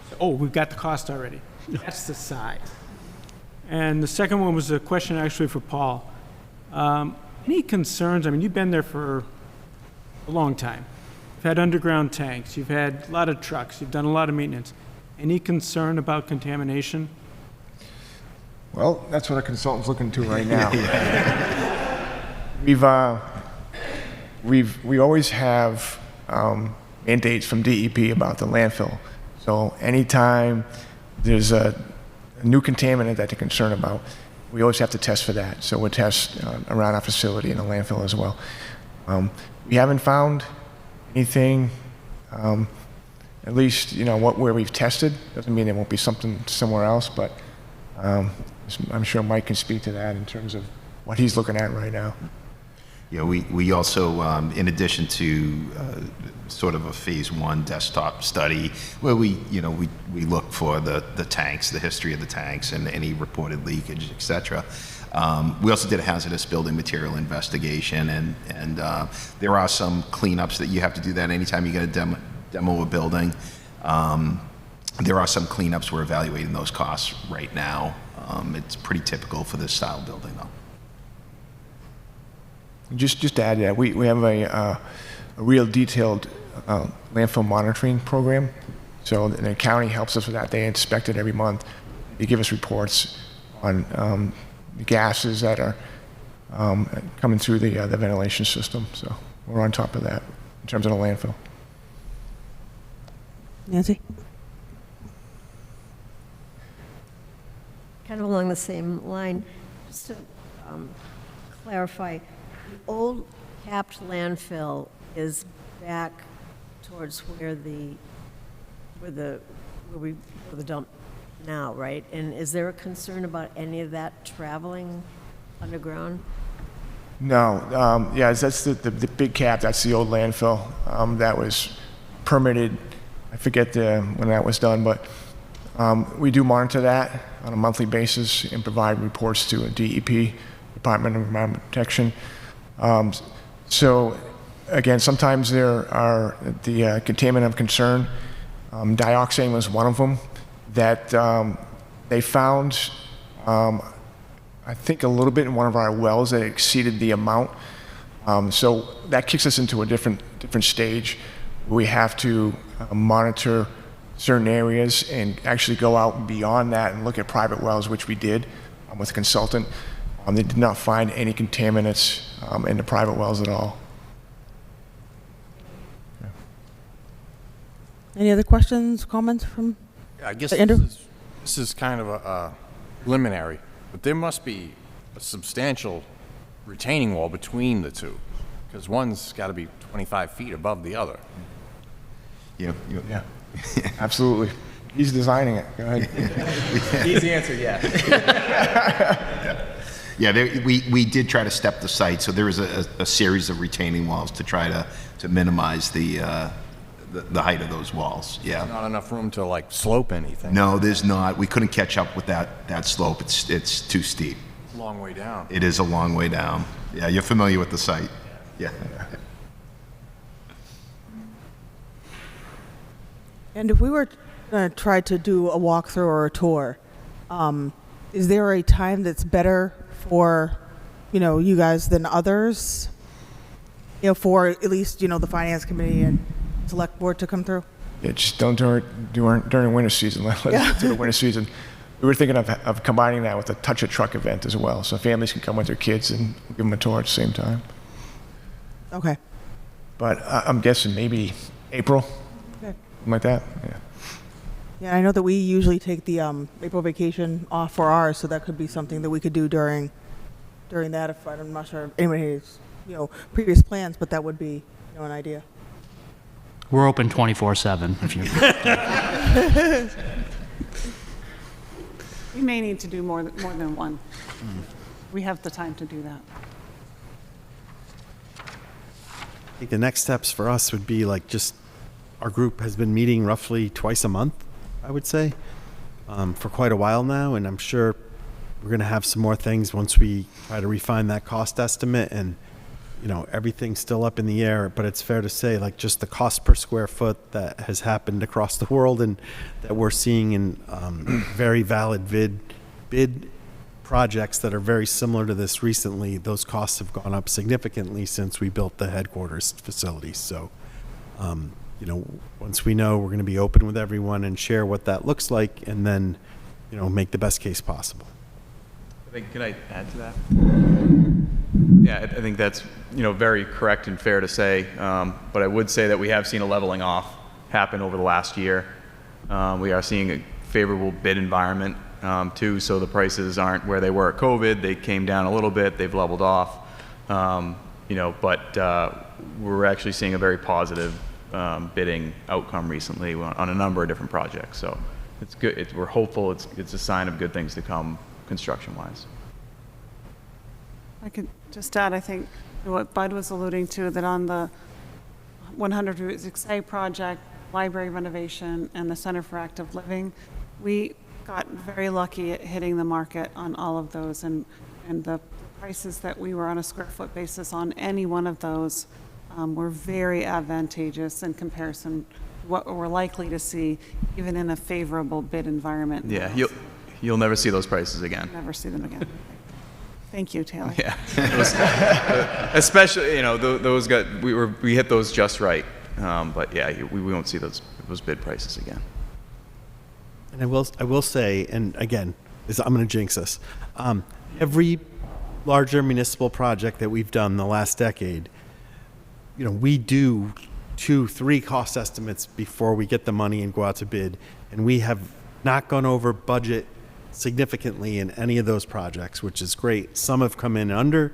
say, oh, we've got the cost already. That's the size. And the second one was a question actually for Paul. Any concerns? I mean, you've been there for a long time. You've had underground tanks. You've had a lot of trucks. You've done a lot of maintenance. Any concern about contamination? Well, that's what a consultant's looking to right now. We always have mandates from DEP about the landfill. So anytime there's a new contaminant that they're concerned about, we always have to test for that. So we test around our facility and the landfill as well. We haven't found anything, at least, where we've tested. Doesn't mean there won't be something somewhere else, but I'm sure Mike can speak to that in terms of what he's looking at right now. Yeah, we also, in addition to sort of a phase 1 desktop study, where we look for the tanks, the history of the tanks, and any reported leakage, et cetera. We also did a hazardous building material investigation, and there are some cleanups that you have to do that anytime you get a demo a building. There are some cleanups. We're evaluating those costs right now. It's pretty typical for this style building, though. Just to add to that, we have a real detailed landfill monitoring program. So the county helps us with that. They inspect it every month. They give us reports on the gases that are coming through the ventilation system. So we're on top of that in terms of the landfill. Nancy? Kind of along the same line, just to clarify, the old capped landfill is back towards where we dump now, right? And is there a concern about any of that traveling underground? No, yeah, that's the big cap. That's the old landfill that was permitted. I forget when that was done, but we do monitor that on a monthly basis and provide reports to a DEP, Department of Environmental Protection. So again, sometimes there are the contaminant of concern. Dioxane was one of them that they found, I think a little bit in one of our wells that exceeded the amount. So that kicks us into a different stage. We have to monitor certain areas and actually go out beyond that and look at private wells, which we did with a consultant. They did not find any contaminants in the private wells at all. Yeah. Any other questions, comments from I guess Andrew? this is kind of a preliminary, but there must be a substantial retaining wall between the two, because one's got to be 25 feet above the other. Yeah. Absolutely. He's designing it. Go ahead. Easy answer, yeah. Yeah, we did try to step the site, so there was a series of retaining walls to try to minimize the height of those walls. Yeah. Not enough room to like slope anything. No, there's not. We couldn't catch up with that slope. It's too steep. It's a long way down. It is a long way down. Yeah, you're familiar with the site. Yeah. And if we were going to try to do a walkthrough or a tour, is there a time that's better for, you guys than others? For at least, the finance committee and select board to come through? Yeah, just don't do it during winter season. Let's get to the winter season. We were thinking of combining that with a touch a truck event as well, so families can come with their kids and give them a tour at the same time. Okay. but I'm guessing maybe April, Okay. something like that. Yeah. Yeah, I know that we usually take the April vacation off for ours, so that could be something that we could do during that. If I'm not sure if anybody has, previous plans, but that would be, an idea. We're open 24/7 if you. We may need to do more than one. We have the time to do that. I think the next steps for us would be like just, our group has been meeting roughly twice a month, I would say, for quite a while now, and I'm sure we're going to have some more things once we try to refine that cost estimate, and everything's still up in the air, but it's fair to say like just the cost per square foot that has happened across the world and that we're seeing in very valid bid projects that are very similar to this recently, those costs have gone up significantly since we built the headquarters facility. So, once we know, we're going to be open with everyone and share what that looks like, and then, make the best case possible. Can I add to that? Yeah, I think that's very correct and fair to say. But I would say that we have seen a leveling off happen over the last year. We are seeing a favorable bid environment too, so the prices aren't where they were at COVID. They came down a little bit. They've leveled off. But we're actually seeing a very positive bidding outcome recently on a number of different projects. So it's good. We're hopeful. It's a sign of good things to come construction-wise. I could just add, I think, to what Bud was alluding to, that on the 100 Route 6A project, library renovation, and the Center for Active Living, we got very lucky at hitting the market on all of those, and the prices that we were on a square foot basis on any one of those were very advantageous in comparison to what we're likely to see, even in a favorable bid environment. Yeah, you'll never see those prices again. Never see them again. Thank you, Taylor. Yeah, especially those we hit those just right, but yeah, we won't see those bid prices again. And I will say, and again, I'm going to jinx us. Every larger municipal project that we've done in the last decade, we do 2-3 cost estimates before we get the money and go out to bid, and we have not gone over budget significantly in any of those projects, which is great. Some have come in under,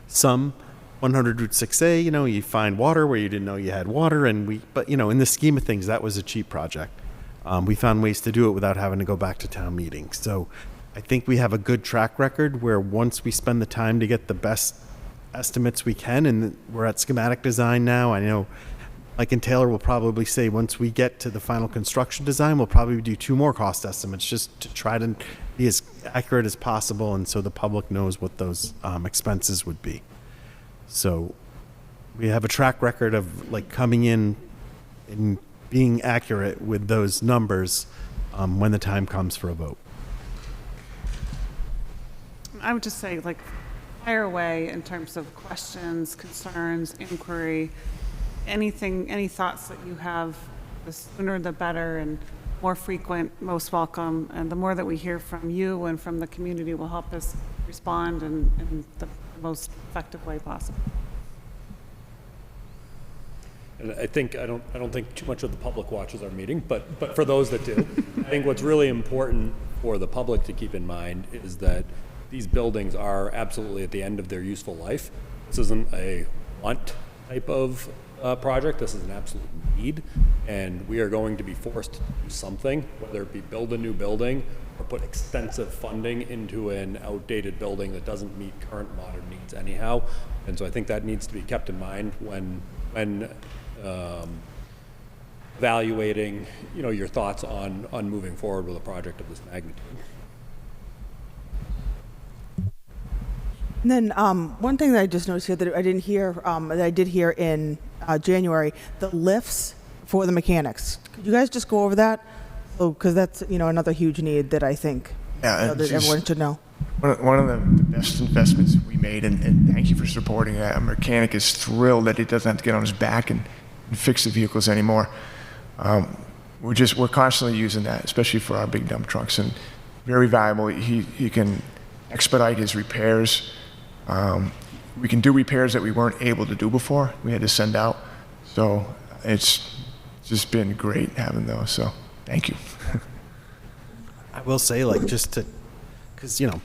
some 100 Route 6A, you find water where you didn't know you had water, but in the scheme of things, that was a cheap project. We found ways to do it without having to go back to town meetings. So I think we have a good track record where once we spend the time to get the best estimates we can, and we're at schematic design now. I know Mike and Taylor will probably say once we get to the final construction design, we'll probably do 2 more cost estimates just to try to be as accurate as possible, and so the public knows what those expenses would be. So we have a track record of like coming in and being accurate with those numbers when the time comes for a vote. I would just say, fire away in terms of questions, concerns, inquiry, any thoughts that you have. The sooner the better, and more frequent, most welcome. And the more that we hear from you and from the community will help us respond in the most effective way possible. And I don't think too much of the public watches our meeting, but for those that do, I think what's really important for the public to keep in mind is that these buildings are absolutely at the end of their useful life. This isn't a want type of project. This is an absolute need, and we are going to be forced to do something, whether it be build a new building or put extensive funding into an outdated building that doesn't meet current modern needs anyhow. And so I think that needs to be kept in mind when evaluating, your thoughts on moving forward with a project of this magnitude. And then one thing that I just noticed here that I didn't hear, that I did hear in January, the lifts for the mechanics. Could you guys just go over that? Because that's another huge need that I think that everyone should know. One of the best investments we made, and thank you for supporting that. A mechanic is thrilled that he doesn't have to get on his back and fix the vehicles anymore. We're constantly using that, especially for our big dump trucks, and very valuable. He can expedite his repairs. We can do repairs that we weren't able to do before. We had to send out So it's just been great having those, so thank you. I will say, like, just to, because, you know,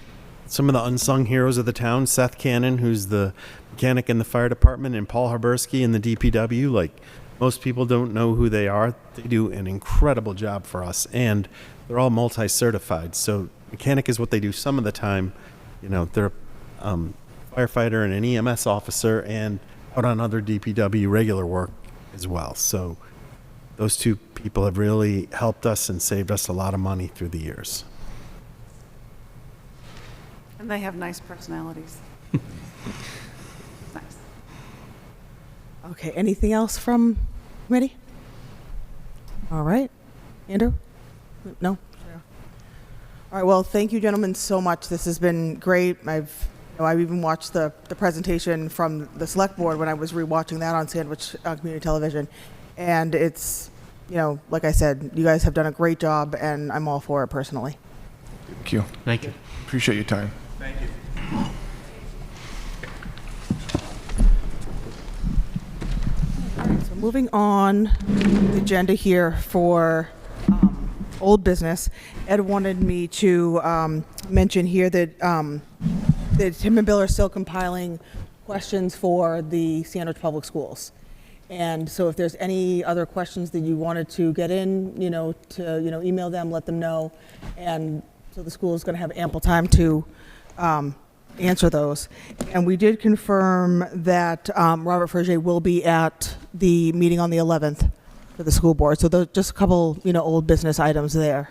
some of the unsung heroes of the town, Seth Cannon, who's the mechanic in the fire department, and Paul Habersky in the DPW, like, most people don't know who they are. They do an incredible job for us, and they're all multi-certified. So mechanic is what they do some of the time. You know, they're firefighter and an EMS officer and out on other DPW regular work as well. So those two people have really helped us and saved us a lot of money through the years. And they have nice personalities. Nice. Okay, anything else from committee? All right. Andrew? No? Sure. All right, well, thank you, gentlemen, so much. This has been great. I've even watched the presentation from the select board when I was rewatching that on Sandwich Community Television. And it's, you know, like I said, you guys have done a great job, and I'm all for it personally. Thank you. Thank you. Appreciate your time. Thank you. So moving on the agenda here for old business, Ed wanted me to mention here that that Tim and Bill are still compiling questions for the Sandwich Public Schools. And so if there's any other questions that you wanted to get in, email them, let them know. And so the school is going to have ample time to answer those. And we did confirm that Robert Fergier will be at the meeting on the 11th for the school board. So those just a couple, old business items there.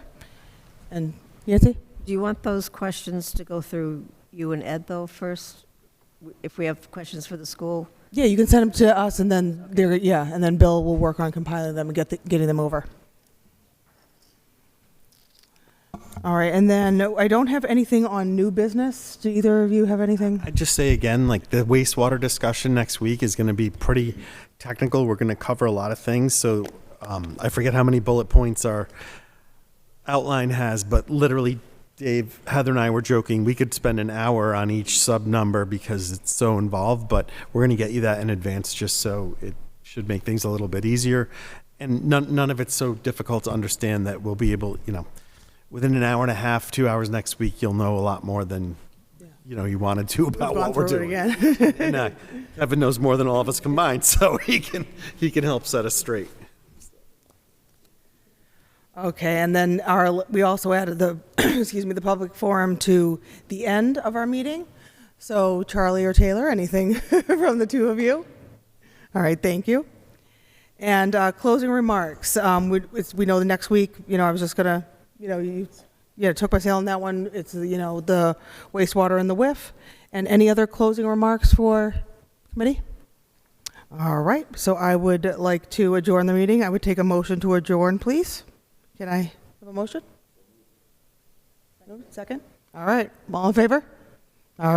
And Nancy? Do you want those questions to go through you and Ed, though, first? If we have questions for the school? Yeah, you can send them to us, and then and then Bill will work on compiling them and getting them over. All right, and then I don't have anything on new business. Do either of you have anything? I'd just say again, like, the wastewater discussion next week is going to be pretty technical. We're going to cover a lot of things. So I forget how many bullet points our outline has, but literally, Dave, Heather and I were joking, we could spend an hour on each sub number because it's so involved, but we're going to get you that in advance just so it should make things a little bit easier. And none of it's so difficult to understand that we'll be able, within an hour and a half, 2 hours next week, you'll know a lot more than, you wanted to about what we're doing. And Kevin knows more than all of us combined, so he can help set us straight. Okay, and then we also added the the public forum to the end of our meeting. So Charlie or Taylor, anything from the two of you? All right, thank you. And closing remarks. We know the next week. I was just gonna, took my sale on that one. It's the wastewater and the WIF. And any other closing remarks for committee? All right. So I would like to adjourn the meeting. I would take a motion to adjourn, please. Can I have a motion? No? Second? All right. All in favor?